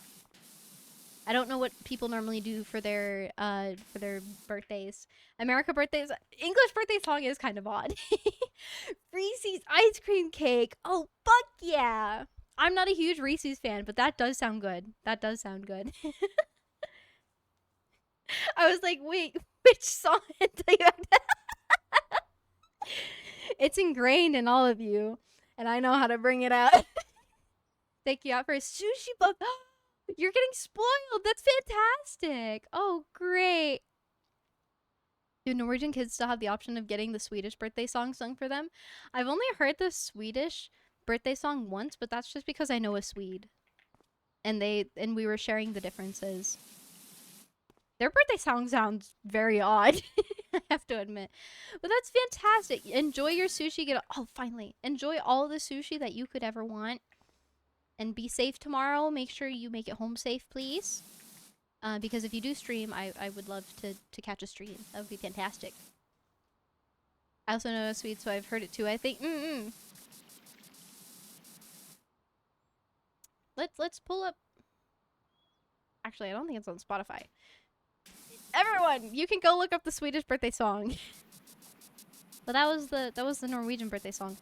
I don't know what people normally do for their birthdays. America birthdays, English birthday song is kind of odd. Reese's ice cream cake. Oh, fuck yeah. I'm not a huge Reese's fan, but that does sound good. That does sound good. I was like, wait, which song do you have to... It's ingrained in all of you, and I know how to bring it out. Take you out for a sushi book. You're getting spoiled. That's fantastic. Oh, great. Do Norwegian kids still have the option of getting the Swedish birthday song sung for them? I've only heard the Swedish birthday song once, but that's just because I know a Swede. And we were sharing the differences. Their birthday song sounds very odd. I have to admit. But that's fantastic. Enjoy your sushi. Finally. Enjoy all the sushi that you could ever want. And be safe tomorrow. Make sure you make it home safe, please. Because if you do stream, I would love to catch a stream. That would be fantastic. I also know a Swede, so I've heard it too. I think. Let's pull up. Actually, I don't think it's on Spotify. Everyone, you can go look up the Swedish birthday song. But that was the Norwegian birthday song.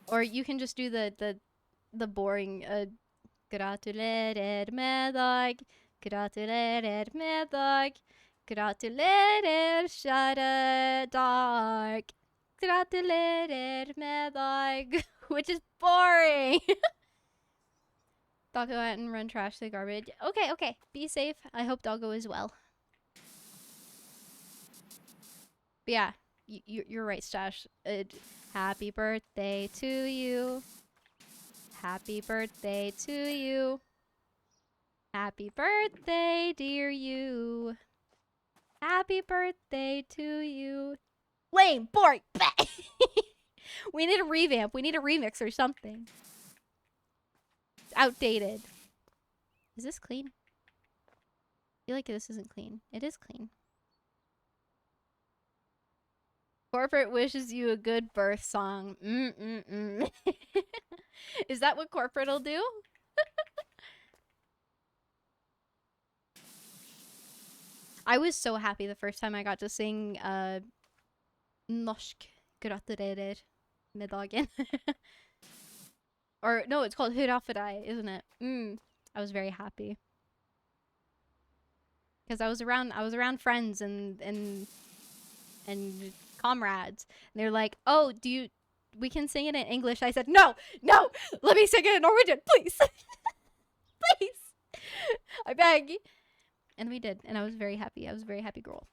Or you can just do the boring gratulerer med dag, gratulerer med dag, gratulerer kjære dag, gratulerer med dag, which is boring. Doggo out and run trash the garbage. Okay. Be safe. I hope Doggo is well. But yeah, you're right, Stash. Happy birthday to you. Happy birthday to you. Happy birthday, dear you. Happy birthday to you. Lame, boring. We need a revamp. We need a remix or something. It's outdated. Is this clean? I feel like this isn't clean. It is clean. Corporate wishes you a good birth song. Is that what corporate'll do? I was so happy the first time I got to sing Norsk gratulerer med dagen. Or no, it's called Hurra for deg, isn't it? I was very happy. Because I was around friends and comrades. And they're like, "Oh, we can sing it in English." I said, No, let me sing it in Norwegian, please. Please. I beg. And we did, and I was very happy. I was a very happy girl.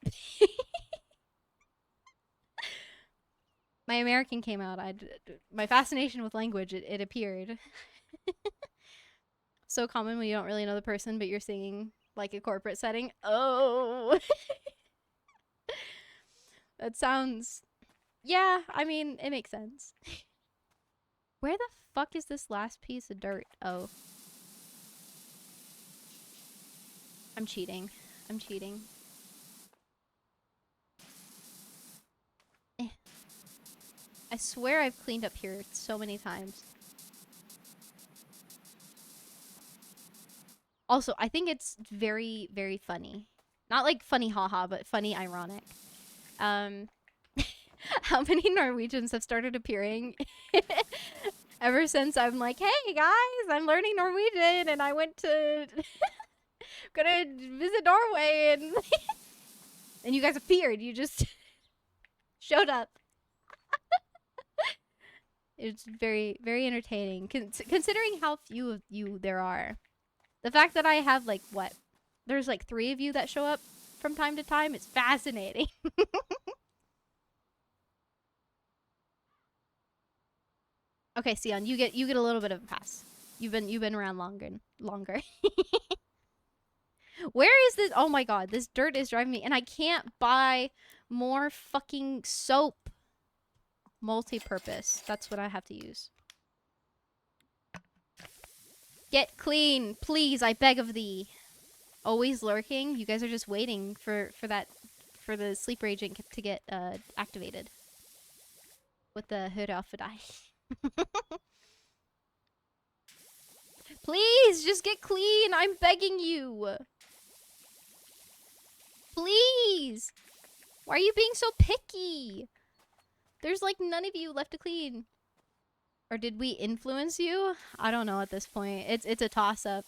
My American came out. My fascination with language, it appeared. So common when you don't really know the person, but you're singing like a corporate setting. Oh. That sounds... Yeah, I mean, it makes sense. Where the fuck is this last piece of dirt? Oh. I'm cheating. I swear I've cleaned up here so many times. Also, I think it's very, very funny. Not like funny haha, but funny ironic. How many Norwegians have started appearing ever since I'm like, hey guys, I'm learning Norwegian and I went to gonna visit Norway and and you guys appeared. You just showed up. It's very, very entertaining considering how few of you there are. The fact that I have like what? There's like 3 of you that show up from time to time. It's fascinating. Okay, Sion, you get a little bit of a pass. You've been around longer. Where is this? Oh my god, this dirt is driving me, and I can't buy more fucking soap. Multi-purpose. That's what I have to use. Get clean, please, I beg of thee. Always lurking. You guys are just waiting for the sleeper agent to get activated. With the hood off of die. Please, just get clean. I'm begging you. Please. Why are you being so picky? There's like none of you left to clean. Or did we influence you? I don't know at this point. It's a toss-up.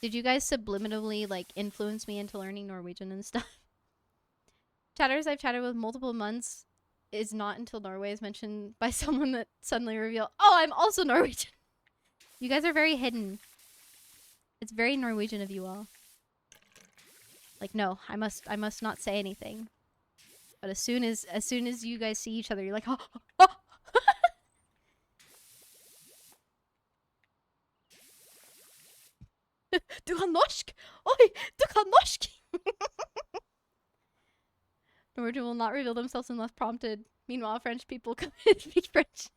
Did you guys subliminally like influence me into learning Norwegian and stuff? Chatters I've chatted with multiple months is not until Norway is mentioned by someone that suddenly reveal, oh, I'm also Norwegian. You guys are very hidden. It's very Norwegian of you all. Like, no, I must not say anything. But as soon as you guys see each other, you're like, oh, oh. Du kan norsk! Oi, du kan norsk! Norwegian will not reveal themselves unless prompted. Meanwhile, French people come and speak French.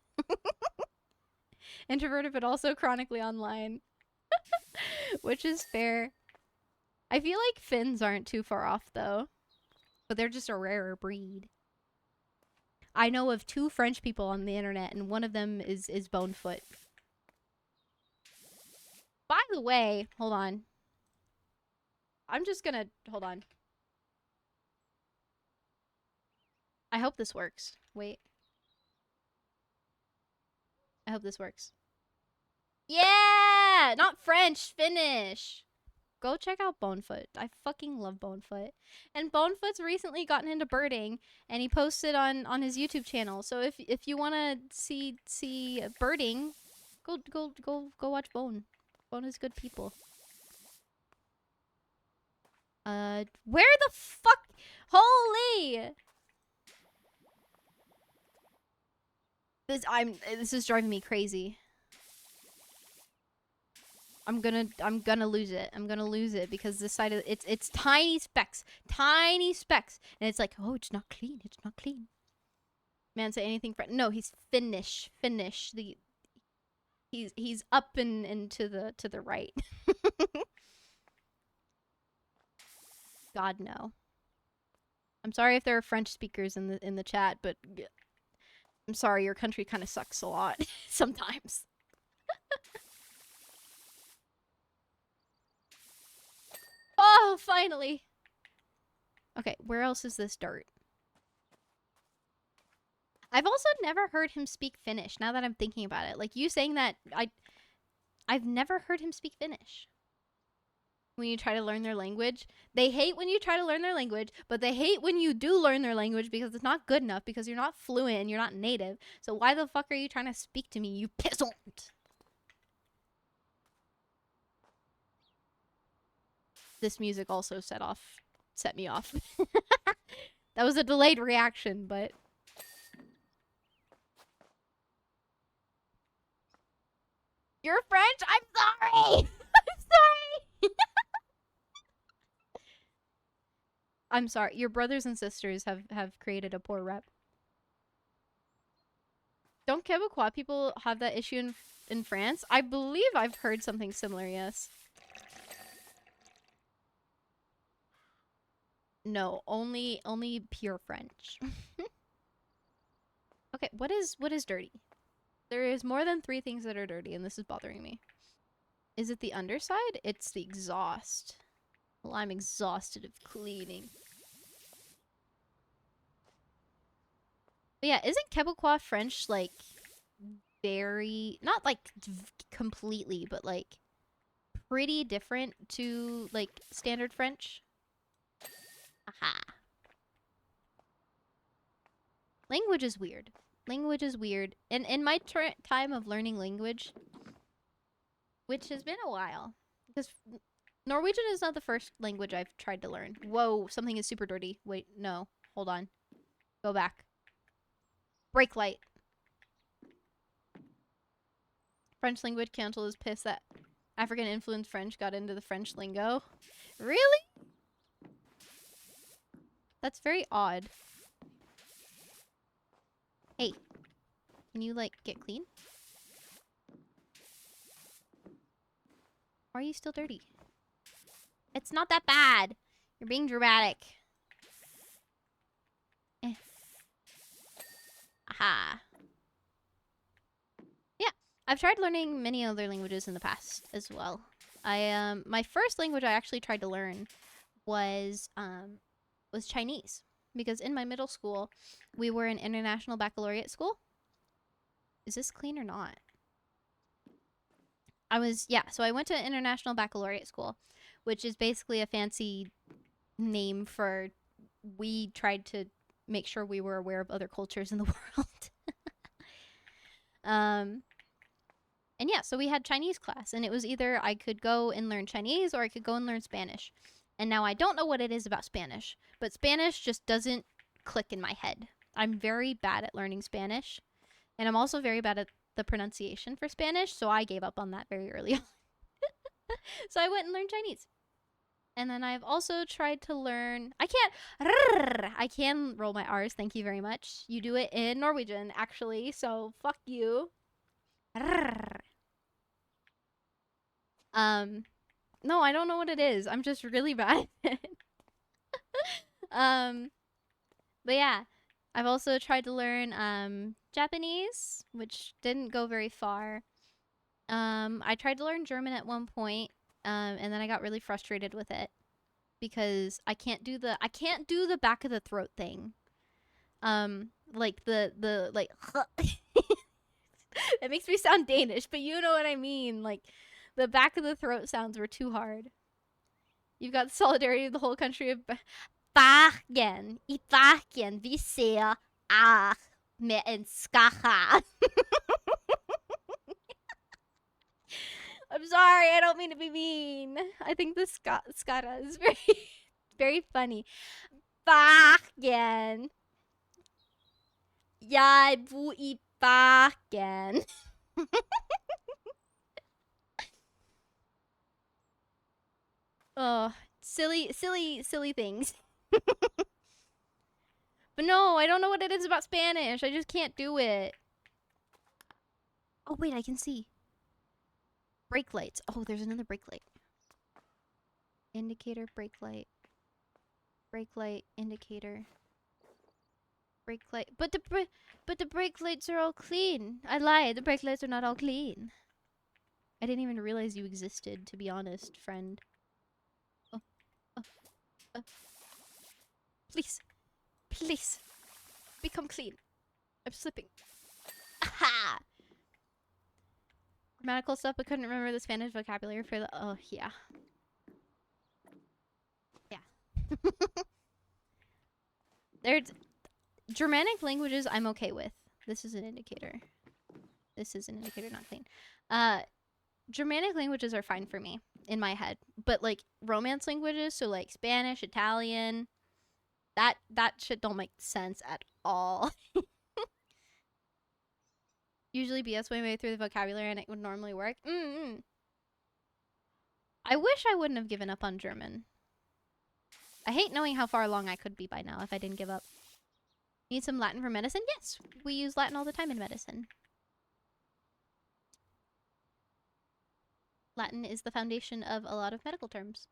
Introverted, but also chronically online. Which is fair. I feel like Finns aren't too far off, though. But they're just a rarer breed. I know of 2 French people on the internet, and one of them is Bonefoot. By the way, hold on. I'm just gonna... Hold on. I hope this works. Wait. I hope this works. Yeah! Not French, Finnish! Go check out Bonefoot. I fucking love Bonefoot. And Bonefoot's recently gotten into birding, and he posted on his YouTube channel. So if you want to see birding, go watch Bone. Bone is good people. Where the fuck? Holy! This is driving me crazy. I'm gonna lose it. I'm gonna lose it because this side of it's tiny specks, and it's like, oh, it's not clean. It's not clean. Man, say anything. No, he's Finnish. He's up and to the right. God no. I'm sorry if there are French speakers in the chat, but I'm sorry, your country kind of sucks a lot sometimes. Oh, finally. Okay, where else is this dirt? I've also never heard him speak Finnish, now that I'm thinking about it. Like, you saying that, I've never heard him speak Finnish. When you try to learn their language. They hate when you try to learn their language, but they hate when you do learn their language because it's not good enough, because you're not fluent and you're not native. So why the fuck are you trying to speak to me, you peasant? This music also set me off. That was a delayed reaction, but... You're French? I'm sorry! I'm sorry! I'm sorry. Your brothers and sisters have created a poor rep. Don't Quebecois people have that issue in France? I believe I've heard something similar, yes. No, only pure French. Okay, what is dirty? There is more than 3 things that are dirty, and this is bothering me. Is it the underside? It's the exhaust. Well, I'm exhausted of cleaning. But yeah, isn't Quebecois French, like, very... Not, like, completely, but, like, pretty different to, like, standard French? Aha. Language is weird. Language is weird. And in my time of learning language, which has been a while, because Norwegian is not the first language I've tried to learn. Whoa, something is super dirty. Wait, no. Hold on. Go back. Brake light. French language council is pissed that African influenced French got into the French lingo. Really? That's very odd. Hey, can you, like, get clean? Why are you still dirty? It's not that bad. You're being dramatic. Eh. Aha. Yeah, I've tried learning many other languages in the past as well. My first language I actually tried to learn was Chinese, because in my middle school we were an international baccalaureate school. Is this clean or not? So I went to international baccalaureate school, which is basically a fancy name for we tried to make sure we were aware of other cultures in the world. And yeah, so we had Chinese class, and it was either I could go and learn Chinese or I could go and learn Spanish. And now I don't know what it is about Spanish, but Spanish just doesn't click in my head. I'm very bad at learning Spanish, and I'm also very bad at the pronunciation for Spanish, so I gave up on that very early on. So I went and learned Chinese. And then I've also tried to learn... I can roll my R's, thank you very much. You do it in Norwegian, actually, so fuck you. No, I don't know what it is. I'm just really bad at it. But yeah, I've also tried to learn Japanese, which didn't go very far. I tried to learn German at one point, and then I got really frustrated with it because I can't do the back of the throat thing. Like the like it makes me sound Danish, but you know what I mean. Like the back of the throat sounds were too hard. You've got the solidarity of the whole country of Bagen. I Bagen vi ser med en skaha. I'm sorry, I don't mean to be mean. I think the skara is very, very funny. Bagen. Jeg bor I Bagen. Oh, silly things. But no, I don't know what it is about Spanish. I just can't do it. Oh, wait, I can see. Brake lights. Oh, there's another brake light. Indicator, brake light. Brake light, indicator. Brake light. But the brake lights are all clean. I lied. The brake lights are not all clean. I didn't even realize you existed, to be honest, friend. Oh, oh, oh. Please. Please. Become clean. I'm slipping. Aha! Grammatical stuff, but couldn't remember the Spanish vocabulary for the... Oh, yeah. Yeah. There's... Germanic languages I'm okay with. This is an indicator. This is an indicator, not clean. Germanic languages are fine for me, in my head. But, like, Romance languages, so, like, Spanish, Italian... That shit don't make sense at all. Usually BS my way through the vocabulary and it would normally work. I wish I wouldn't have given up on German. I hate knowing how far along I could be by now if I didn't give up. Need some Latin for medicine? Yes, we use Latin all the time in medicine. Latin is the foundation of a lot of medical terms.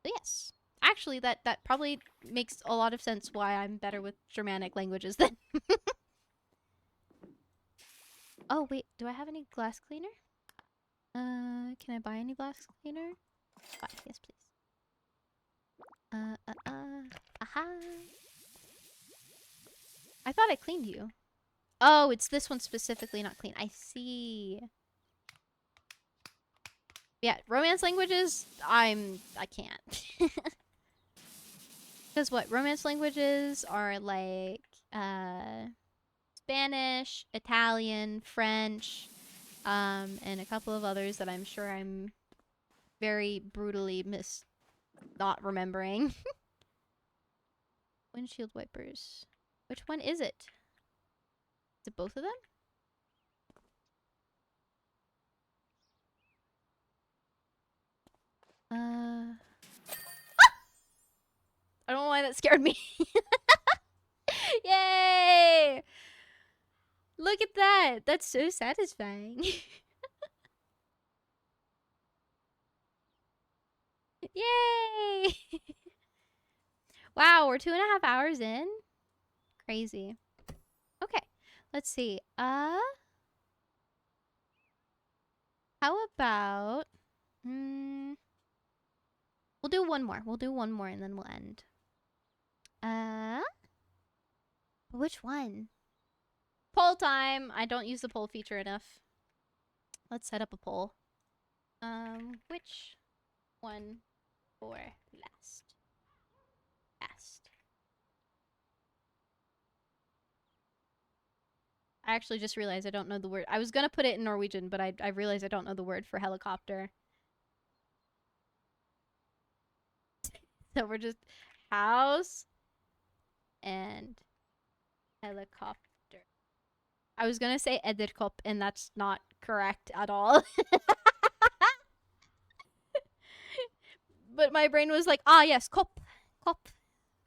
So yes. Actually, that probably makes a lot of sense why I'm better with Germanic languages then. Oh, wait. Do I have any glass cleaner? Can I buy any glass cleaner? Buy. Yes, please. Aha. I thought I cleaned you. Oh, it's this one specifically not clean. I see. Yeah, Romance languages, I can't. Because what? Romance languages are like, Spanish, Italian, French, and a couple of others that I'm sure I'm very brutally not remembering. Windshield wipers. Which one is it? Is it both of them? I don't know why that scared me. Yay! Look at that. That's so satisfying. Yay! Wow, we're 2.5 hours in. Crazy. Okay, let's see. How about we'll do one more. We'll do one more and then we'll end. Which one? Poll time. I don't use the poll feature enough. Let's set up a poll. Which one for last? Last. I actually just realized I don't know the word. I was gonna put it in Norwegian, but I realized I don't know the word for helicopter. So we're just house and helicopter. I was gonna say edderkopp, and that's not correct at all. But my brain was like, ah, yes, kopp, kopp.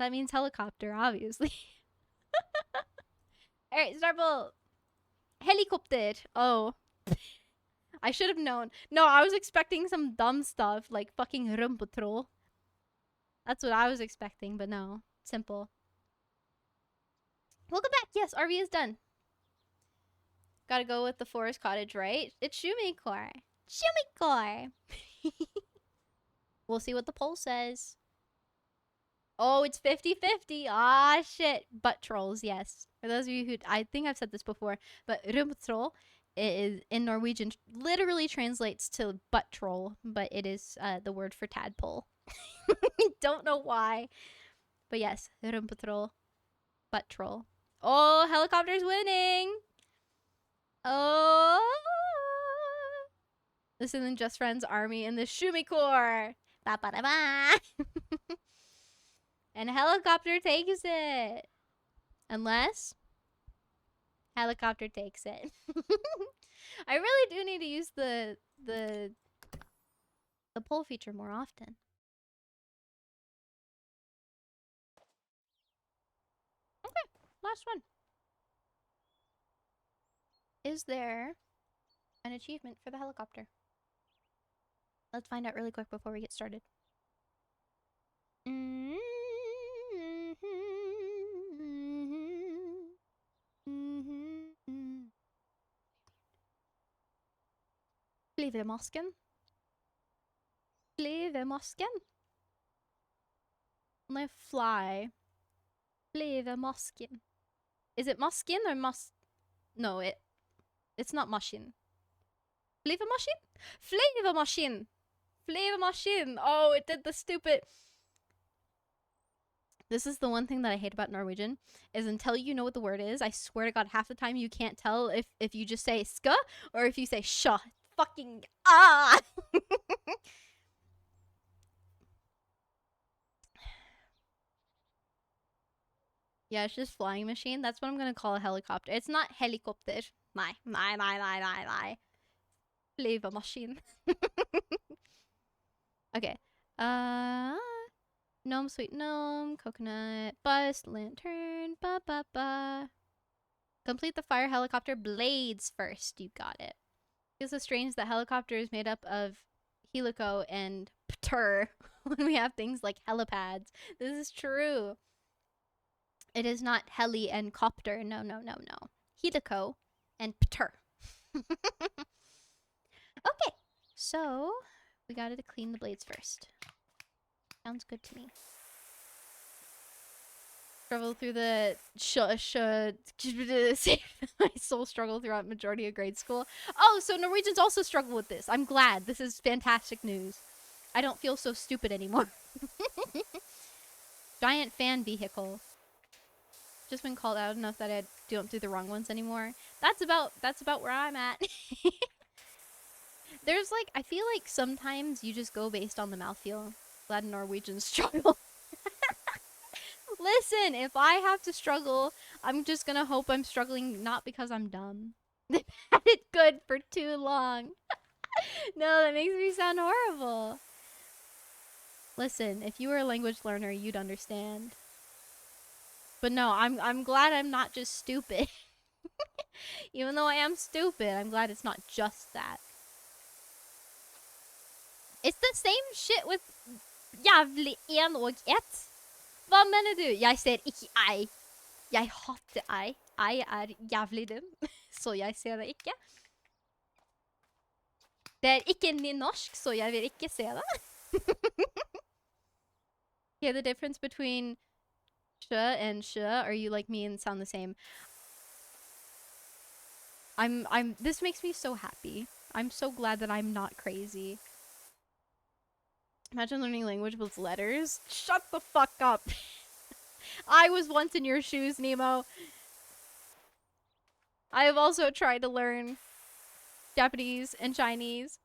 That means helicopter, obviously. Alright, Starbull. Helicopter. Oh. I should have known. No, I was expecting some dumb stuff, like fucking rumpetroll. That's what I was expecting, but no. Simple. Welcome back. Yes, RV is done. Gotta go with the forest cottage, right? It's Shumikor. Shumikor. We'll see what the poll says. Oh, it's 50-50. Ah, shit. Butt trolls, yes. For those of you who... I think I've said this before, but rumpetroll is in Norwegian literally translates to butt troll, but it is the word for tadpole. Don't know why. But yes, rumpetroll. Butt troll. Oh, helicopter's winning! Oh! This isn't Just Friends Army in the Shumikor. Ba ba da ba. And helicopter takes it. Unless helicopter takes it. I really do need to use the poll feature more often. Okay, last one. Is there an achievement for the helicopter? Let's find out really quick before we get started. Flyvemasken. Flyvemasken. When I fly. Flyvemasken. Is it maskin or mas? No, it's not maskin. Flyvemaskin? Flyvemaskin. Flyvemaskin. Oh, it did the stupid. This is the one thing that I hate about Norwegian, is until you know what the word is, I swear to God, half the time you can't tell if you just say ska or if you say sha. Fucking ah. Yeah, it's just flying machine. That's what I'm gonna call a helicopter. It's not helicopter. Nej. Flyvemaskin. Okay. Gnome, sweet gnome, coconut, bus, lantern, ba. Complete the fire helicopter blades first. You got it. Feels so strange that helicopter is made up of helico and pter when we have things like helipads. This is true. It is not heli and copter. No. Helico and pter. Okay, so we gotta clean the blades first. Sounds good to me. Struggle through the my soul struggle throughout majority of grade school. Oh, so Norwegians also struggle with this. I'm glad. This is fantastic news. I don't feel so stupid anymore. Giant fan vehicle. Just been called out enough that I don't do the wrong ones anymore. That's about where I'm at. There's like, I feel like sometimes you just go based on the mouthfeel. Glad Norwegians struggle. Listen, if I have to struggle, I'm just gonna hope I'm struggling not because I'm dumb. They've had it good for too long. No, that makes me sound horrible. Listen, if you were a language learner, you'd understand. But no, I'm glad I'm not just stupid. Even though I am stupid, I'm glad it's not just that. It's the same shit with jævlig en og ett. Hva mener du? Jeg ser ikke ei. Jeg hater ei. Ei jævlig dum, så jeg ser det ikke. Det ikke nynorsk, så jeg vil ikke se det. Yeah, the difference between sh and sh, are you like me and sound the same? This makes me so happy. I'm so glad that I'm not crazy. Imagine learning language with letters. Shut the fuck up. I was once in your shoes, Nemo. I have also tried to learn Japanese and Chinese.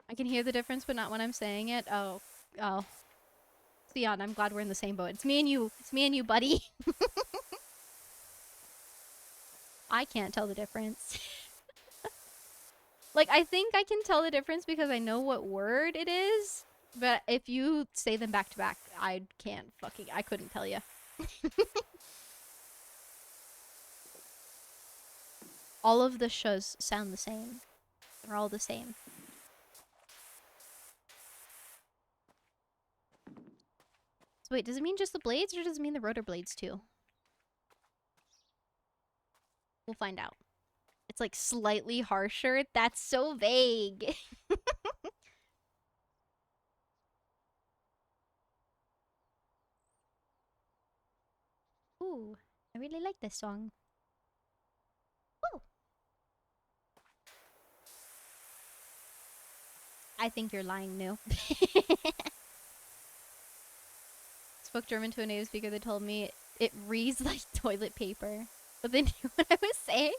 I can hear the difference, but not when I'm saying it. Oh. Theon, I'm glad we're in the same boat. It's me and you. It's me and you, buddy. I can't tell the difference. Like, I think I can tell the difference because I know what word it is. But if you say them back to back, I couldn't tell you. All of the shs sound the same. They're all the same. So wait, does it mean just the blades or does it mean the rotor blades too? We'll find out. It's like slightly harsher. That's so vague. Ooh, I really like this song. Woo! I think you're lying, New. Spoke German to a native speaker that told me it reads like toilet paper. But they knew what I was saying.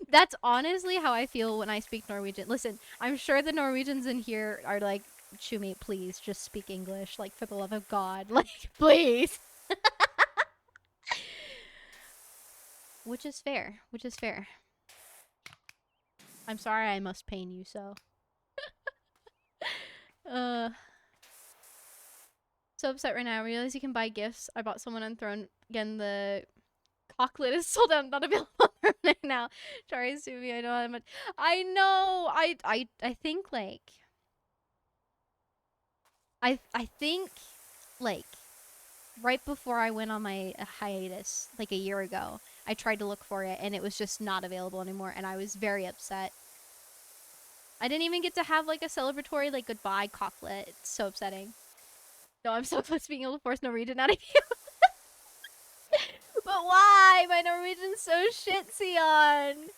That's honestly how I feel when I speak Norwegian. Listen, I'm sure the Norwegians in here are like, Chumi, please just speak English. Like, for the love of God. Like, please. Which is fair. Which is fair. I'm sorry I must pain you so. So upset right now. I realize you can buy gifts. I bought someone Unthrown. Again, the cocklet is sold out, not available right now. Sorry, Suvi, I know how much. I know. I think like. I think like right before I went on my hiatus, like a year ago, I tried to look for it and it was just not available anymore, and I was very upset. I didn't even get to have like a celebratory like goodbye cocklet. It's so upsetting. No, I'm so close to being able to force Norwegian out of you. But why? My Norwegian's so shit, Sion.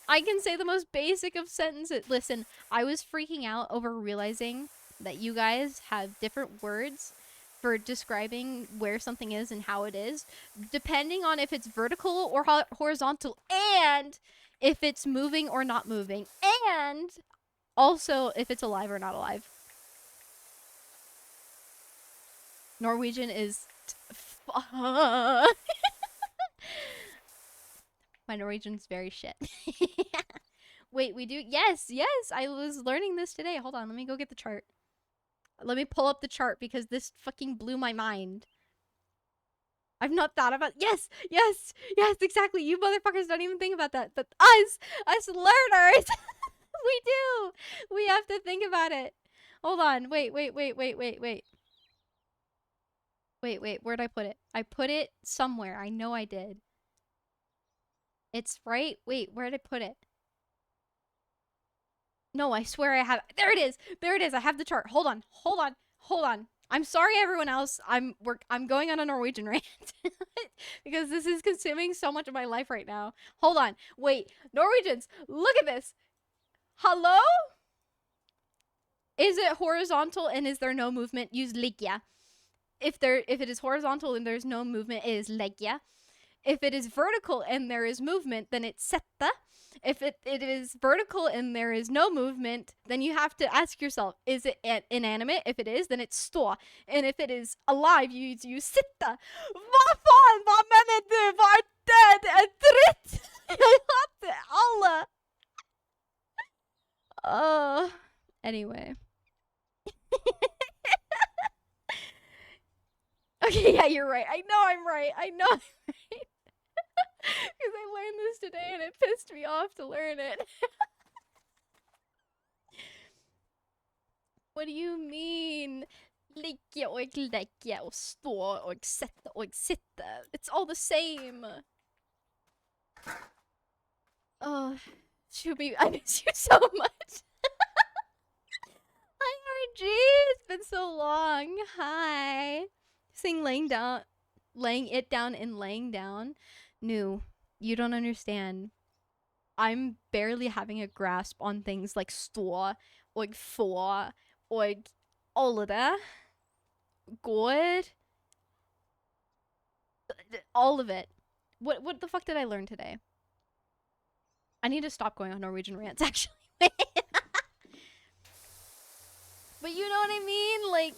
I can say the most basic of sentences. Listen, I was freaking out over realizing that you guys have different words for describing where something is and how it is, depending on if it's vertical or horizontal, and if it's moving or not moving, and also if it's alive or not alive. Norwegian is... My Norwegian's very shit. Wait, we do... Yes, I was learning this today. Hold on, let me go get the chart. Let me pull up the chart because this fucking blew my mind. I've not thought about... Yes, exactly. You motherfuckers don't even think about that. But us learners, we do. We have to think about it. Hold on. Wait. Wait, where'd I put it? I put it somewhere. I know I did. It's right. Wait, where'd I put it? No, I swear I have. There it is. I have the chart. Hold on. I'm sorry, everyone else. I'm going on a Norwegian rant because this is consuming so much of my life right now. Hold on. Wait, Norwegians, look at this. Hello? Is it horizontal and is there no movement? Use ligge. If it is horizontal and there's no movement, it is leggja. If it is vertical and there is movement, then it's setta. If it is vertical and there is no movement, then you have to ask yourself, is it inanimate? If it is, then it's stå. And if it is alive, you use sitta. Vad fan, vad menar du? Var det är dritt? Jag hatar alla. Anyway. Okay, yeah, you're right. I know I'm right. I know I'm right. Because I learned this today and it pissed me off to learn it. What do you mean? Ligga och lägga och stå och sätta och sitta. It's all the same. Oh, Shubi, I miss you so much. Hi, RG. It's been so long. Hi. Sing laying it down and laying down. No, you don't understand. I'm barely having a grasp on things like stå och få och all of that. Good. All of it. What the fuck did I learn today? I need to stop going on Norwegian rants, actually. But you know what I mean? Like,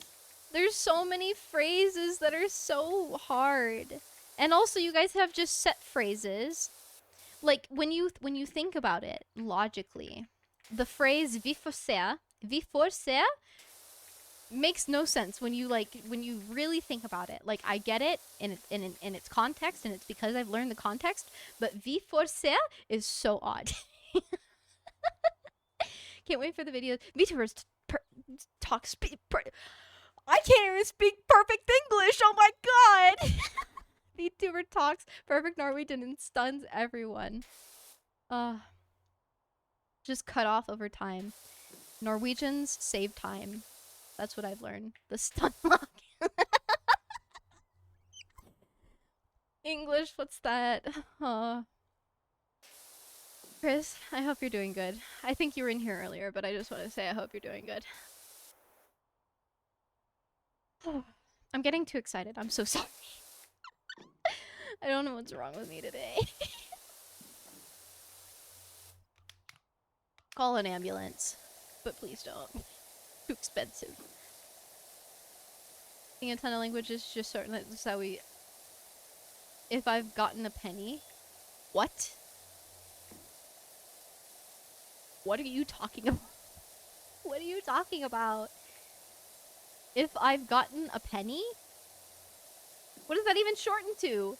there's so many phrases that are so hard. And also, you guys have just set phrases. Like, when you think about it logically, the phrase vi får se makes no sense when you really think about it. Like, I get it in its context, and it's because I've learned the context, but vi får se is so odd. Can't wait for the videos. VTubers I can't even speak perfect English. Oh my god. VTuber talks perfect Norwegian and stuns everyone. Just cut off over time. Norwegians save time. That's what I've learned. The stun lock. English, what's that? Chris, I hope you're doing good. I think you were in here earlier, but I just want to say I hope you're doing good. I'm getting too excited. I'm so sorry. I don't know what's wrong with me today. Call an ambulance. But please don't. Too expensive. Speaking a ton of languages, just certain that's how we... If I've gotten a penny... What? What are you talking about? What are you talking about? If I've gotten a penny? What does that even shorten to?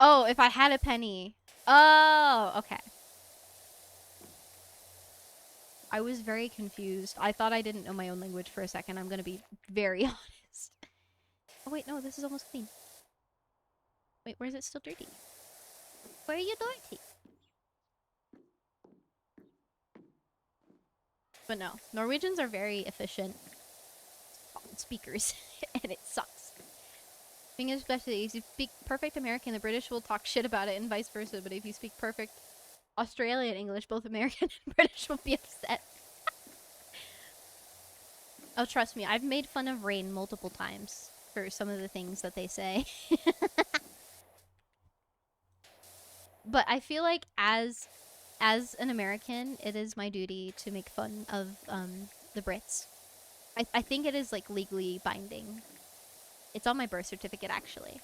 Oh, if I had a penny. Oh, okay. I was very confused. I thought I didn't know my own language for a second. I'm gonna be very honest. Oh wait, no, this is almost clean. Wait, where is it still dirty? Where are you dirty? But no, Norwegians are very efficient speakers, and it sucks. Being especially, if you speak perfect American, the British will talk shit about it, and vice versa. But if you speak perfect Australian English, both American and British will be upset. Oh, trust me, I've made fun of rain multiple times for some of the things that they say. But I feel like as an American, it is my duty to make fun of the Brits. I think it is like legally binding. It's on my birth certificate, actually.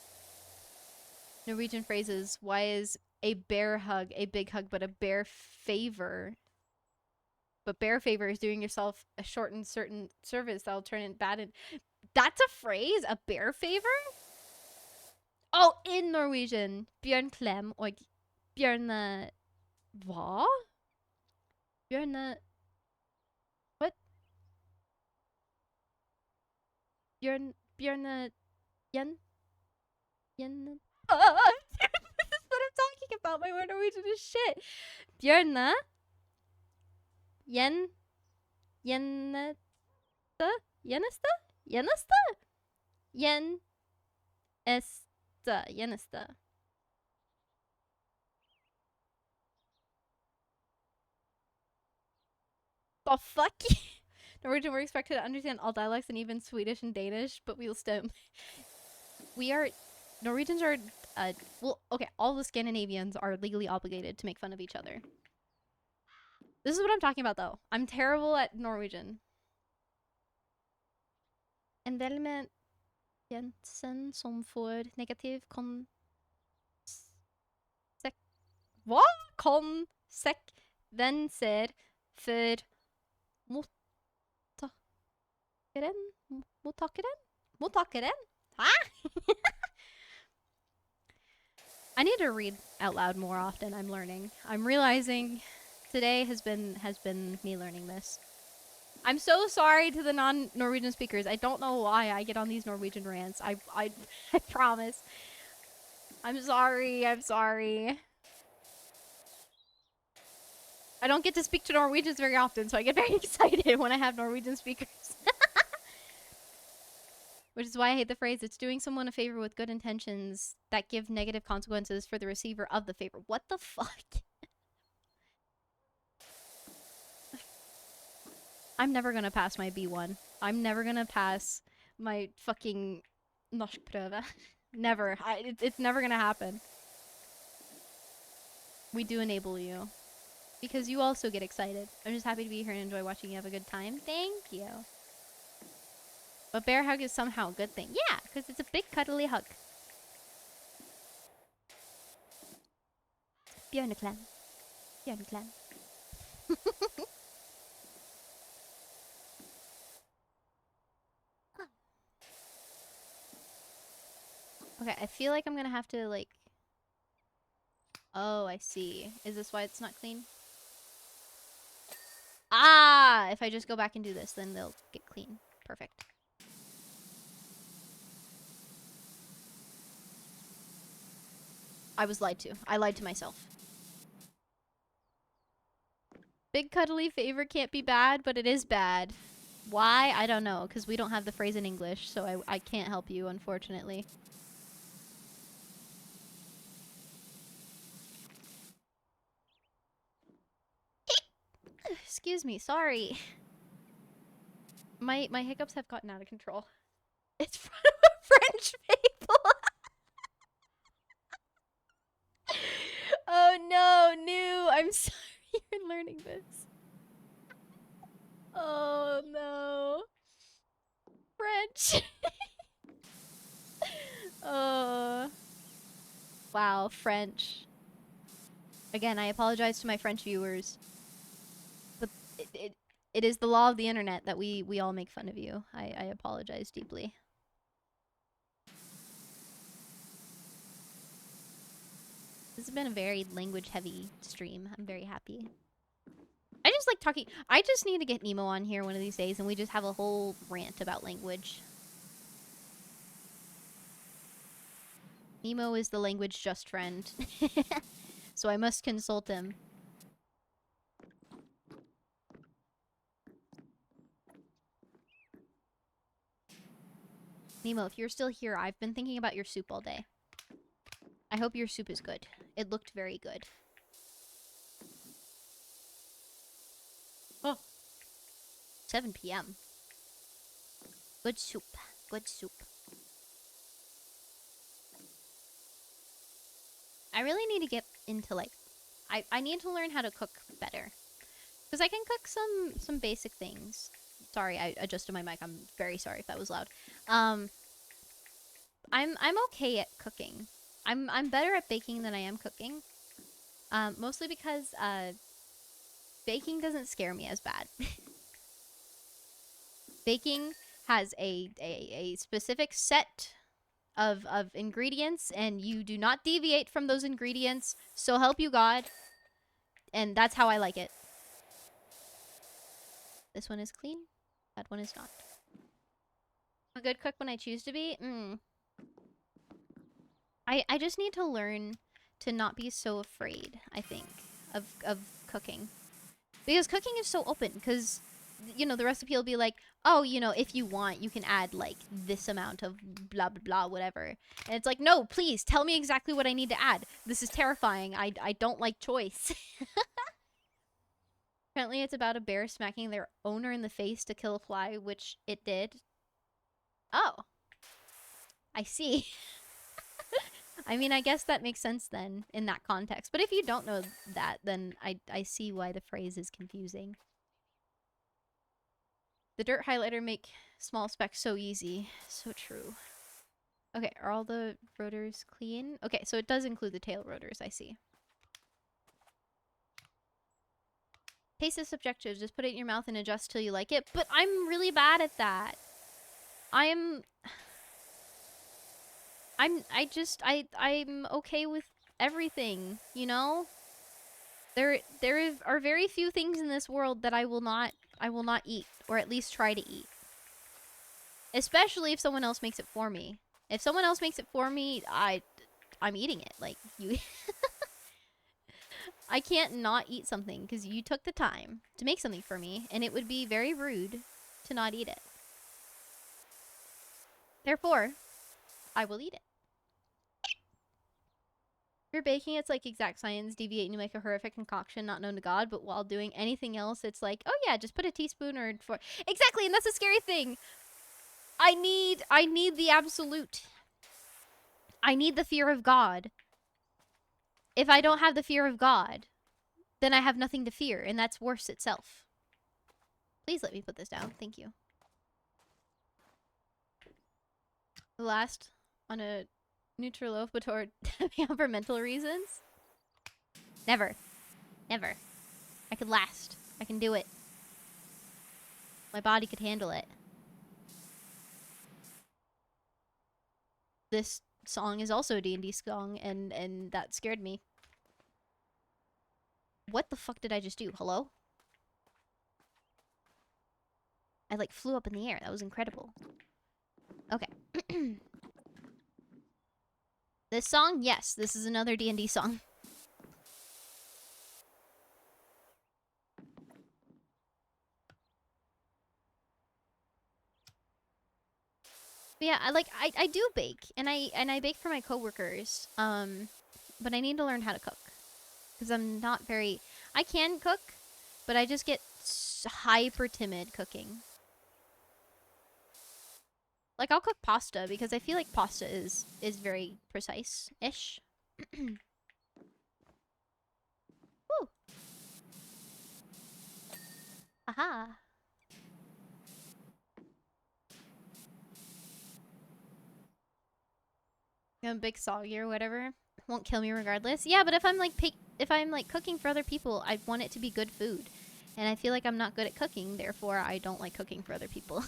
Norwegian phrases. Why is a bear hug a big hug, but a bear favor? But bear favor is doing yourself a short and certain service that'll turn it bad. And that's a phrase? A bear favor? Oh, in Norwegian. Bjørnklem og bjørne... Hva? Bjørne... What? Bjørne... Yen? Yen... This is what I'm talking about. My Norwegian is shit. Bjørne... Yen... Jenneste? Jenneste? Jenneste? Yen... Este. Jenneste. The fuck? Norwegian, we're expected to understand all dialects and even Swedish and Danish, but we'll still. Norwegians are, well, okay, all the Scandinavians are legally obligated to make fun of each other. This is what I'm talking about, though. I'm terrible at Norwegian. En del med Jensen som får negativ konsekvenser for mottakeren? Hæ? I need to read out loud more often. I'm learning. I'm realizing today has been me learning this. I'm so sorry to the non-Norwegian speakers. I don't know why I get on these Norwegian rants. I promise. I'm sorry. I'm sorry. I don't get to speak to Norwegians very often, so I get very excited when I have Norwegian speakers. Which is why I hate the phrase, it's doing someone a favor with good intentions that give negative consequences for the receiver of the favor. What the fuck? I'm never gonna pass my B1. I'm never gonna pass my fucking norskprøve. Never. It's never gonna happen. We do enable you. Because you also get excited. I'm just happy to be here and enjoy watching you have a good time. Thank you. But bear hug is somehow a good thing. Yeah, because it's a big cuddly hug. Bjørneklan. Bjørneklan. Okay, I feel like I'm gonna have to, like... Oh, I see. Is this why it's not clean? Ah! If I just go back and do this, then they'll get clean. Perfect. I was lied to. I lied to myself. Big cuddly favor can't be bad, but it is bad. Why? I don't know, because we don't have the phrase in English, so I can't help you, unfortunately. Excuse me, sorry. My hiccups have gotten out of control. It's from a French people. Oh no, new. I'm sorry you're learning this. Oh no. French. Oh. Wow, French. Again, I apologize to my French viewers. But it is the law of the internet that we all make fun of you. I apologize deeply. This has been a very language-heavy stream. I'm very happy. I just like talking. I just need to get Nemo on here one of these days and we just have a whole rant about language. Nemo is the language just friend. So I must consult him. Nemo, if you're still here, I've been thinking about your soup all day. I hope your soup is good. It looked very good. Oh. 7 p.m. Good soup. Good soup. I really need to get into, like... I need to learn how to cook better. Because I can cook some basic things. Sorry, I adjusted my mic. I'm very sorry if that was loud. I'm okay at cooking. I'm better at baking than I am cooking. Mostly because baking doesn't scare me as bad. Baking has a specific set of ingredients, and you do not deviate from those ingredients. So help you God. And that's how I like it. This one is clean. That one is not. A good cook when I choose to be? I just need to learn to not be so afraid, I think, of cooking. Because cooking is so open, because, you know, the recipe will be like, oh, you know, if you want, you can add, like, this amount of blah, blah, blah, whatever. And it's like, no, please, tell me exactly what I need to add. This is terrifying. I don't like choice. Apparently it's about a bear smacking their owner in the face to kill a fly, which it did. Oh. I see. I mean, I guess that makes sense then in that context. But if you don't know that, then I see why the phrase is confusing. The dirt highlighter make small specks so easy. So true. Okay, are all the rotors clean? Okay, so it does include the tail rotors, I see. Taste is subjective. Just put it in your mouth and adjust till you like it. But I'm really bad at that. I'm okay with everything, you know? There are very few things in this world that I will not eat, or at least try to eat. Especially if someone else makes it for me. If someone else makes it for me, I'm eating it. Like, you I can't not eat something because you took the time to make something for me, and it would be very rude to not eat it. Therefore, I will eat it. If you're baking, it's like exact science, deviating to make a horrific concoction not known to God, but while doing anything else, it's like, oh yeah, just put a teaspoon or four. Exactly, and that's a scary thing. I need the absolute. I need the fear of God. If I don't have the fear of God, then I have nothing to fear, and that's worse itself. Please let me put this down. Thank you. The last on a neutral loaf, but for mental reasons? Never. Never. I could last. I can do it. My body could handle it. This song is also a D&D song, and that scared me. What the fuck did I just do? Hello? I, like, flew up in the air. That was incredible. Okay. This song? Yes, this is another D&D song. But yeah, I do bake, and I bake for my coworkers. But I need to learn how to cook. Because I'm not very... I can cook, but I just get hyper timid cooking. Like, I'll cook pasta because I feel like pasta is very precise-ish. Woo! Aha! I'm a big soggy or whatever. Won't kill me regardless. Yeah, but if I'm like cooking for other people, I want it to be good food. And I feel like I'm not good at cooking, therefore I don't like cooking for other people.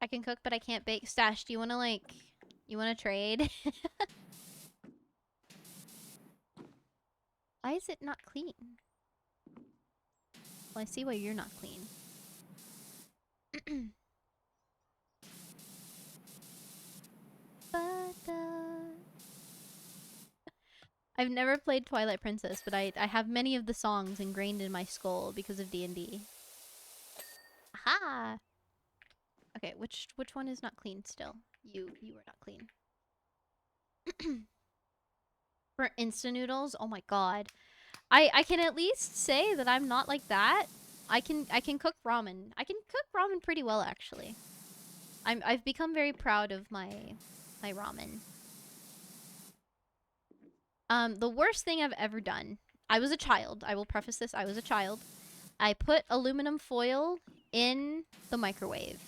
I can cook, but I can't bake. Stash, do you want to, like... You want to trade? Why is it not clean? Well, I see why you're not clean. I've never played Twilight Princess, but I have many of the songs ingrained in my skull because of D&D. Aha! Okay, which one is not clean still? You are not clean. For instant noodles? Oh my god. I can at least say that I'm not like that. I can cook ramen. I can cook ramen pretty well, actually. I've become very proud of my ramen. The worst thing I've ever done. I was a child. I will preface this. I was a child. I put aluminum foil in the microwave.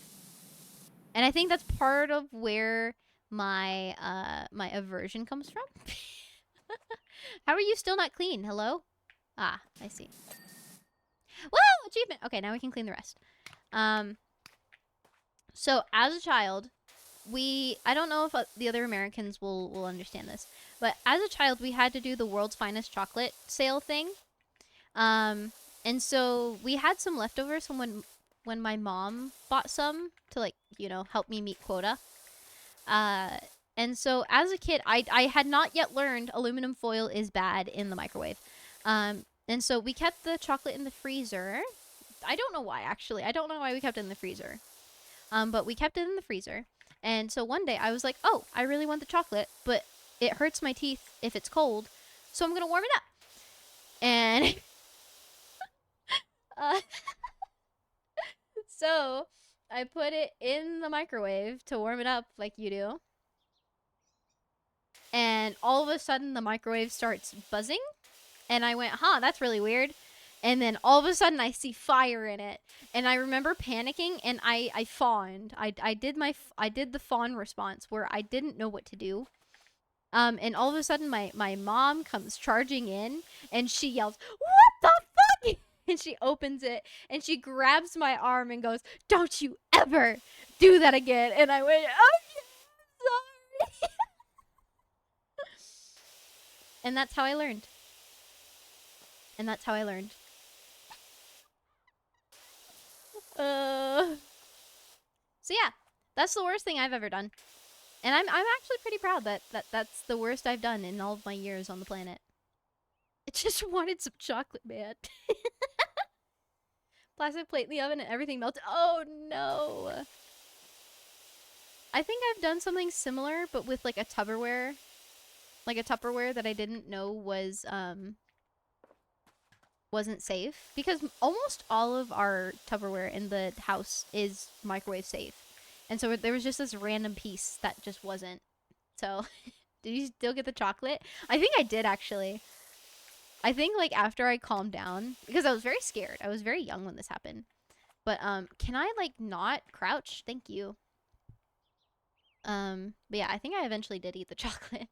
And I think that's part of where my my aversion comes from. How are you still not clean? Hello? Ah, I see. Whoa! Achievement! Okay, now we can clean the rest. So, as a child, I don't know if the other Americans will understand this, but as a child, we had to do the world's finest chocolate sale thing. And so we had some leftovers from when my mom bought some to, like, you know, help me meet quota. And so as a kid, I had not yet learned aluminum foil is bad in the microwave. And so we kept the chocolate in the freezer. I don't know why, actually. I don't know why we kept it in the freezer. But we kept it in the freezer. And so one day I was like, oh, I really want the chocolate, but it hurts my teeth if it's cold, so I'm gonna warm it up. And uh, so I put it in the microwave to warm it up like you do. And all of a sudden the microwave starts buzzing. And I went, huh, that's really weird. And then all of a sudden I see fire in it. And I remember panicking and I fawned. I did the fawn response where I didn't know what to do. And all of a sudden my mom comes charging in and she yells, "What the fuck?" And she opens it and she grabs my arm and goes, "Don't you ever do that again." And I went, "Okay, sorry." And that's how I learned. And that's how I learned. So yeah, that's the worst thing I've ever done. And I'm actually pretty proud that that's the worst I've done in all of my years on the planet. I just wanted some chocolate, man. Plastic plate in the oven and everything melted. Oh no. I think I've done something similar, but with like a Tupperware. Like a Tupperware that I didn't know was wasn't safe, because almost all of our Tupperware in the house is microwave safe. And so there was just this random piece that just wasn't. So, did you still get the chocolate? I think I did, actually. I think, like, after I calmed down, because I was very scared. I was very young when this happened. But, can I, like, not crouch? Thank you. But yeah, I think I eventually did eat the chocolate.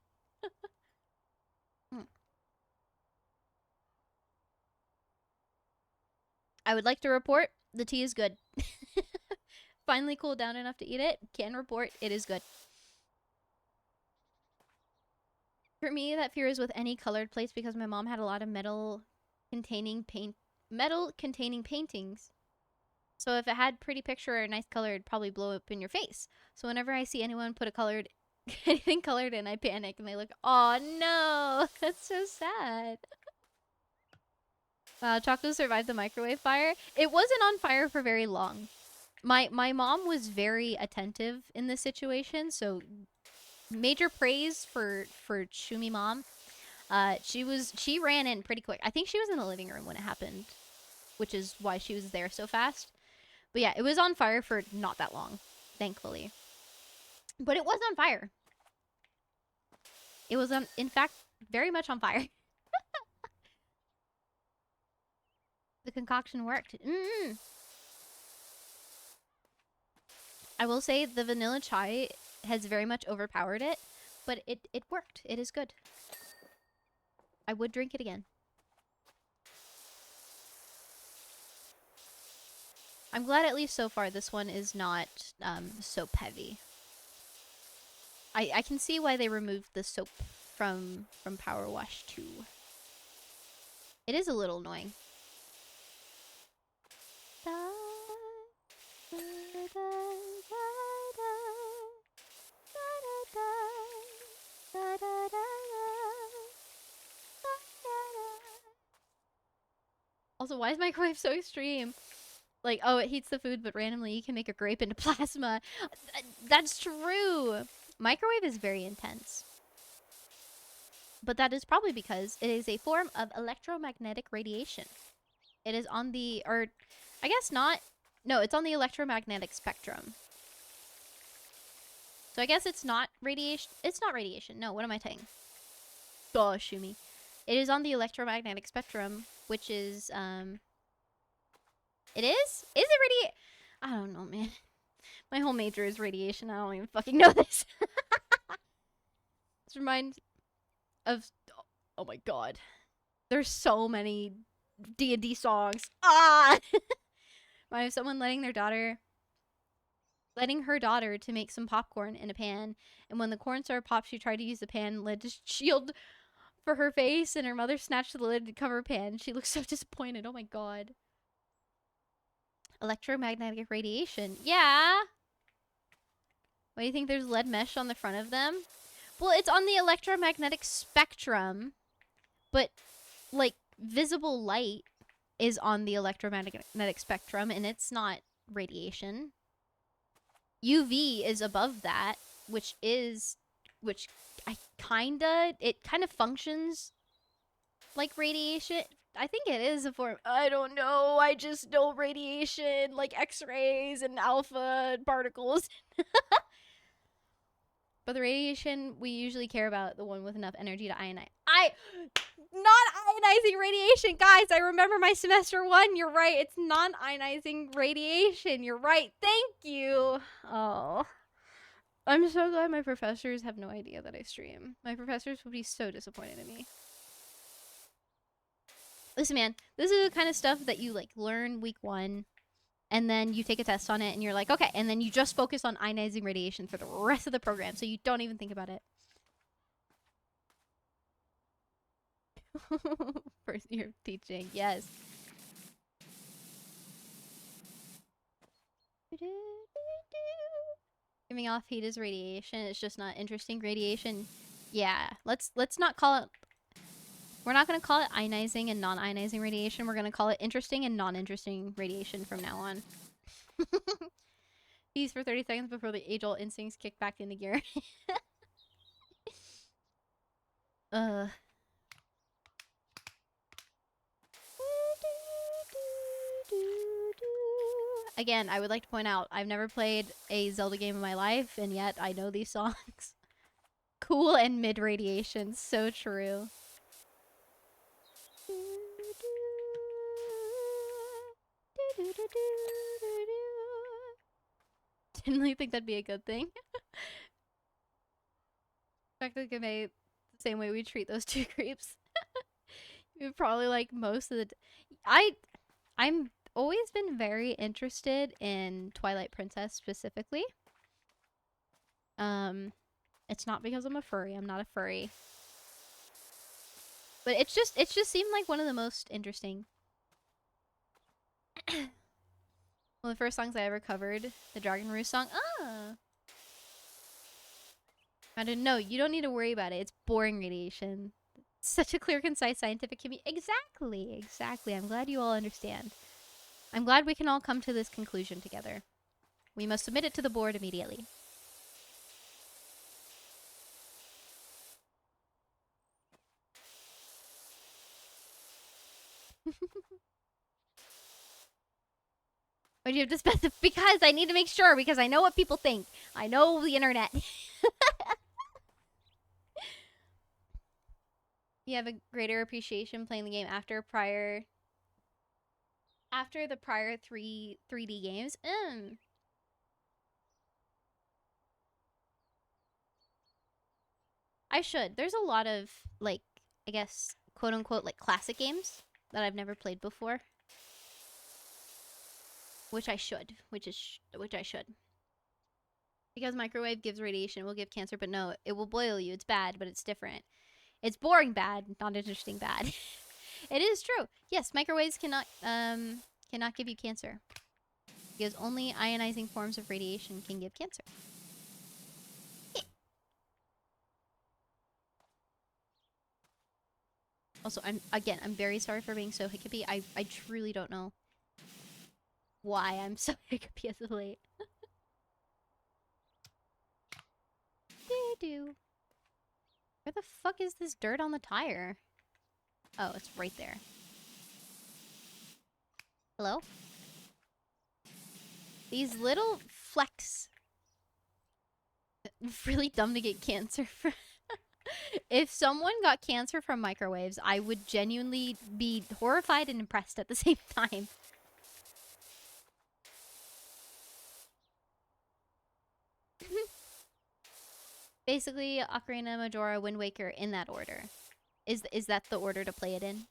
I would like to report the tea is good. Finally cooled down enough to eat it. Can report it is good. For me, that fear is with any colored plates because my mom had a lot of metal containing paintings. So if it had pretty picture or a nice color, it'd probably blow up in your face. So whenever I see anyone put anything colored in, I panic and they look, "Oh no, that's so sad." Chocolate survived the microwave fire. It wasn't on fire for very long. My mom was very attentive in this situation, so major praise for Shumi mom. She ran in pretty quick. I think she was in the living room when it happened, which is why she was there so fast. But yeah, it was on fire for not that long, thankfully. But it was on fire. It was in fact very much on fire. The concoction worked. I will say the vanilla chai has very much overpowered it, but it worked. It is good. I would drink it again. I'm glad at least so far this one is not soap heavy. I can see why they removed the soap from Power Wash 2. It is a little annoying. Also, why is microwave so extreme? Like, oh, it heats the food, but randomly you can make a grape into plasma. That's true. Microwave is very intense. But that is probably because it is a form of electromagnetic radiation. It is on the, or I guess not. No, it's on the electromagnetic spectrum. So I guess it's not radiation. It's not radiation. No, what am I saying? Gosh, Shumi. It is on the electromagnetic spectrum, which is, it is? Is it radiation? I don't know, man. My whole major is radiation. I don't even fucking know this. This reminds of, oh my god. There's so many D&D songs. Ah! I have someone letting her daughter to make some popcorn in a pan, and when the corn started pop, she tried to use the pan lid to shield for her face, and her mother snatched the lid to cover her pan. She looked so disappointed. Oh my god. Electromagnetic radiation. Yeah. Why do you think there's lead mesh on the front of them? Well, it's on the electromagnetic spectrum, but, like, visible light is on the electromagnetic spectrum, and it's not radiation. UV is above that, which it kind of functions like radiation. I think it is a form. I don't know. I just know radiation, like X-rays and alpha particles. But the radiation we usually care about, the one with enough energy to ionize. Non-ionizing radiation, guys. I remember my semester 1. You're right. It's non-ionizing radiation. You're right. Thank you. Oh. I'm so glad my professors have no idea that I stream. My professors would be so disappointed in me. Listen, man, this is the kind of stuff that you like learn week 1, and then you take a test on it, and you're like, okay, and then you just focus on ionizing radiation for the rest of the program, so you don't even think about it. First year of teaching, yes. Giving off heat is radiation. It's just not interesting radiation. Yeah, let's not call it. We're not gonna call it ionizing and non-ionizing radiation. We're gonna call it interesting and non-interesting radiation from now on. These for 30 seconds before the age-old instincts kick back into gear. Again, I would like to point out, I've never played a Zelda game in my life, and yet I know these songs. Cool and mid-radiation, so true. Didn't really think that'd be a good thing. Practically made the same way we treat those two creeps. You probably like most of the. I'm always been very interested in Twilight Princess specifically. It's not because I'm a furry. I'm not a furry. But it just seemed like one of the most interesting. One of the first songs I ever covered, the Dragon Roost song. Ah. I didn't know. You don't need to worry about it. It's boring radiation. Such a clear, concise, scientific community. Exactly, exactly. I'm glad you all understand. I'm glad we can all come to this conclusion together. We must submit it to the board immediately. Why do you have to specify? Because I need to make sure, because I know what people think. I know the internet. You have a greater appreciation playing the game after the prior 3D games. I should. There's a lot of, like, I guess, quote unquote, like, classic games that I've never played before. Which I should. Which I should. Because microwave gives radiation, it will give cancer, but no, it will boil you. It's bad, but it's different. It's boring bad, not interesting bad. It is true. Yes, microwaves cannot give you cancer. Because only ionizing forms of radiation can give cancer. Also, I'm very sorry for being so hiccupy. I truly don't know why I'm so hiccupy as of late. Where the fuck is this dirt on the tire? Oh, it's right there. Hello? These little flecks. Really dumb to get cancer from. If someone got cancer from microwaves, I would genuinely be horrified and impressed at the same time. Basically, Ocarina, Majora, Wind Waker in that order. Is that the order to play it in?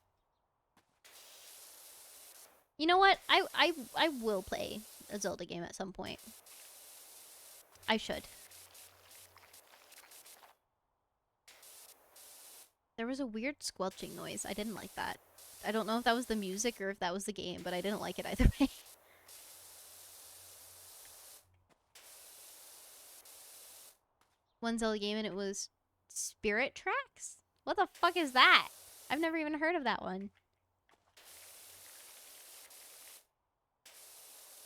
You know what? I will play a Zelda game at some point. I should. There was a weird squelching noise. I didn't like that. I don't know if that was the music or if that was the game, but I didn't like it either way. One Zelda game and it was Spirit Tracks? What the fuck is that? I've never even heard of that one.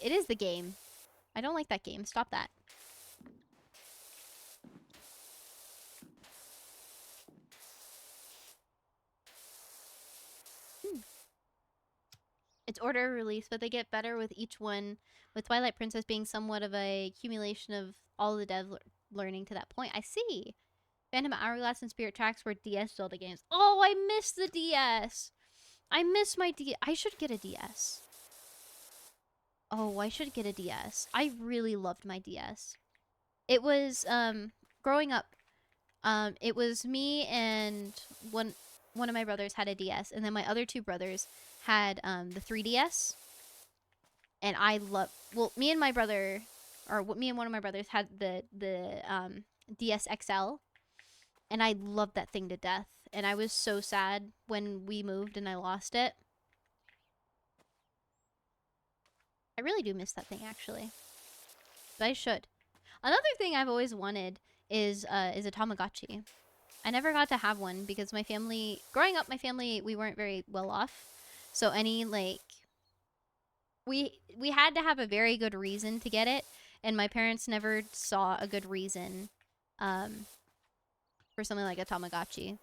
It is the game. I don't like that game. Stop that. It's order of release, but they get better with each one. With Twilight Princess being somewhat of a accumulation of all the dev learning to that point. I see. Phantom Hourglass and Spirit Tracks were DS Zelda games. Oh, I miss the DS. I miss my DS. I should get a DS. Oh, I should get a DS. I really loved my DS. It was growing up, it was me and one of my brothers had a DS, and then my other two brothers had the 3DS. And I love, well, me and my brother, or me and one of my brothers had the DS XL, and I loved that thing to death. And I was so sad when we moved and I lost it. I really do miss that thing, actually. But I should. Another thing I've always wanted is a Tamagotchi. I never got to have one because my family, growing up, my family, we weren't very well off. So any, like, we had to have a very good reason to get it, and my parents never saw a good reason for something like a Tamagotchi.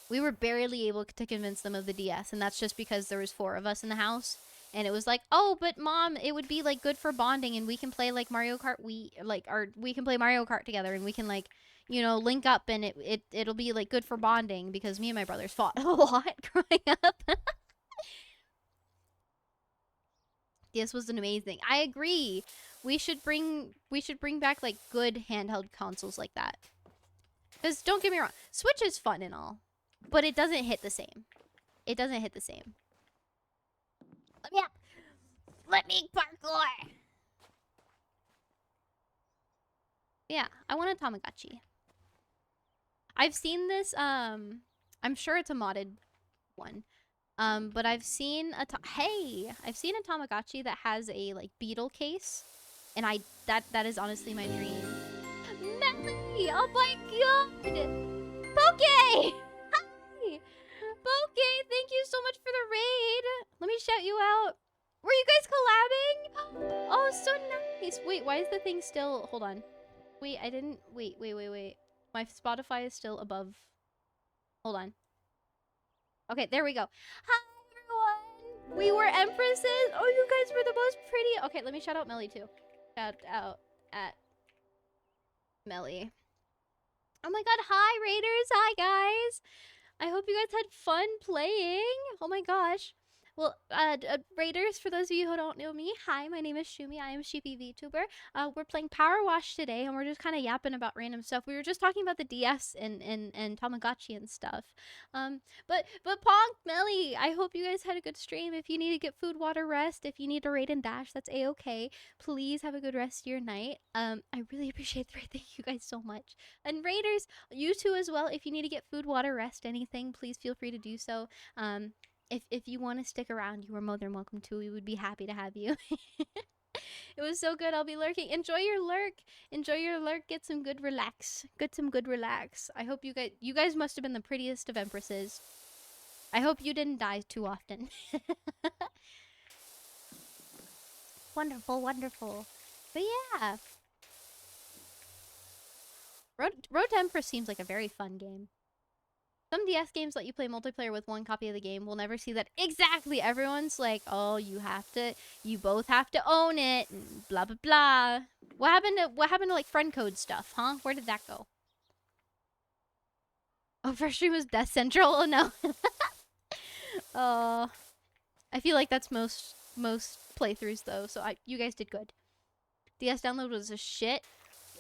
We were barely able to convince them of the DS, and that's just because there was 4 of us in the house. And it was like, oh, but mom, it would be like good for bonding, and we can play like Mario Kart. We can play Mario Kart together, and we can like, you know, link up, and it'll be like good for bonding because me and my brothers fought a lot growing up. DS was an amazing. I agree. We should bring back like good handheld consoles like that. Because don't get me wrong, Switch is fun and all, but it doesn't hit the same. It doesn't hit the same. Yeah. Let me parkour. Yeah, I want a Tamagotchi. I've seen this, I'm sure it's a modded one. But I've seen I've seen a Tamagotchi that has a like beetle case, and that is honestly my dream. Melly! Oh my god! Poke! Hi! Poke, thank you so much for the raid. Let me shout you out. Were you guys collabing? Oh, so nice. Wait, why is the thing still... Hold on. Wait, I didn't... Wait. My Spotify is still above... Hold on. Okay, there we go. Hi, everyone. We were empresses. Oh, you guys were the most pretty. Okay, let me shout out Melly, too. Shout out at Melly. Oh my god, hi, Raiders. Hi, guys. I hope you guys had fun playing. Oh my gosh. Well, Raiders, for those of you who don't know me, hi, my name is Shumi. I am Sheepy VTuber. We're playing Power Wash today, and we're just kind of yapping about random stuff. We were just talking about the DS and Tamagotchi and stuff. But Pong, Melly, I hope you guys had a good stream. If you need to get food, water, rest, if you need to raid and dash, that's a-okay. Please have a good rest of your night. I really appreciate the raid. Thank you guys so much. And Raiders, you too as well. If you need to get food, water, rest, anything, please feel free to do so. If you want to stick around, you are more than welcome to. We would be happy to have you. It was so good. I'll be lurking. Enjoy your lurk. Enjoy your lurk. Get some good relax. Get some good relax. I hope you guys must have been the prettiest of empresses. I hope you didn't die too often. Wonderful, wonderful. But yeah. Road to Empress seems like a very fun game. Some DS games let you play multiplayer with one copy of the game. We'll never see that. Exactly. Everyone's like, oh, you both have to own it, and blah, blah, blah. What happened to like friend code stuff, huh? Where did that go? Oh, first stream was Death Central? Oh, no. I feel like that's most playthroughs, though, so you guys did good. DS download was a shit.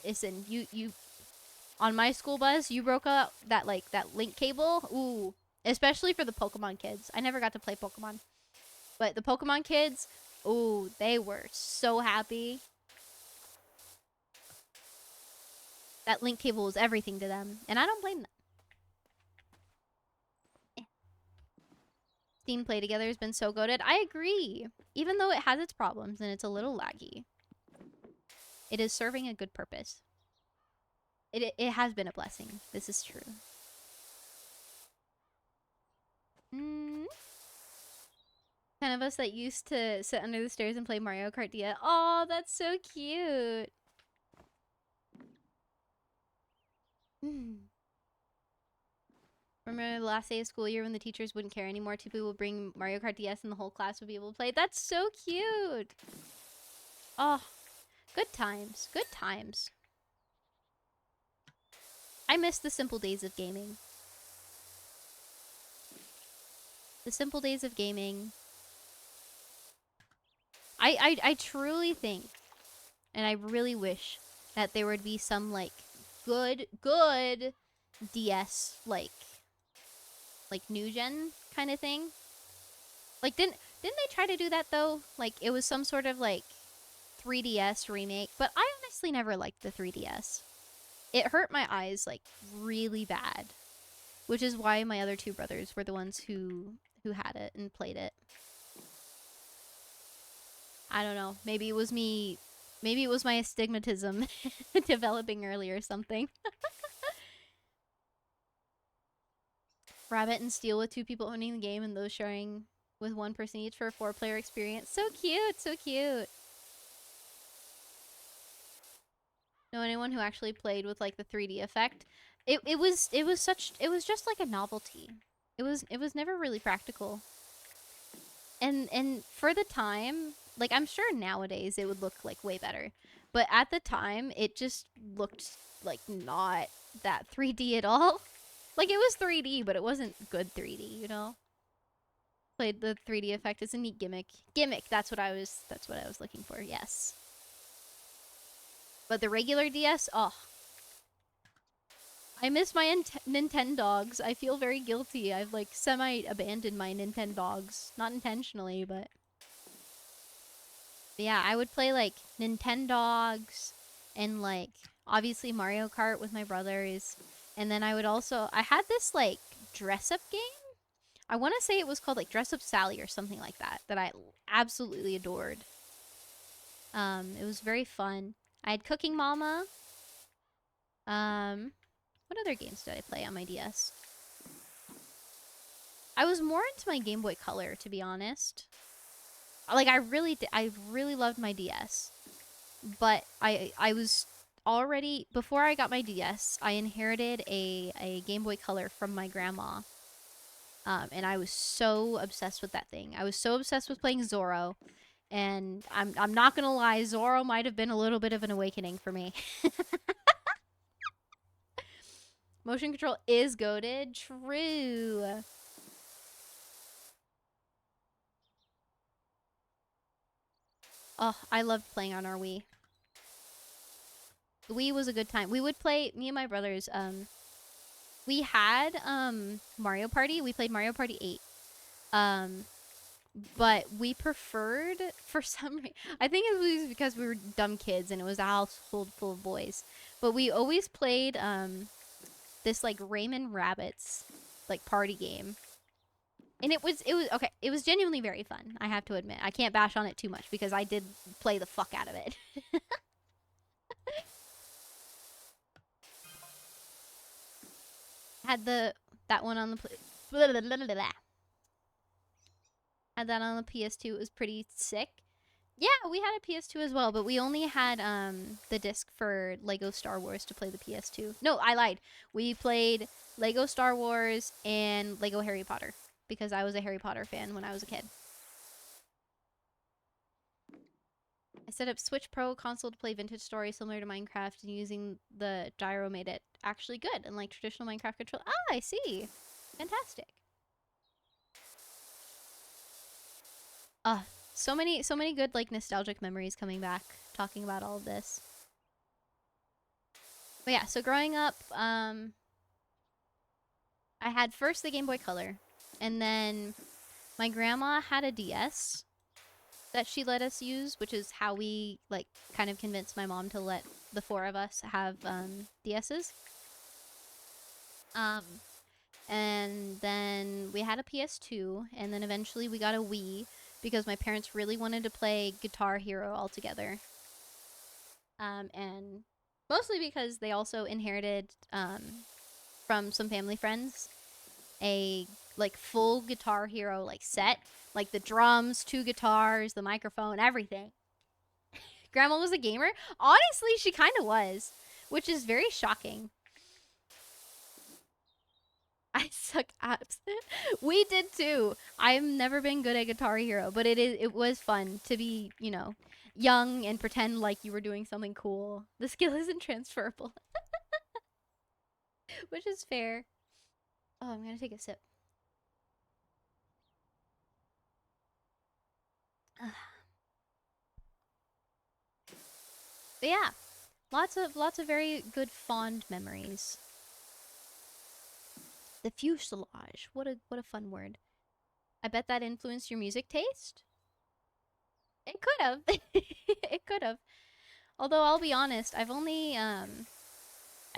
Listen, you on my school bus, you broke up that link cable. Ooh, especially for the Pokemon kids. I never got to play Pokemon, but the Pokemon kids, ooh, they were so happy. That link cable was everything to them, and I don't blame them. Steam Play Together has been so goated. I agree. Even though it has its problems and it's a little laggy, it is serving a good purpose. It has been a blessing. This is true. 10 of us that used to sit under the stairs and play Mario Kart DS. Oh, that's so cute. Remember the last day of school year when the teachers wouldn't care anymore? Two people would bring Mario Kart DS and the whole class would be able to play. That's so cute. Oh, good times. Good times. I miss the simple days of gaming. The simple days of gaming. I truly think, and I really wish that there would be some like good DS like new gen kind of thing. Like didn't they try to do that though? Like it was some sort of like 3DS remake, but I honestly never liked the 3DS. It hurt my eyes like really bad, which is why my other two brothers were the ones who had it and played it. I don't know. Maybe it was me. Maybe it was my astigmatism developing early or something. Rabbit and Steel with two people owning the game and those sharing with one person each for a 4-player experience. So cute, so cute. Know anyone who actually played with like the 3D effect? It was just like a novelty. It was never really practical. And for the time, like I'm sure nowadays it would look like way better. But at the time it just looked like not that 3D at all. Like it was 3D, but it wasn't good 3D, you know? Played the 3D effect. It's a neat gimmick. Gimmick, that's what I was looking for, yes. But the regular DS, oh. I miss my Nintendogs. I feel very guilty. I've like semi-abandoned my Nintendogs. Not intentionally, but yeah, I would play like Nintendogs and like obviously Mario Kart with my brothers. And then I had this like dress-up game. I want to say it was called like Dress Up Sally or something like that I absolutely adored. It was very fun. I had Cooking Mama. What other games did I play on my DS? I was more into my Game Boy Color, to be honest. Like I really loved my DS. But I was already, before I got my DS, I inherited a Game Boy Color from my grandma. And I was so obsessed with that thing. I was so obsessed with playing Zorro. And I'm not gonna lie, Zorro might have been a little bit of an awakening for me. Motion control is goated. True. Oh, I loved playing on our Wii. The Wii was a good time. We would play, me and my brothers, we had Mario Party. We played Mario Party 8. But we preferred, for some reason, I think it was because we were dumb kids and it was a household full of boys. But we always played this like Rayman Rabbids like party game. And it was okay, it was genuinely very fun, I have to admit. I can't bash on it too much because I did play the fuck out of it. Had that one on the had that on the PS2. It was pretty sick. Yeah, we had a PS2 as well, but we only had the disc for Lego Star Wars to play the PS2. No, I lied. We played Lego Star Wars and Lego Harry Potter because I was a Harry Potter fan when I was a kid. I set up Switch Pro console to play Vintage Story similar to Minecraft, and using the gyro made it actually good, unlike traditional Minecraft control. Ah, I see. Fantastic. So many good like nostalgic memories coming back talking about all of this. But yeah, so growing up, I had first the Game Boy Color, and then my grandma had a DS that she let us use, which is how we like kind of convinced my mom to let the four of us have DSs. And then we had a PS2, and then eventually we got a Wii because my parents really wanted to play Guitar Hero all together. And mostly because they also inherited from some family friends a like full Guitar Hero like set, like the drums, 2 guitars, the microphone, everything. Grandma was a gamer? Honestly, she kind of was, which is very shocking. I suck apps. We did too. I've never been good at Guitar Hero, but it was fun to be, you know, young and pretend like you were doing something cool. The skill isn't transferable, which is fair. Oh, I'm gonna take a sip. But yeah, lots of very good fond memories. The fuselage. What a fun word. I bet that influenced your music taste. It could have. It could have. Although I'll be honest, I've only I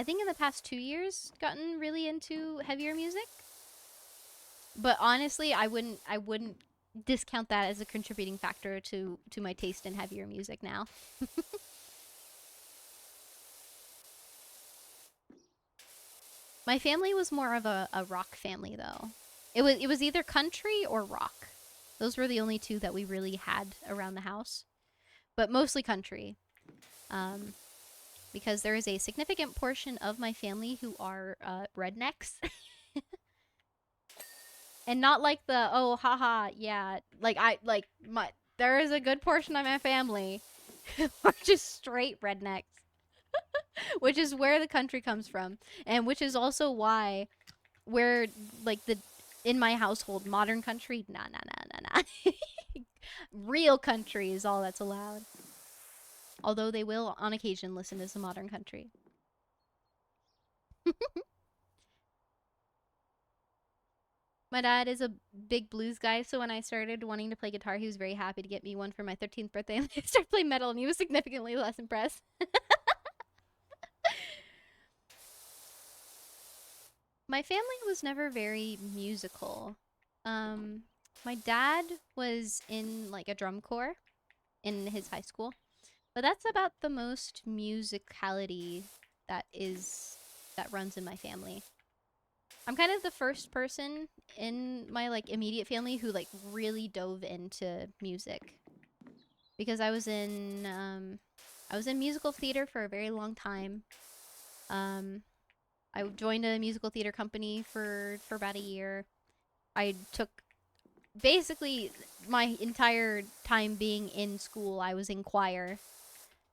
think in the past 2 years gotten really into heavier music. But honestly, I wouldn't discount that as a contributing factor to my taste in heavier music now. My family was more of a rock family though. It was either country or rock. Those were the only two that we really had around the house. But mostly country. Um, because there is a significant portion of my family who are rednecks. And not like the oh haha yeah like I like my there is a good portion of my family who are just straight rednecks. Which is where the country comes from, and which is also why we're like the in my household modern country nah. Real country is all that's allowed, although they will on occasion listen to some modern country. My dad is a big blues guy, so when I started wanting to play guitar, he was very happy to get me one for my 13th birthday, and I started playing metal, and he was significantly less impressed. My family was never very musical. Um, my dad was in like a drum corps in his high school, but that's about the most musicality that is that runs in my family. I'm kind of the first person in my like immediate family who like really dove into music because I was in musical theater for a very long time. Um, I joined a musical theater company for about a year. I took basically my entire time being in school. I was in choir.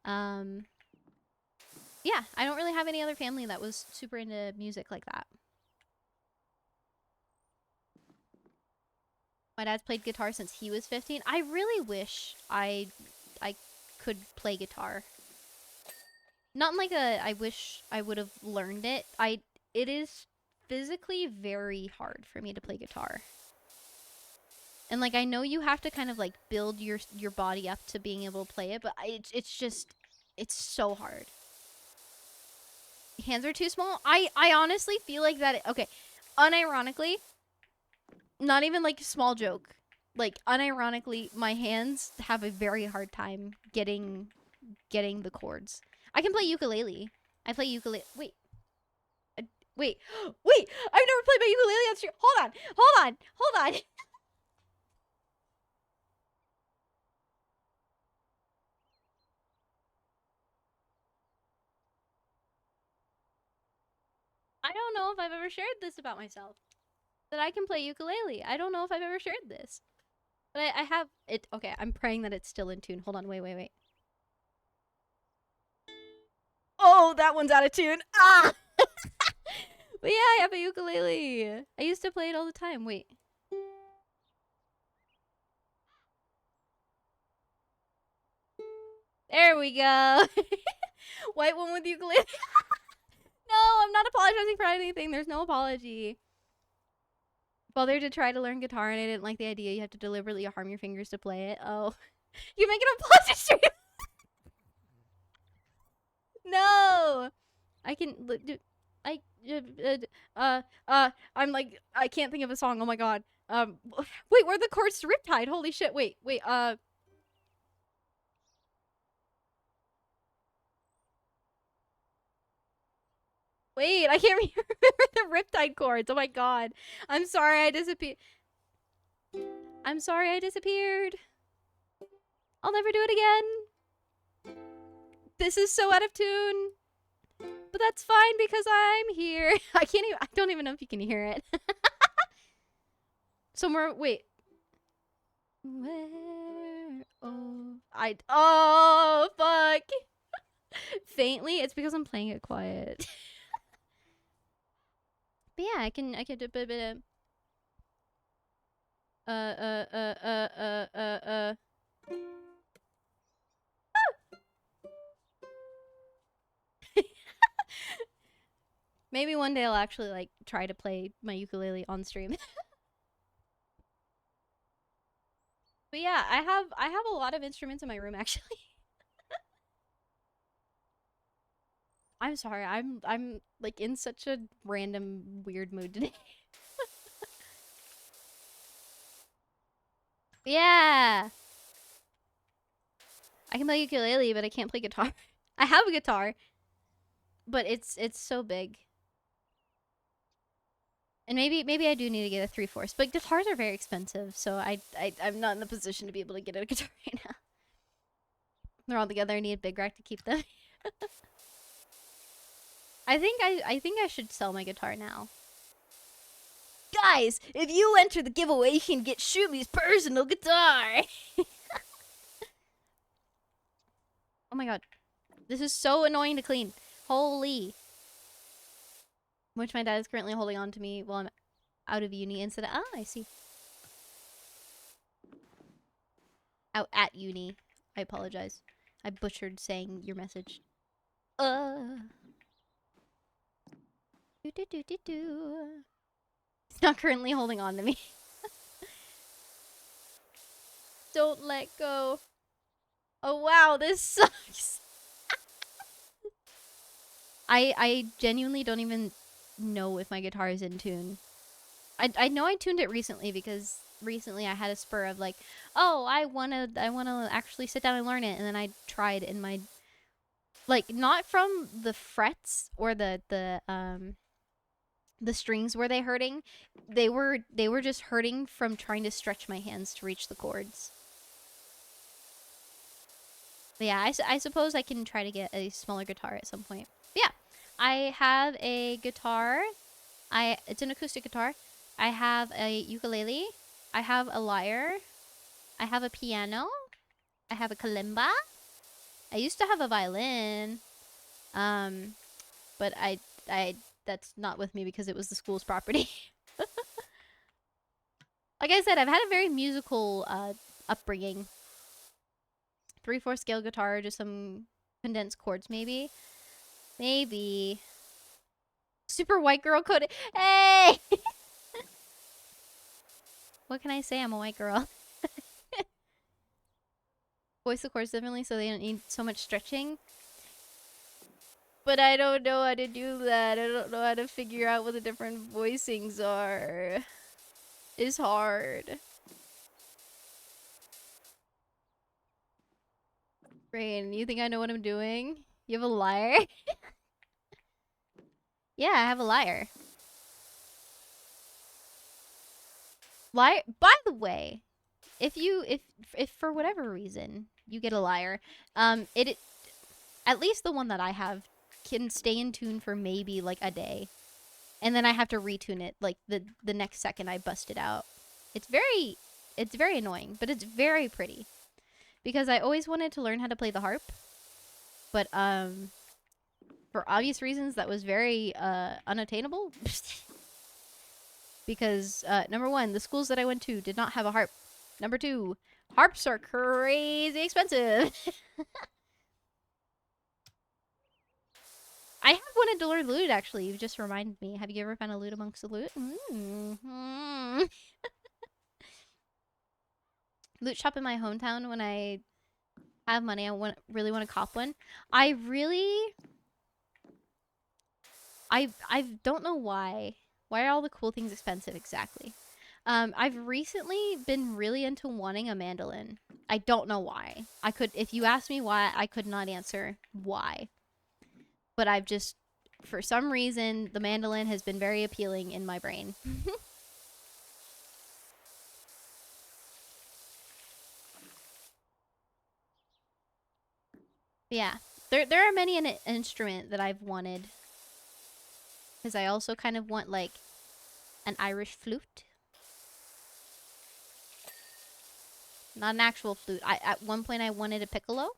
Um, yeah, I don't really have any other family that was super into music like that. My dad's played guitar since he was 15. I really wish I could play guitar. Not in like a I wish I would have learned it. It is physically very hard for me to play guitar. And like I know you have to kind of like build your body up to being able to play it, but it's just it's so hard. Hands are too small. I honestly feel like that okay, unironically, not even like a small joke. Like unironically, my hands have a very hard time getting the chords. I can play ukulele. I play ukulele. Wait. Wait. Wait. I've never played my ukulele on stream. Hold on. Hold on. Hold on. I don't know if I've ever shared this about myself. That I can play ukulele. I don't know if I've ever shared this. But I have it. Okay, I'm praying that it's still in tune. Hold on. Wait. Oh, that one's out of tune. Ah! But yeah, I have a ukulele. I used to play it all the time. Wait. There we go. White one with ukulele. No, I'm not apologizing for anything. There's no apology. Bothered to try to learn guitar and I didn't like the idea you have to deliberately harm your fingers to play it. Oh. You make an apology stream. No. I can do I I'm like I can't think of a song. Oh my god. Wait, where are the chords to Riptide? Holy shit. Wait. Wait, I can't remember the Riptide chords. Oh my god. I'm sorry I disappeared. I'm sorry I disappeared. I'll never do it again. This is so out of tune. But that's fine because I'm here. I don't even know if you can hear it. Somewhere, wait. Where? Oh, fuck. Faintly, it's because I'm playing it quiet. But yeah, I can do a bit of Maybe one day I'll actually like try to play my ukulele on stream. But yeah, I have a lot of instruments in my room actually. I'm sorry. I'm like in such a random weird mood today. Yeah. I can play ukulele, but I can't play guitar. I have a guitar, but it's so big. And maybe I do need to get a 3/4. But guitars are very expensive, so I'm not in the position to be able to get a guitar right now. They're all together. I need a big rack to keep them. I think I should sell my guitar now. Guys, if you enter the giveaway, you can get Shubi's personal guitar. Oh my god. This is so annoying to clean. Holy. Which my dad is currently holding on to me while I'm out of uni instead of... I see. Out at uni. I apologize. I butchered saying your message. Do do do do do. He's not currently holding on to me. Don't let go. Oh wow, this sucks. I genuinely don't even know if my guitar is in tune. I know I tuned it recently because recently I had a spur of like, oh, I wanna actually sit down and learn it, and then I tried in my like not from the frets or the strings were they hurting. They were just hurting from trying to stretch my hands to reach the chords. But yeah, I suppose I can try to get a smaller guitar at some point. But yeah, I have a guitar. It's an acoustic guitar. I have a ukulele. I have a lyre. I have a piano. I have a kalimba. I used to have a violin. But I that's not with me because it was the school's property. Like I said, I've had a very musical upbringing. 3/4 scale guitar, just some condensed chords, maybe. Maybe. Super white girl coded. Hey! What can I say? I'm a white girl. Voice the chords differently so they don't need so much stretching. But I don't know how to do that. I don't know how to figure out what the different voicings are. It's hard. Rain, you think I know what I'm doing? You have a lyre? Yeah, I have a lyre. Lyre. By the way, if for whatever reason you get a lyre, it at least the one that I have can stay in tune for maybe like a day, and then I have to retune it like the next second I bust it out. It's very annoying, but it's very pretty because I always wanted to learn how to play the harp, but for obvious reasons that was very unattainable. Because number one, the schools that I went to did not have a harp. Number two, harps are crazy expensive. I have wanted to learn lute, actually. You just reminded me. Have you ever found a lute amongst the lute? Mm-hmm. Lute shop in my hometown when I have money. I really want to cop one. I don't know why. Why are all the cool things expensive exactly? I've recently been really into wanting a mandolin. I don't know why. If you asked me why, I could not answer why. But I've just, for some reason, the mandolin has been very appealing in my brain. Yeah. There are many an instrument that I've wanted. because I also kind of want like an Irish flute. Not an actual flute. At one point I wanted a piccolo.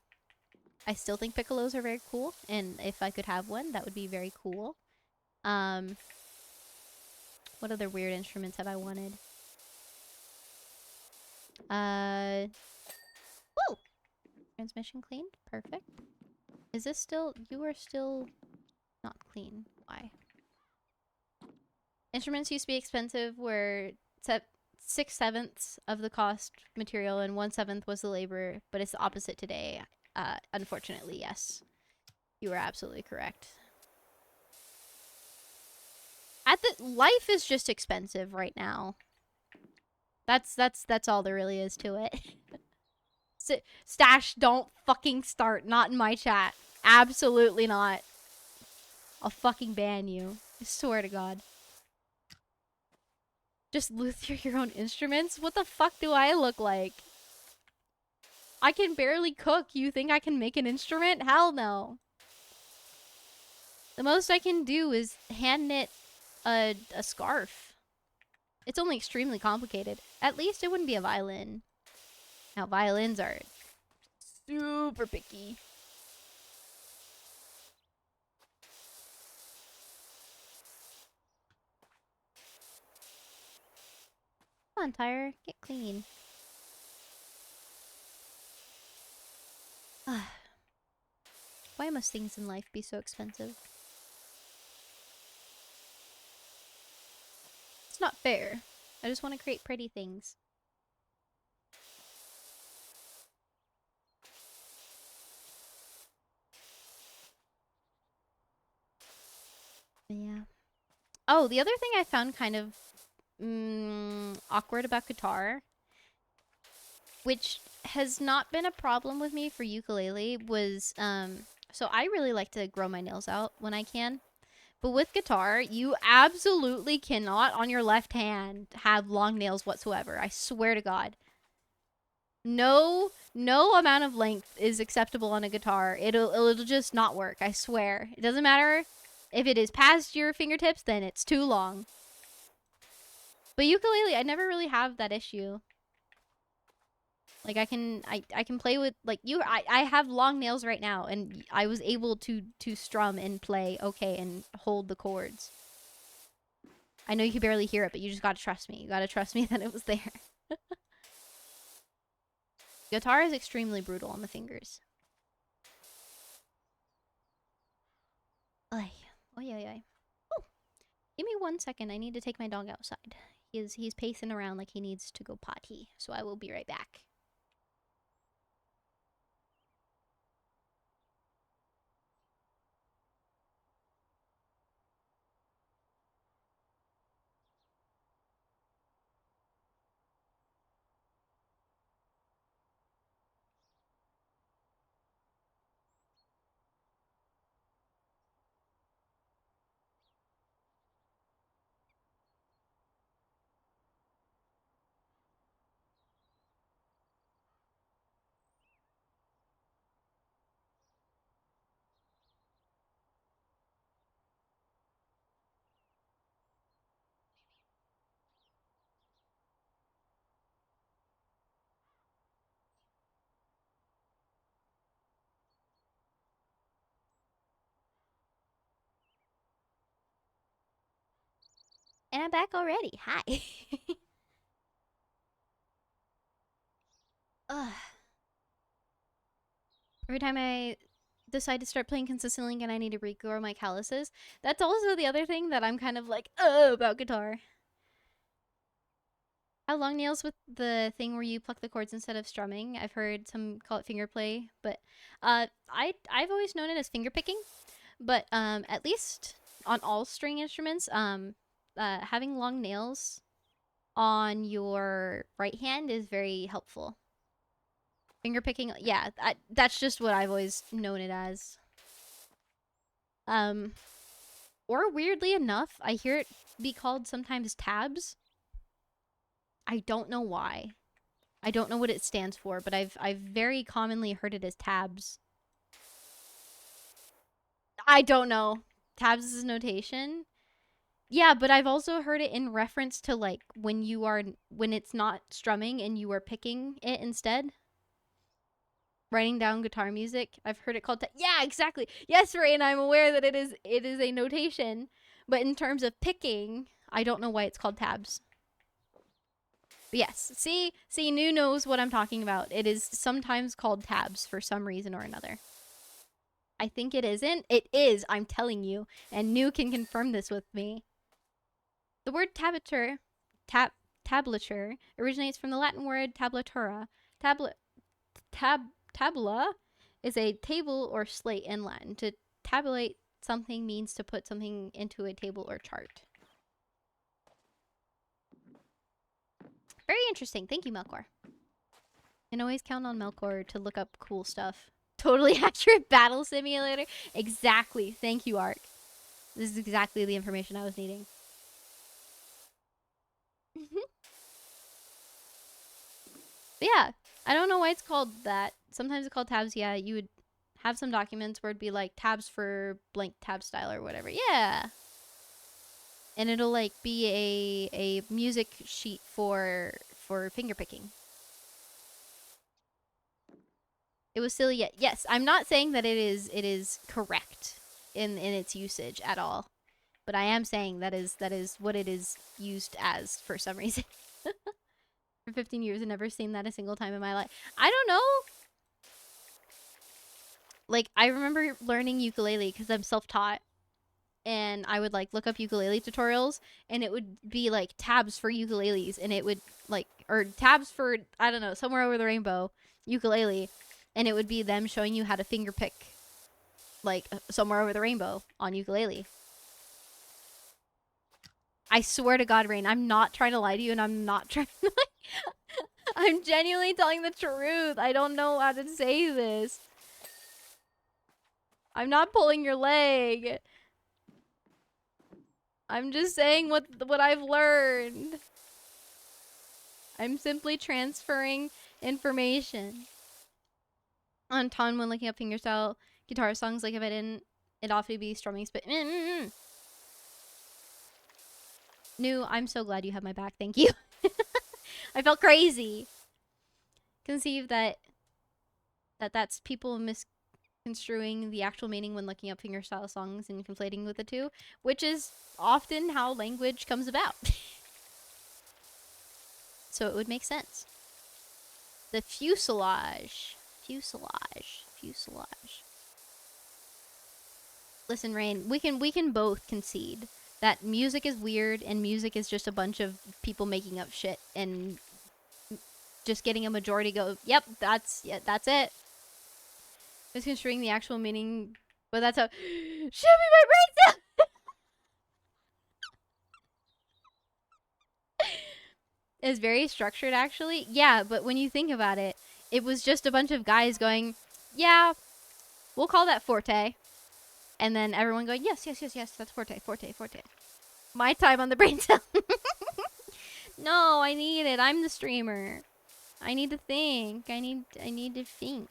I still think piccolos are very cool, and if I could have one, that would be very cool. What other weird instruments have I wanted? Whoa! Transmission cleaned. Perfect. Is this still... You are still not clean. Why? Instruments used to be expensive, where 6/7 of the cost material and 1/7 was the labor, but it's the opposite today. Unfortunately, yes. You are absolutely correct. Life is just expensive right now. That's all there really is to it. Stash, don't fucking start. Not in my chat. Absolutely not. I'll fucking ban you. I swear to God. Just luthier your own instruments? What the fuck do I look like? I can barely cook. You think I can make an instrument? Hell no. The most I can do is hand knit a scarf. It's only extremely complicated. At least it wouldn't be a violin. Now, violins are super picky. Come on, Tyre. Get clean. Why must things in life be so expensive? It's not fair. I just want to create pretty things. Yeah. Oh, the other thing I found kind of awkward about guitar, which has not been a problem with me for ukulele, was so I really like to grow my nails out when I can. But with guitar, you absolutely cannot on your left hand have long nails whatsoever. I swear to God. No amount of length is acceptable on a guitar. It'll just not work. I swear. It doesn't matter if it is past your fingertips, then it's too long. But ukulele, I never really have that issue. Like I can play with like I have long nails right now, and I was able to strum and play okay and hold the chords. I know you can barely hear it, but you just gotta trust me. You gotta trust me that it was there. Guitar is extremely brutal on the fingers. Ay. Oy, oy, oy. Oh, give me 1 second. I need to take my dog outside. He's pacing around like he needs to go potty, so I will be right back. And I'm back already. Hi. Ugh. Every time I decide to start playing consistently and I need to regrow my calluses, that's also the other thing that I'm kind of like, about guitar. How long nails with the thing where you pluck the chords instead of strumming? I've heard some call it finger play, but I've always known it as finger picking. But at least on all string instruments, having long nails on your right hand is very helpful. Finger picking, yeah, that's just what I've always known it as. Or weirdly enough, I hear it be called sometimes tabs. I don't know why. I don't know what it stands for, but I've very commonly heard it as tabs. I don't know. Tabs is notation. Yeah, but I've also heard it in reference to like when it's not strumming and you are picking it instead. Writing down guitar music. I've heard it called yeah, exactly. Yes, Ray, and I'm aware that it is a notation, but in terms of picking, I don't know why it's called tabs. But yes, see, New knows what I'm talking about. It is sometimes called tabs for some reason or another. I think it isn't. It is, I'm telling you, and New can confirm this with me. The word tablature originates from the Latin word tablatura. Tabula is a table or slate in Latin. To tabulate something means to put something into a table or chart. Very interesting. Thank you, Melkor. Can always count on Melkor to look up cool stuff. Totally accurate battle simulator. Exactly. Thank you, Ark. This is exactly the information I was needing. But yeah, I don't know why it's called that. Sometimes it's called tabs. Yeah, you would have some documents where it'd be like tabs for blank tab style or whatever. Yeah. And it'll like be a music sheet for finger picking. It was silly yet. Yes, I'm not saying that it is correct in its usage at all. But I am saying that is what it is used as for some reason. For 15 years, I've never seen that a single time in my life. I don't know. Like, I remember learning ukulele because I'm self-taught. And I would, like, look up ukulele tutorials. And it would be, like, tabs for ukuleles. And it would, like, or tabs for, I don't know, somewhere over the rainbow ukulele. And it would be them showing you how to finger pick, like, somewhere over the rainbow on ukulele. I swear to God, Rain, I'm not trying to lie to you, and I'm not trying to, I'm genuinely telling the truth. I don't know how to say this. I'm not pulling your leg. I'm just saying what I've learned. I'm simply transferring information. On Ton, when looking up fingerstyle guitar songs, like if I didn't, it'd often be strumming spit. New, I'm so glad you have my back. Thank you. I felt crazy. Conceive that's people misconstruing the actual meaning when looking up fingerstyle songs and conflating with the two, which is often how language comes about. So it would make sense. The fuselage. Listen, Rain, we can both concede that music is weird and music is just a bunch of people making up shit and just getting a majority go, yep, that's it. Misconstruing the actual meaning, but that's how. Show me my brain cell. Is very structured, actually. Yeah, but when you think about it, it was just a bunch of guys going, yeah, we'll call that forte. And then everyone going, yes, that's forte. My time on the brain cell. No, I need it. I'm the streamer. I need to think. I need to think.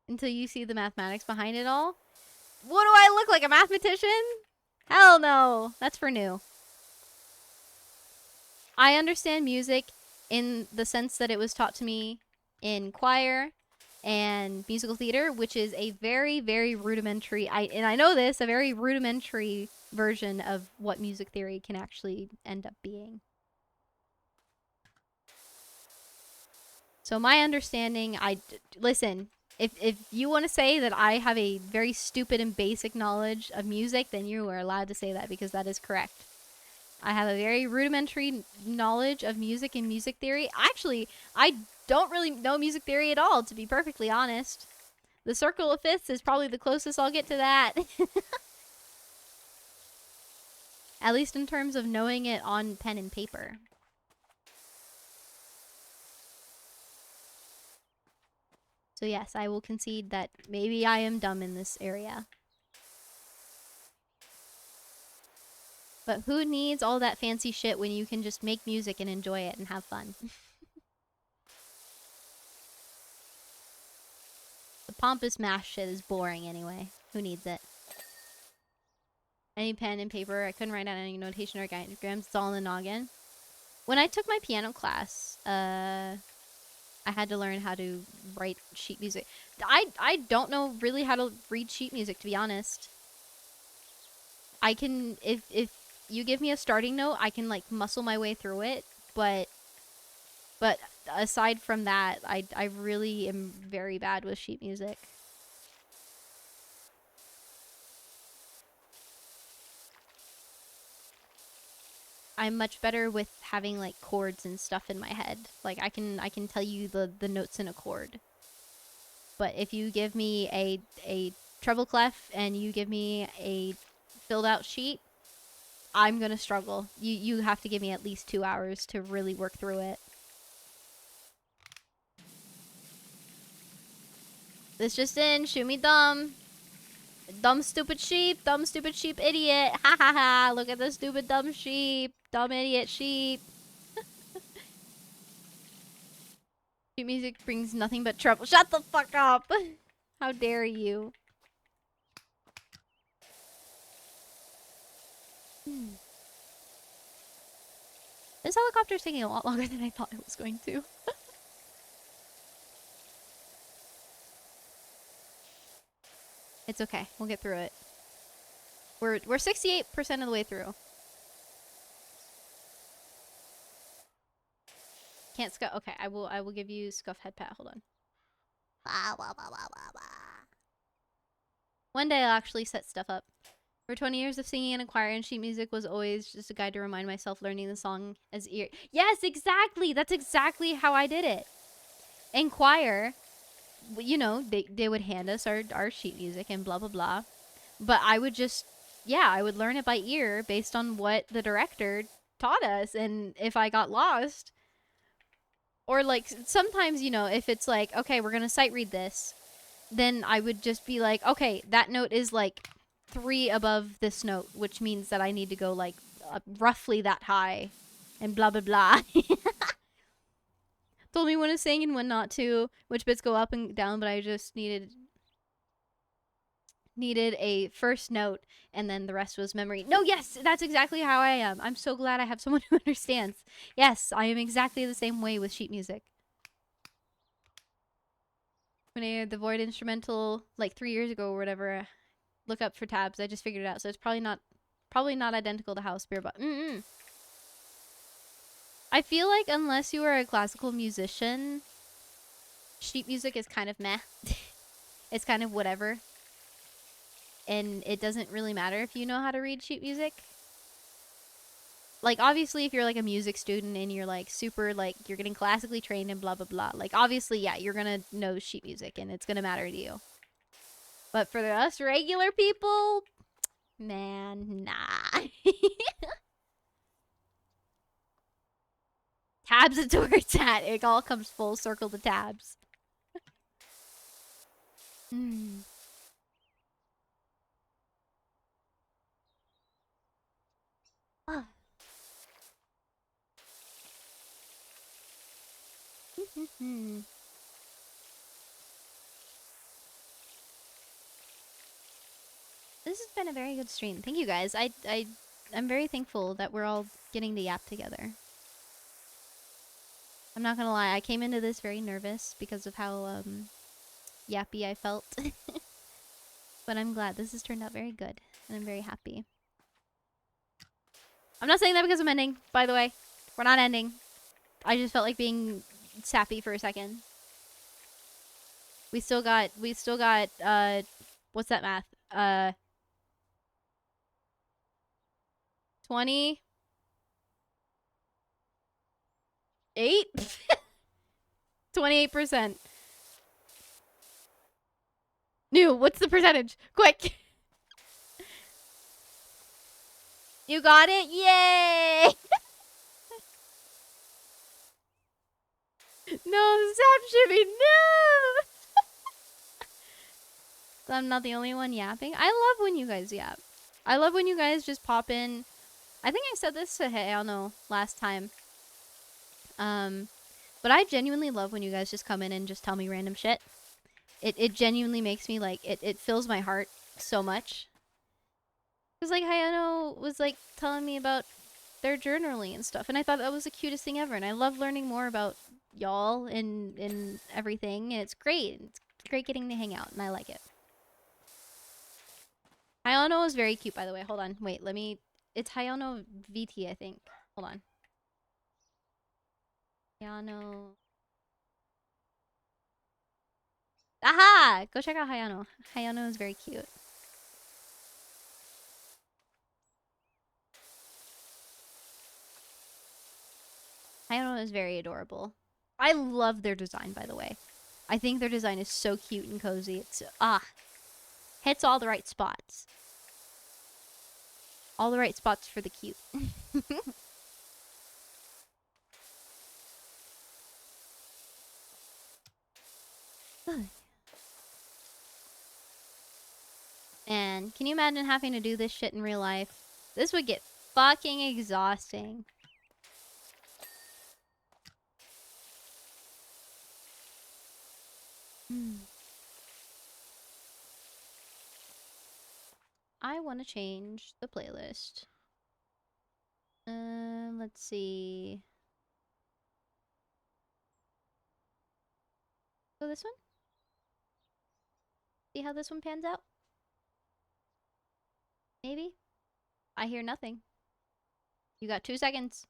Until you see the mathematics behind it all. What do I look like, a mathematician? Hell no. That's for New. I understand music in the sense that it was taught to me in choir and musical theater, which is a very, very rudimentary, and I know this, a very rudimentary version of what music theory can actually end up being. So my understanding, listen, if you want to say that I have a very stupid and basic knowledge of music, then you are allowed to say that because that is correct. I have a very rudimentary knowledge of music and music theory. Actually, I don't really know music theory at all, to be perfectly honest. The circle of fifths is probably the closest I'll get to that. At least in terms of knowing it on pen and paper. So yes, I will concede that maybe I am dumb in this area. But who needs all that fancy shit when you can just make music and enjoy it and have fun? The pompous math shit is boring anyway. Who needs it? any pen and paper. I couldn't write down any notation or diagrams. It's all in the noggin. When I took my piano class, I had to learn how to write sheet music. I don't know really how to read sheet music, to be honest. I can, if you give me a starting note, I can like muscle my way through it, but aside from that, I really am very bad with sheet music. I'm much better with having like chords and stuff in my head. Like I can tell you the notes in a chord. But if you give me a treble clef and you give me a filled out sheet, I'm gonna struggle. You have to give me at least 2 hours to really work through it. This just in, shoot me dumb. Dumb stupid sheep idiot. Ha ha ha, look at the stupid dumb sheep. Dumb idiot sheep. Sheet music brings nothing but trouble. Shut the fuck up! How dare you? This helicopter's taking a lot longer than I thought it was going to. It's okay. We'll get through it. We're 68% of the way through. Can't scuff. Okay, I will give you scuff head pat. Hold on. One day I'll actually set stuff up. For 20 years of singing in a choir, and sheet music was always just a guide to remind myself learning the song as ear. Yes, exactly. That's exactly how I did it. In choir, you know, they would hand us our sheet music and blah blah blah, but I would just, yeah, I would learn it by ear based on what the director taught us. And if I got lost, or like sometimes, you know, if it's like, okay, we're gonna sight read this, then I would just be like, okay, that note is like 3 above this note, which means that I need to go like roughly that high, and blah blah blah. Told me when to sing and when not to, which bits go up and down, but I just needed a first note, and then the rest was memory. No, yes, that's exactly how I am. I'm so glad I have someone who understands. Yes, I am exactly the same way with sheet music. When I heard the Void instrumental like 3 years ago or whatever, look up for tabs. I just figured it out, so it's probably not identical to House Beer, but I feel like unless you are a classical musician, sheet music is kind of meh. It's kind of whatever. And it doesn't really matter if you know how to read sheet music. Like, obviously, if you're like a music student and you're like super, like, you're getting classically trained and blah, blah, blah. Like, obviously, yeah, you're gonna know sheet music and it's gonna matter to you. But for us regular people, man, nah. Tabs is where it's at. It all comes full circle to tabs. Ah. This has been a very good stream. Thank you guys. I'm very thankful that we're all getting to yap together. I'm not gonna lie, I came into this very nervous because of how yappy I felt. But I'm glad this has turned out very good, and I'm very happy. I'm not saying that because I'm ending, by the way. We're not ending. I just felt like being sappy for a second. We still got what's that math? 28? 28%. New, what's the percentage? Quick! You got it? Yay! No, Zap Shimmy, no! So I'm not the only one yapping. I love when you guys yap. I love when you guys just pop in. I think I said this to Heano last time. But I genuinely love when you guys just come in and just tell me random shit. It genuinely makes me like, it fills my heart so much. Because, like, Hayano was, like, telling me about their journaling and stuff, and I thought that was the cutest thing ever, and I love learning more about y'all and everything, and it's great. It's great getting to hang out, and I like it. Hayano is very cute, by the way. Hold on. Wait, let me... It's Hayano VT, I think. Hold on. Hayano... Aha! Go check out Hayano. Hayano is very cute. Hayano is very adorable. I love their design, by the way. I think their design is so cute and cozy. It's, hits all the right spots. All the right spots for the cute. And can you imagine having to do this shit in real life? This would get fucking exhausting. I want to change the playlist. Let's see. Go this one? See how this one pans out? Maybe? I hear nothing. You got 2 seconds.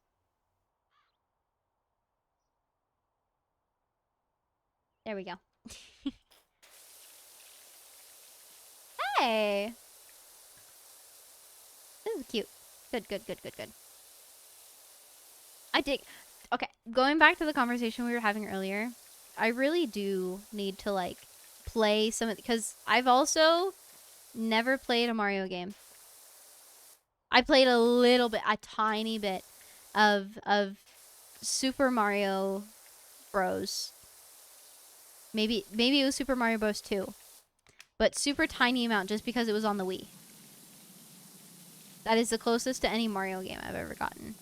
There we go. Hey! This is cute. Good, good, good, good, good. I dig. Okay, going back to the conversation we were having earlier, I really do need to, like, play some of... Because I've also never played a Mario game. I played a little bit, a tiny bit of Super Mario Bros. Maybe it was Super Mario Bros. 2. But super tiny amount just because it was on the Wii. That is the closest to any Mario game I've ever gotten.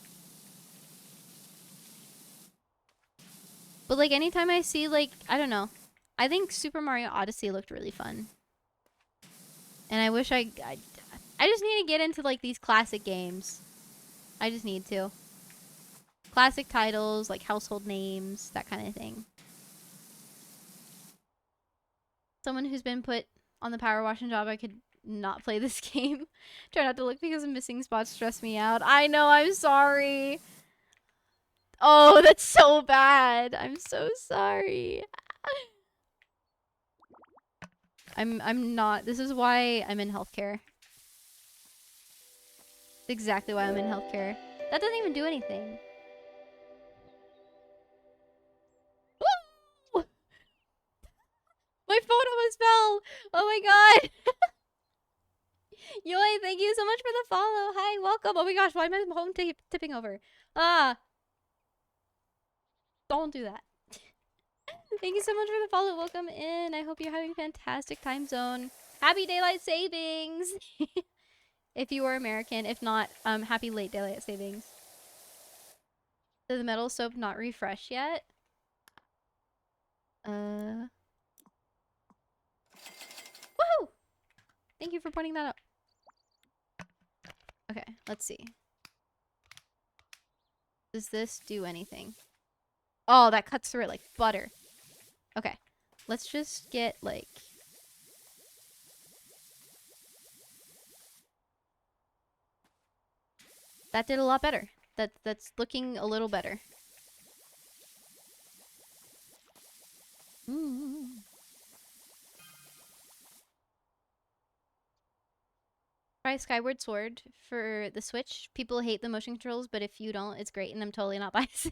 But, like, anytime I see, like, I don't know. I think Super Mario Odyssey looked really fun. And I wish I just need to get into, like, these classic games. I just need to. Classic titles, like household names, that kind of thing. Someone who's been put on the power washing job, I could not play this game. Try not to look because of missing spots stress me out. I know, I'm sorry. Oh, that's so bad. I'm so sorry. I'm not. This is why I'm in healthcare. That's exactly why I'm in healthcare. That doesn't even do anything. Woo! My phone almost fell. Oh my god. Yoi, thank you so much for the follow. Hi, welcome. Oh my gosh, why am I home tipping over? Don't do that. Thank you so much for the follow. Welcome in. I hope you're having a fantastic time zone. Happy daylight savings. If you are American. If not, happy late daylight savings. Did the metal soap not refresh yet? Woohoo! Thank you for pointing that out. Okay, let's see. Does this do anything? Oh, that cuts through it like butter. Okay, let's just get, like... That did a lot better. That's looking a little better. Try Skyward Sword for the Switch. People hate the motion controls, but if you don't, it's great, and I'm totally not biased.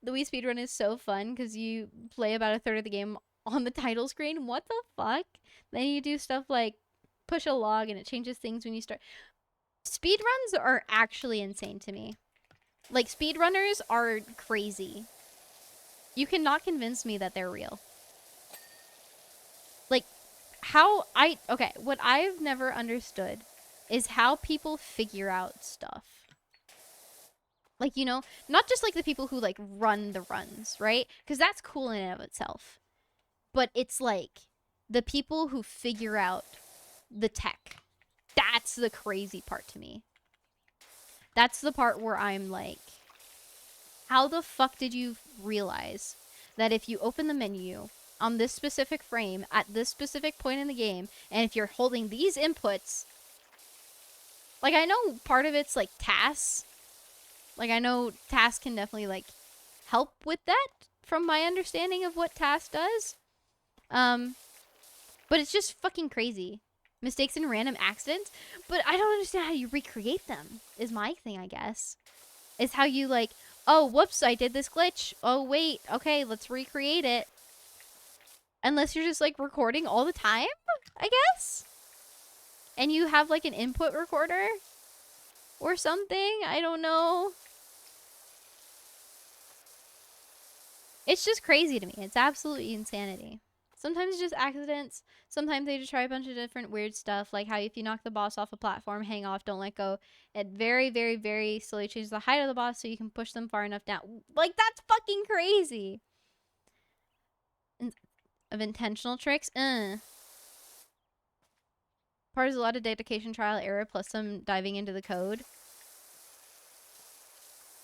The Wii speedrun is so fun because you play about a third of the game on the title screen. What the fuck? Then you do stuff like push a log and it changes things when you start. Speedruns are actually insane to me. Like, speedrunners are crazy. You cannot convince me that they're real. Like, okay, what I've never understood is how people figure out stuff. Like, you know, not just like the people who like run the runs, right? Because that's cool in and of itself. But it's like the people who figure out the tech. That's the crazy part to me. That's the part where I'm like, how the fuck did you realize that if you open the menu on this specific frame at this specific point in the game, and if you're holding these inputs, like, I know part of it's like tasks. Like, I know task can definitely like help with that from my understanding of what task does. But it's just fucking crazy. Mistakes and random accidents, but I don't understand how you recreate them, is my thing, I guess. Is how you like, oh, whoops, I did this glitch. Oh, wait, okay, let's recreate it. Unless you're just like recording all the time, I guess? And you have like an input recorder or something, I don't know. It's just crazy to me. It's absolutely insanity. Sometimes it's just accidents. Sometimes they just try a bunch of different weird stuff, like how if you knock the boss off a platform, hang off, don't let go. It very, very, very slowly changes the height of the boss so you can push them far enough down. Like, that's fucking crazy. Of intentional tricks? Part is a lot of dedication, trial, error, plus some diving into the code.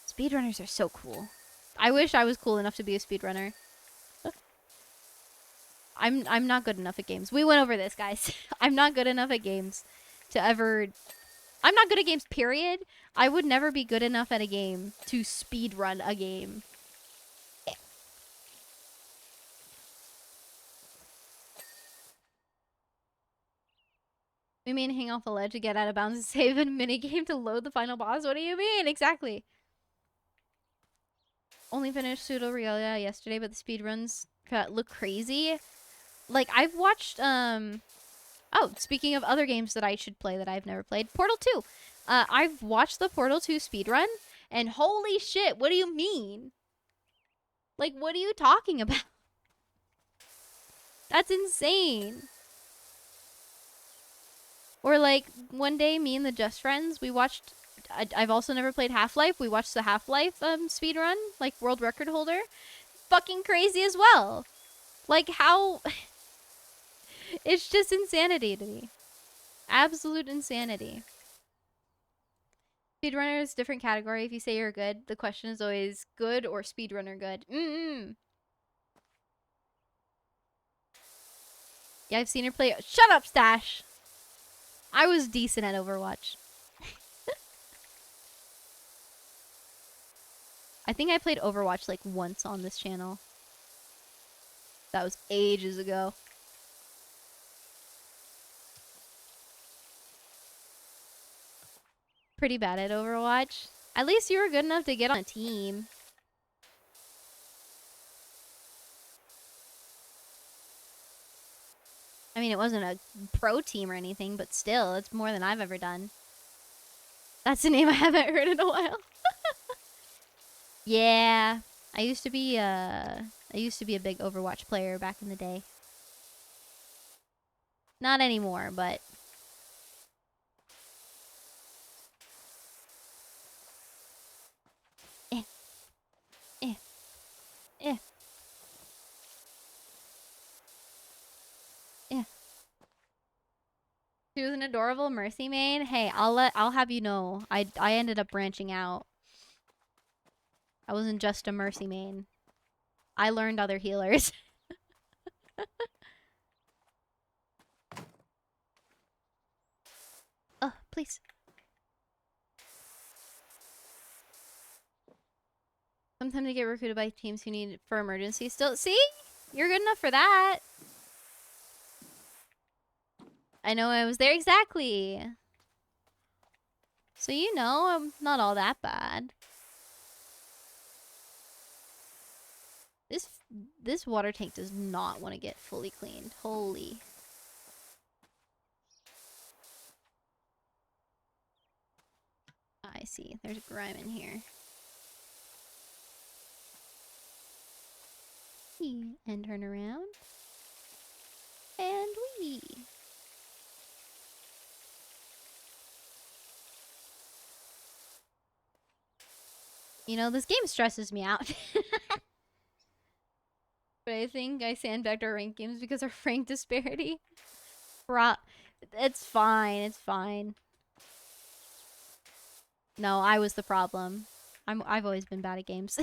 Speedrunners are so cool. I wish I was cool enough to be a speedrunner. I'm not good enough at games. We went over this, guys. I'm not good enough at games to ever... I'm not good at games, period. I would never be good enough at a game to speedrun a game. We mean hang off a ledge to get out of bounds and save a minigame to load the final boss? What do you mean? Exactly. Only finished Pseudo Realia yesterday, but the speedruns look crazy. Like, I've watched, oh, speaking of other games that I should play that I've never played, Portal 2. I've watched the Portal 2 speedrun, and holy shit, what do you mean? Like, what are you talking about? That's insane. Or, like, one day, me and the Just Friends, we watched, I've also never played Half-Life. We watched the Half-Life speedrun, like, world record holder. Fucking crazy as well. Like, how... It's just insanity to me. Absolute insanity. Speedrunner is a different category. If you say you're good, the question is always good or speedrunner good. Yeah, I've seen her play. Shut up, Stash! I was decent at Overwatch. I think I played Overwatch like once on this channel. That was ages ago. Pretty bad at Overwatch. At least you were good enough to get on a team. I mean, it wasn't a pro team or anything, but still, it's more than I've ever done. That's a name I haven't heard in a while. Yeah, I used to be a big Overwatch player back in the day. Not anymore, but She was an adorable Mercy main. Hey, I'll have you know, I ended up branching out. I wasn't just a Mercy main. I learned other healers. Oh, please. Sometimes I get recruited by teams who need it for emergency still. See? You're good enough for that. I know I was there exactly. So you know, I'm not all that bad. This water tank does not want to get fully cleaned. Holy. I see. There's grime in here. And turn around. And wee. You know, this game stresses me out. But I think I sandbagged our rank games because of rank disparity. It's fine. It's fine. No, I was the problem. I've always been bad at games.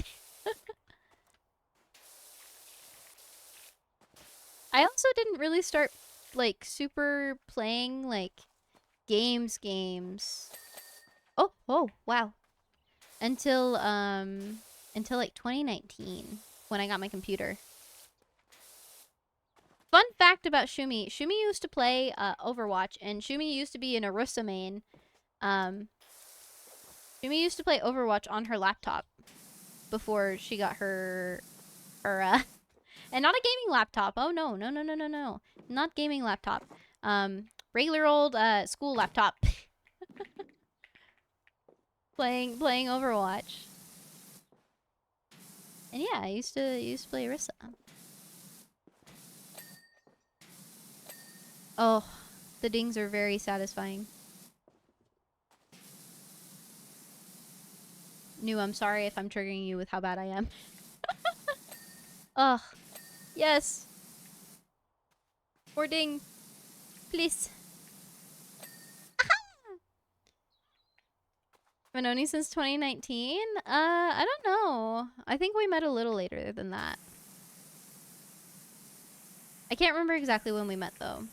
I also didn't really start like super playing like games. Oh, wow. Until like 2019 when I got my computer. Fun fact about Shumi. Shumi used to play Overwatch, and Shumi used to be an Orisa main. Shumi used to play Overwatch on her laptop before she got her and not a gaming laptop. Oh no. Not gaming laptop. Regular old school laptop. playing Overwatch. And yeah, I used to play Orisa. Oh, the dings are very satisfying. New, I'm sorry if I'm triggering you with how bad I am. Ugh. Yes. More ding. Please. Benoni since 2019? I don't know. I think we met a little later than that. I can't remember exactly when we met though.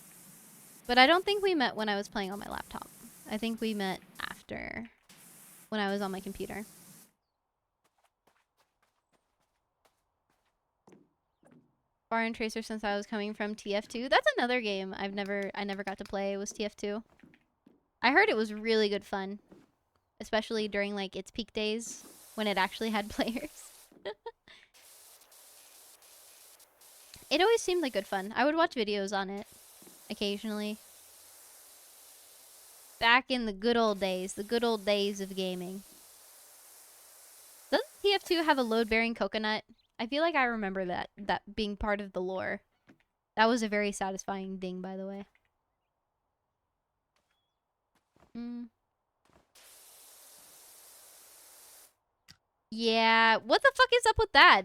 But I don't think we met when I was playing on my laptop. I think we met after, when I was on my computer. Bar and Tracer since I was coming from TF2. That's another game I never got to play, was TF2. I heard it was really good fun. Especially during like its peak days when it actually had players. It always seemed like good fun. I would watch videos on it occasionally. Back in the good old days of gaming. Doesn't TF2 have a load-bearing coconut? I feel like I remember that being part of the lore. That was a very satisfying ding, by the way. Yeah, what the fuck is up with that?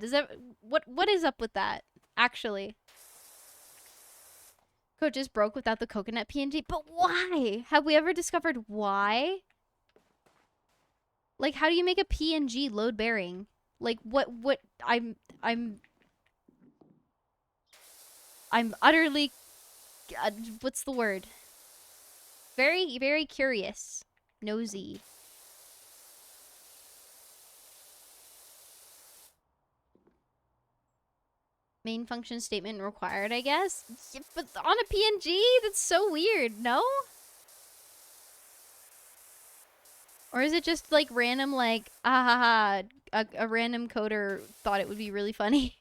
What is up with that? Actually. Code just broke without the coconut PNG, but why? Have we ever discovered why? Like, how do you make a PNG load bearing? Like, I'm utterly, what's the word? Very, very curious. Nosy. Main function statement required, I guess? Yeah, but on a PNG? That's so weird, no? Or is it just like random, like, a random coder thought it would be really funny?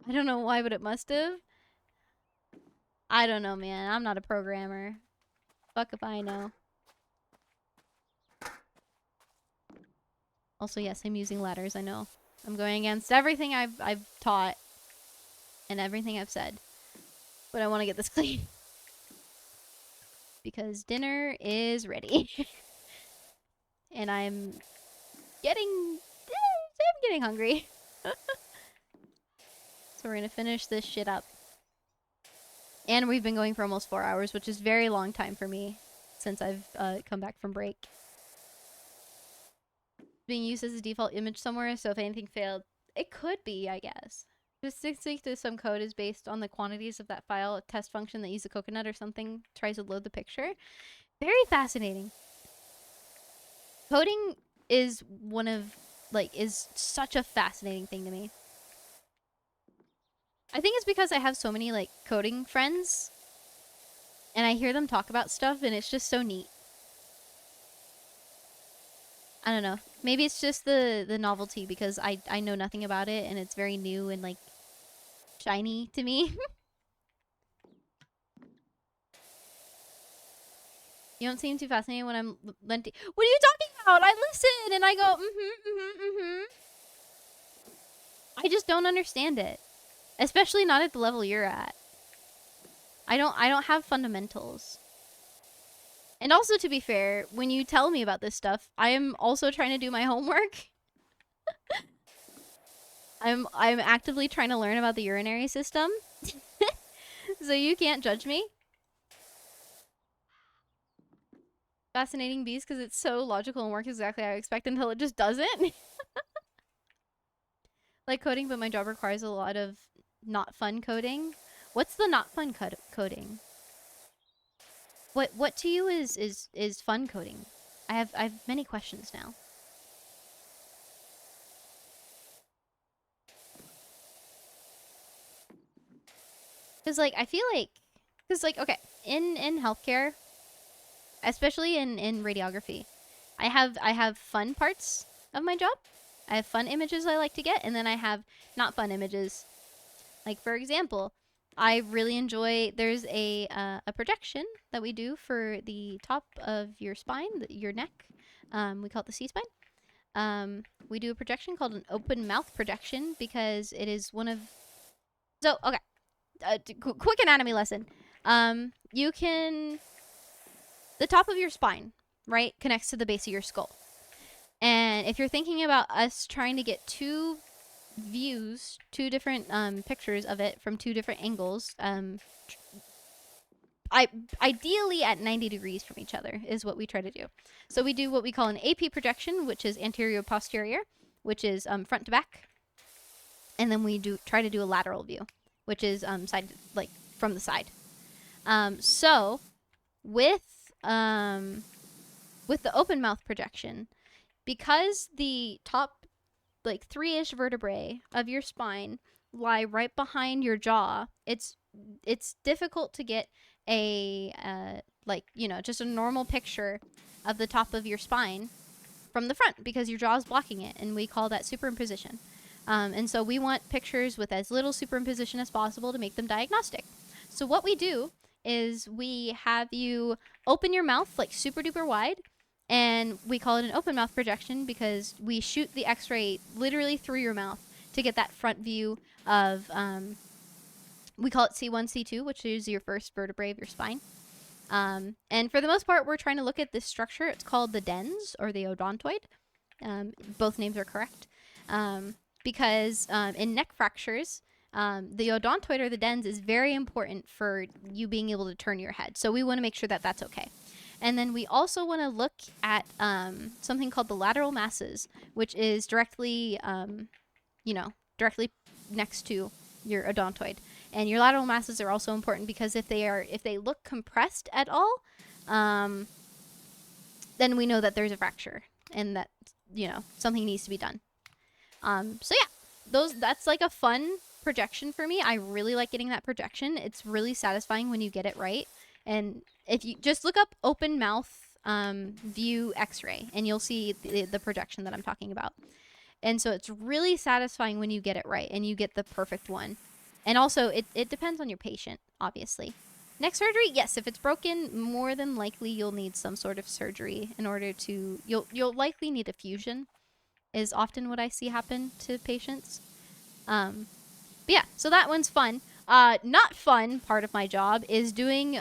I don't know why, but it must have. I don't know, man. I'm not a programmer. Fuck if I know. Also, yes, I'm using ladders, I know. I'm going against everything I've taught and everything I've said. But I want to get this clean. Because dinner is ready. And I'm getting hungry. So we're gonna finish this shit up. And we've been going for almost 4 hours, which is a very long time for me since I've come back from break. Being used as a default image somewhere, so if anything failed, it could be, I guess. Specifically to some code is based on the quantities of that file. A test function that uses a coconut or something tries to load the picture. Very fascinating. Coding is is such a fascinating thing to me. I think it's because I have so many like coding friends and I hear them talk about stuff and it's just so neat. I don't know. Maybe it's just the novelty because I know nothing about it and it's very new and like shiny to me. You don't seem too fascinated when I'm lenti. What are you talking about? I listen and I go I just don't understand it. Especially not at the level you're at. I don't have fundamentals. And also, to be fair, when you tell me about this stuff, I am also trying to do my homework. I'm actively trying to learn about the urinary system. So you can't judge me. Fascinating Beast because it's so logical and works exactly how I expect until it just doesn't. Like coding, but my job requires a lot of not fun coding. What's the not fun coding? What to you is fun coding? I have many questions now. Cause like I feel like, cause like okay, in healthcare, especially in radiography, I have fun parts of my job. I have fun images I like to get, and then I have not fun images. Like for example, I really enjoy. There's a projection that we do for the top of your spine, your neck. We call it the C spine. We do a projection called an open mouth projection because it is one of. So okay, quick anatomy lesson. You can the top of your spine, right, connects to the base of your skull. And if you're thinking about us trying to get two views, two different pictures of it from two different angles, ideally at 90 degrees from each other is what we try to do. So we do what we call an AP projection, which is anterior posterior, which is front to back. And then we try to do a lateral view, which is side, like from the side. So with the open mouth projection, because the top like 3-ish vertebrae of your spine lie right behind your jaw, it's difficult to get a like, you know, just a normal picture of the top of your spine from the front because your jaw is blocking it, and we call that superimposition. And so we want pictures with as little superimposition as possible to make them diagnostic. So what we do is we have you open your mouth like super duper wide, and we call it an open mouth projection because we shoot the x-ray literally through your mouth to get that front view of, we call it C1, C2, which is your first vertebrae of your spine. And for the most part, we're trying to look at this structure. It's called the dens, or the odontoid. Both names are correct. Because in neck fractures, the odontoid, or the dens, is very important for you being able to turn your head. So we want to make sure that that's okay. And then we also want to look at something called the lateral masses, which is directly, directly next to your odontoid. And your lateral masses are also important because if they look compressed at all, then we know that there's a fracture and that, you know, something needs to be done. So yeah, that's like a fun projection for me. I really like getting that projection. It's really satisfying when you get it right. And if you just look up open mouth view x-ray, and you'll see the projection that I'm talking about. And so it's really satisfying when you get it right and you get the perfect one. And also it depends on your patient, obviously. Neck surgery, yes, if it's broken, more than likely you'll need some sort of surgery in order to, you'll likely need a fusion, is often what I see happen to patients. But yeah, so that one's fun. Not fun part of my job is doing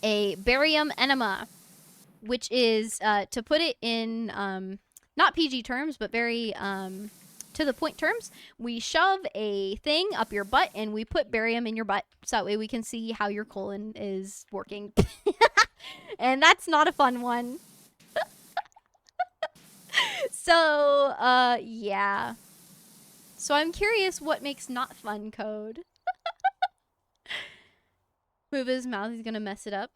a barium enema, which is, to put it in not PG terms, but very to the point terms, we shove a thing up your butt and we put barium in your butt so that way we can see how your colon is working. And that's not a fun one. So, yeah. So I'm curious what makes not fun code. Move his mouth, he's gonna mess it up.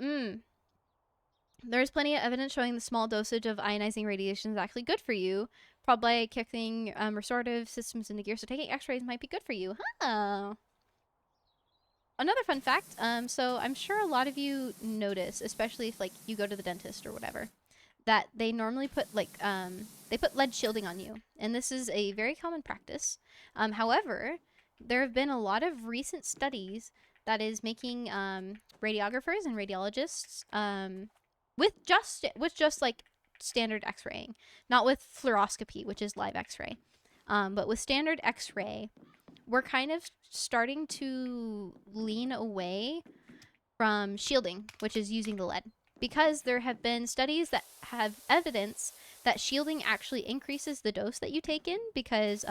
There's plenty of evidence showing the small dosage of ionizing radiation is actually good for you. Probably kicking restorative systems into gear, so taking x-rays might be good for you. Huh. Another fun fact, so I'm sure a lot of you notice, especially if like you go to the dentist or whatever, that they normally put like they put lead shielding on you, and this is a very common practice. However, there have been a lot of recent studies that is making radiographers and radiologists with just like standard x-raying, not with fluoroscopy, which is live x-ray, but with standard x-ray, we're kind of starting to lean away from shielding, which is using the lead, because there have been studies that have evidence that shielding actually increases the dose that you take in, because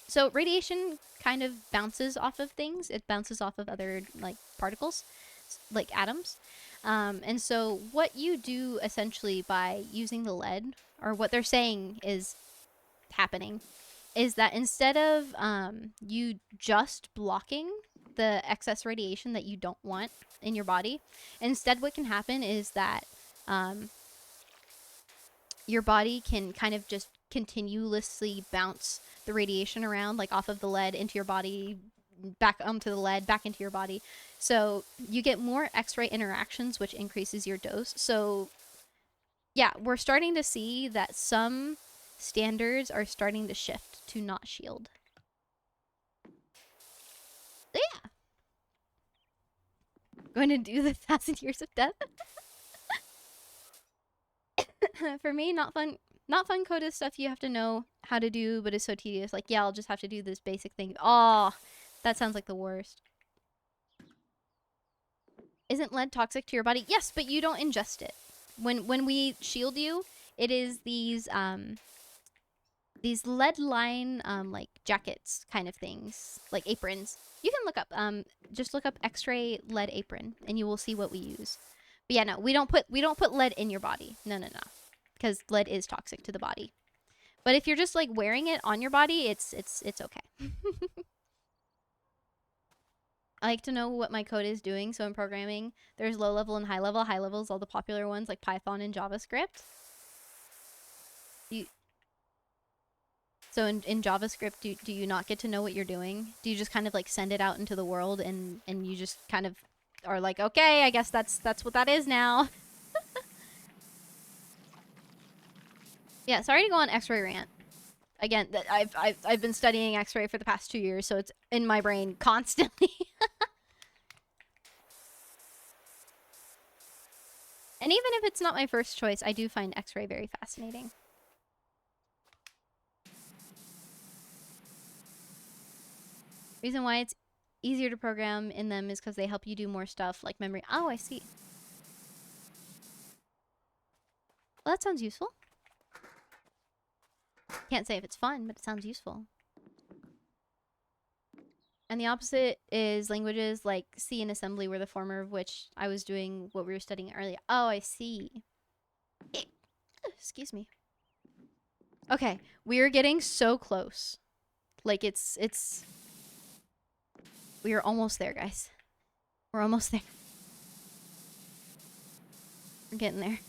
so radiation kind of bounces off of things. It bounces off of other like particles, like atoms. And so what you do essentially by using the lead, or what they're saying is happening, is that instead of you just blocking the excess radiation that you don't want in your body, instead what can happen is that um, your body can kind of just continuously bounce the radiation around, like off of the lead into your body, back onto the lead, back into your body. So you get more X-ray interactions, which increases your dose. So yeah, we're starting to see that some standards are starting to shift to not shield. So yeah. Going to do the 1,000 Years of Death. For me, not fun. Not fun code is stuff you have to know how to do, but it's so tedious. Like, yeah, I'll just have to do this basic thing. Oh, that sounds like the worst. Isn't lead toxic to your body? Yes, but you don't ingest it. When we shield you, it is these lead line like jackets kind of things, like aprons. You can look up just look up X-ray lead apron and you will see what we use. But yeah, no, we don't put lead in your body. No. Because lead is toxic to the body. But if you're just like wearing it on your body, it's okay. I like to know what my code is doing. So in programming, there's low level and high level. High level is all the popular ones like Python and JavaScript. So in JavaScript, do you not get to know what you're doing? Do you just kind of like send it out into the world and you just kind of are like, okay, I guess that's what that is now. Yeah, sorry to go on X-ray rant. Again, I've been studying X-ray for the past 2 years, so it's in my brain constantly. And even if it's not my first choice, I do find X-ray very fascinating. Reason why it's easier to program in them is because they help you do more stuff like memory. Oh, I see. Well, that sounds useful. Can't say if it's fun, but it sounds useful. And the opposite is languages like C and assembly, were the former of which I was doing what we were studying earlier. Oh, I see. Excuse me. Okay, we are getting so close. Like we are almost there, guys. We're almost there. We're getting there.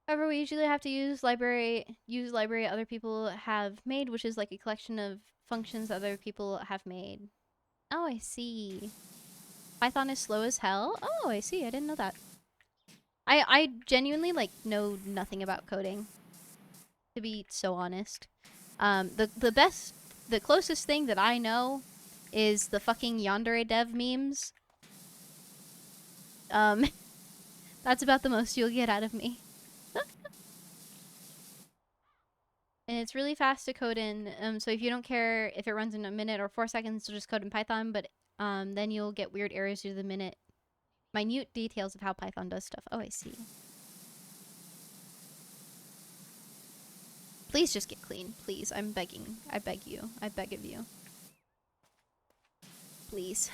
However, we usually have to use library other people have made, which is like a collection of functions other people have made. Oh, I see. Python is slow as hell? Oh, I see. I didn't know that. I genuinely like know nothing about coding, to be so honest. The closest thing that I know is the fucking Yandere dev memes. That's about the most you'll get out of me. And it's really fast to code in. So if you don't care if it runs in a minute or 4 seconds, so just code in Python. But then you'll get weird errors due to the minute details of how Python does stuff. Oh, I see. Please just get clean. Please, I'm begging. I beg you. I beg of you. Please.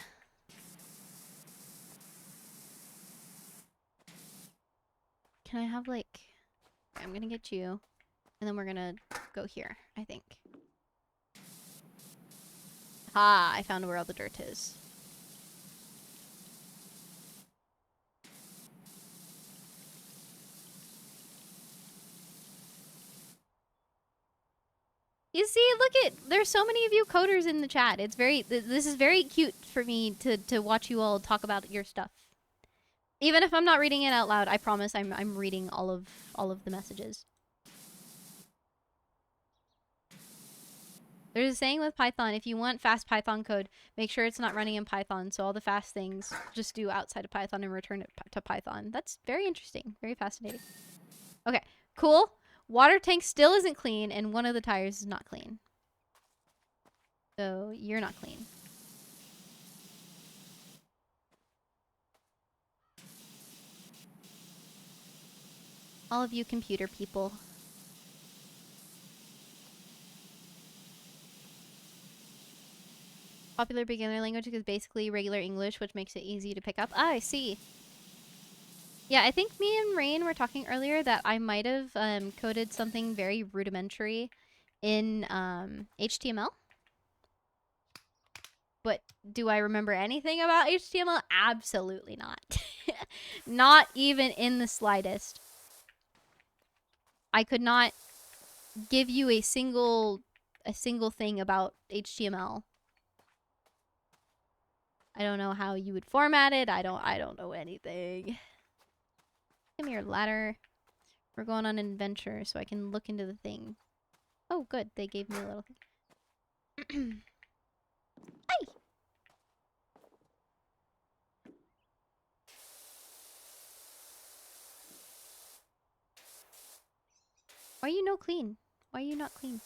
Can I have like... I'm gonna get you. And then we're gonna go here, I think. Ah, I found where all the dirt is. You see, there's so many of you coders in the chat. It's this is very cute for me to watch you all talk about your stuff. Even if I'm not reading it out loud, I promise I'm reading all of the messages. There's a saying with Python, if you want fast Python code, make sure it's not running in Python. So all the fast things, just do outside of Python and return it to Python. That's very interesting. Very fascinating. Okay, cool. Water tank still isn't clean, and one of the tires is not clean. So you're not clean. All of you computer people. Popular beginner language is basically regular English, which makes it easy to pick up. Ah, I see. Yeah, I think me and Rain were talking earlier that I might have coded something very rudimentary in HTML. But do I remember anything about HTML? Absolutely not. Not even in the slightest. I could not give you a single thing about HTML. I don't know how you would format it. I don't know anything. Give me your ladder. We're going on an adventure so I can look into the thing. Oh, good. They gave me a little thing. Hi! Why are you no clean? Why are you not clean?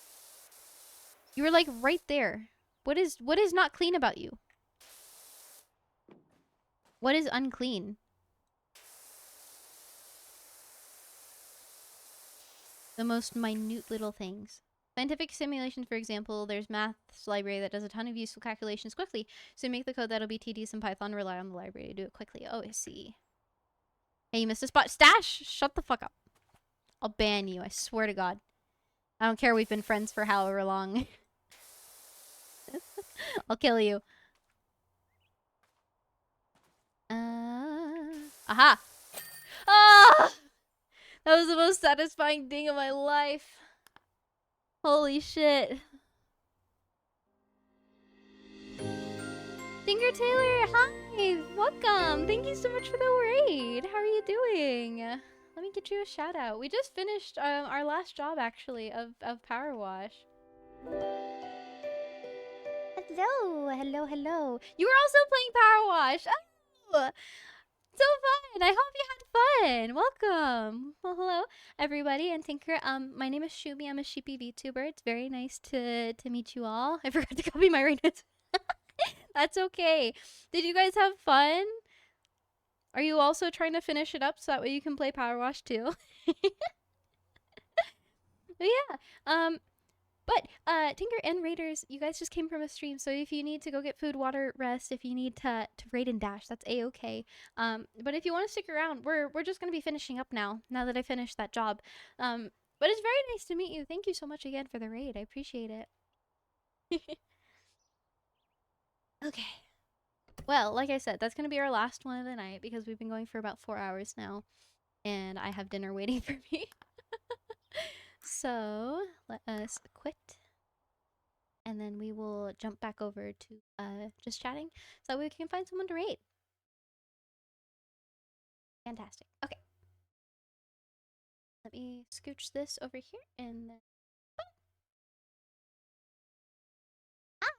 You were like right there. What is not clean about you? What is unclean? The most minute little things. Scientific simulations, for example, there's maths library that does a ton of useful calculations quickly. So make the code that'll be tedious in Python, rely on the library to do it quickly. Oh, I see. Hey, you missed a spot. Stash! Shut the fuck up. I'll ban you, I swear to God. I don't care we've been friends for however long. I'll kill you. Aha! Ah! That was the most satisfying thing of my life. Holy shit. Tinker Taylor, hi! Welcome! Thank you so much for the raid! How are you doing? Let me get you a shout out. We just finished our last job, actually, of Power Wash. Hello! Hello, hello. You were also playing Power Wash! Oh! So fun! I hope you had fun! Welcome! Well, hello, everybody, and Tinker. My name is Shumi. I'm a sheepy VTuber. It's very nice to meet you all. I forgot to copy my raid. That's okay. Did you guys have fun? Are you also trying to finish it up so that way you can play Power Wash too? Yeah. But Tinker and Raiders, you guys just came from a stream, so if you need to go get food, water, rest, if you need to raid and dash, that's a-okay. But if you want to stick around, we're just gonna be finishing up now that I finished that job. But it's very nice to meet you. Thank you so much again for the raid. I appreciate it. Okay. Well, like I said, that's gonna be our last one of the night because we've been going for about 4 hours now, and I have dinner waiting for me. So let us quit, and then we will jump back over to just chatting so we can find someone to raid. Fantastic. Okay. Let me scooch this over here and then. Hi.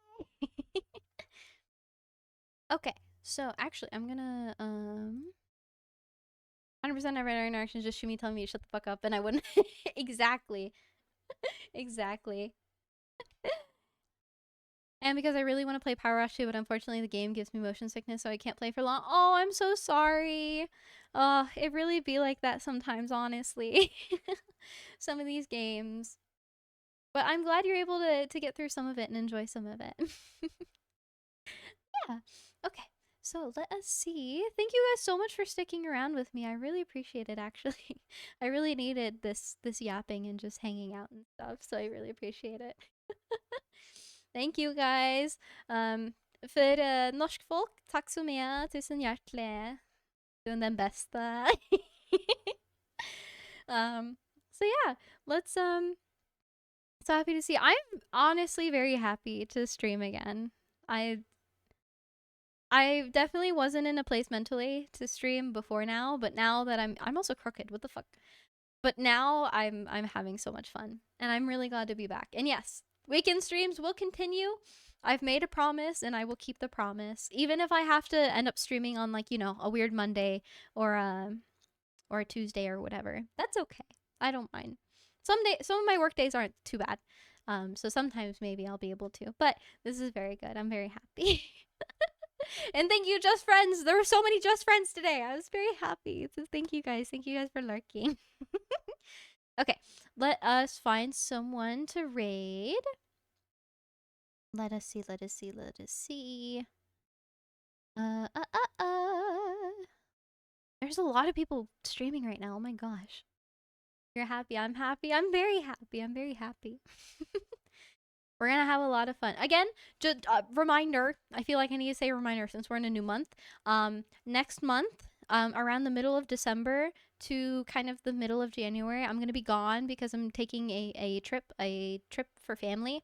Okay. So actually, I'm gonna 100% of our interactions just Shumi telling me to shut the fuck up, and I wouldn't. Exactly. Exactly. And because I really want to play Power Wash 2, but unfortunately the game gives me motion sickness, so I can't play for long. Oh, I'm so sorry. Oh, it really be like that sometimes, honestly. Some of these games. But I'm glad you're able to get through some of it and enjoy some of it. Yeah. Okay. So let us see. Thank you guys so much for sticking around with me. I really appreciate it, actually. I really needed this yapping and just hanging out and stuff, so I really appreciate it. Thank you guys. For norsk folk, takk så mye. Tusen hjertelig. Du er den beste. So yeah, let's so happy to see. I'm honestly very happy to stream again. I definitely wasn't in a place mentally to stream before now, but now that I'm also crooked. What the fuck? But now I'm having so much fun, and I'm really glad to be back. And yes, weekend streams will continue. I've made a promise, and I will keep the promise, even if I have to end up streaming on, like, you know, a weird Monday or a Tuesday or whatever. That's okay. I don't mind. Some of my work days aren't too bad. So sometimes maybe I'll be able to. But this is very good. I'm very happy. And thank you, Just Friends. There were so many Just Friends today. I was very happy. So thank you guys. Thank you guys for lurking. Okay, let us find someone to raid. Let us see, let us see, let us see. Uh, uh, uh, uh. There's a lot of people streaming right now. Oh my gosh. You're happy. I'm happy. I'm very happy. I'm very happy. We're gonna have a lot of fun. Again, just reminder. I feel like I need to say reminder since we're in a new month. Next month, around the middle of December to kind of the middle of January, I'm gonna be gone because I'm taking a trip for family,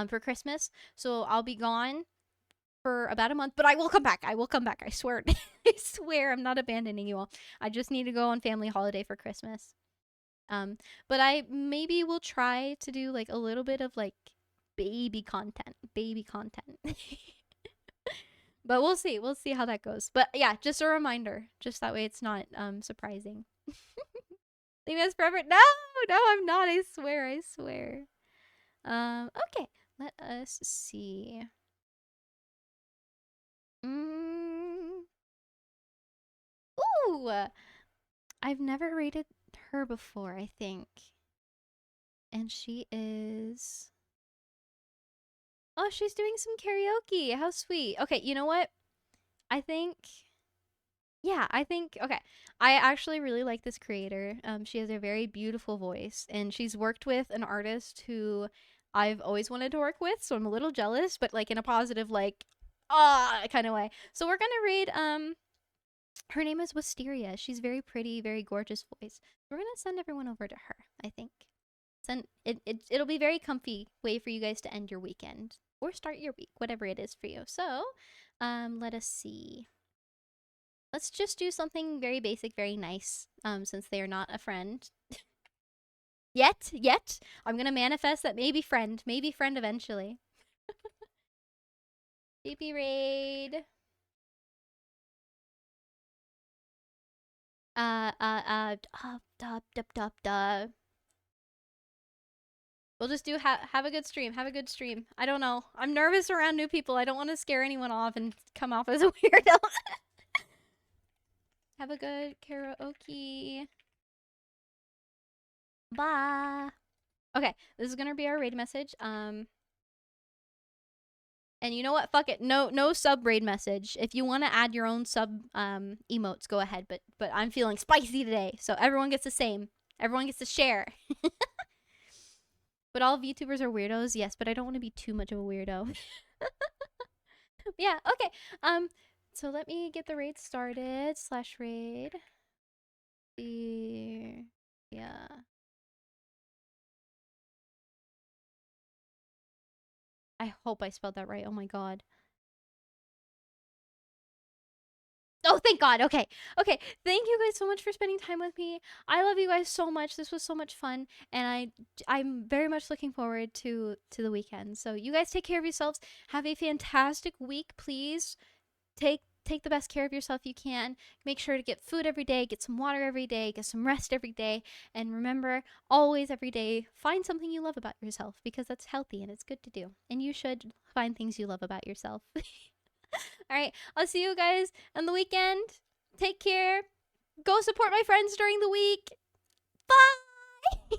for Christmas. So I'll be gone for about a month, but I will come back. I will come back. I swear. I swear I'm not abandoning you all. I just need to go on family holiday for Christmas. Um, but I maybe will try to do like a little bit of like baby content, baby content. But we'll see. We'll see how that goes. But yeah, just a reminder, just that way it's not surprising. Leave us forever. No, no, I'm not. I swear. I swear. Okay. Let us see. Mm. Ooh, I've never rated her before, I think. And she is. Oh, she's doing some karaoke. How sweet. Okay, you know what? I think. Yeah, I think. Okay. I actually really like this creator. She has a very beautiful voice, and she's worked with an artist who I've always wanted to work with, so I'm a little jealous, but like in a positive, like, kind of way. So we're gonna read. Her name is Wisteria. She's very pretty, very gorgeous voice. We're gonna send everyone over to her, I think. It'll be very comfy way for you guys to end your weekend or start your week, whatever it is for you. So, let us see. Let's just do something very basic, very nice. Since they are not a friend yet. I'm gonna manifest that maybe friend eventually. Baby raid. Duh. We'll just do have a good stream. Have a good stream. I don't know. I'm nervous around new people. I don't want to scare anyone off and come off as a weirdo. Have a good karaoke. Bye. Okay, this is gonna be our raid message. And you know what? Fuck it. No sub raid message. If you want to add your own sub emotes, go ahead. But I'm feeling spicy today, so everyone gets the same. Everyone gets to share. But all VTubers are weirdos, yes. But I don't want to be too much of a weirdo. Yeah. Okay. So let me get the raid started. /raid. Yeah. I hope I spelled that right. Oh my god. Oh, thank God. Okay. Okay. Thank you guys so much for spending time with me. I love you guys so much. This was so much fun, and I'm very much looking forward to the weekend. So you guys take care of yourselves. Have a fantastic week, please. Take the best care of yourself you can. Make sure to get food every day, get some water every day, get some rest every day, and remember, always every day, find something you love about yourself because that's healthy and it's good to do. And you should find things you love about yourself. All right, I'll see you guys on the weekend. Take care. Go support my friends during the week. Bye.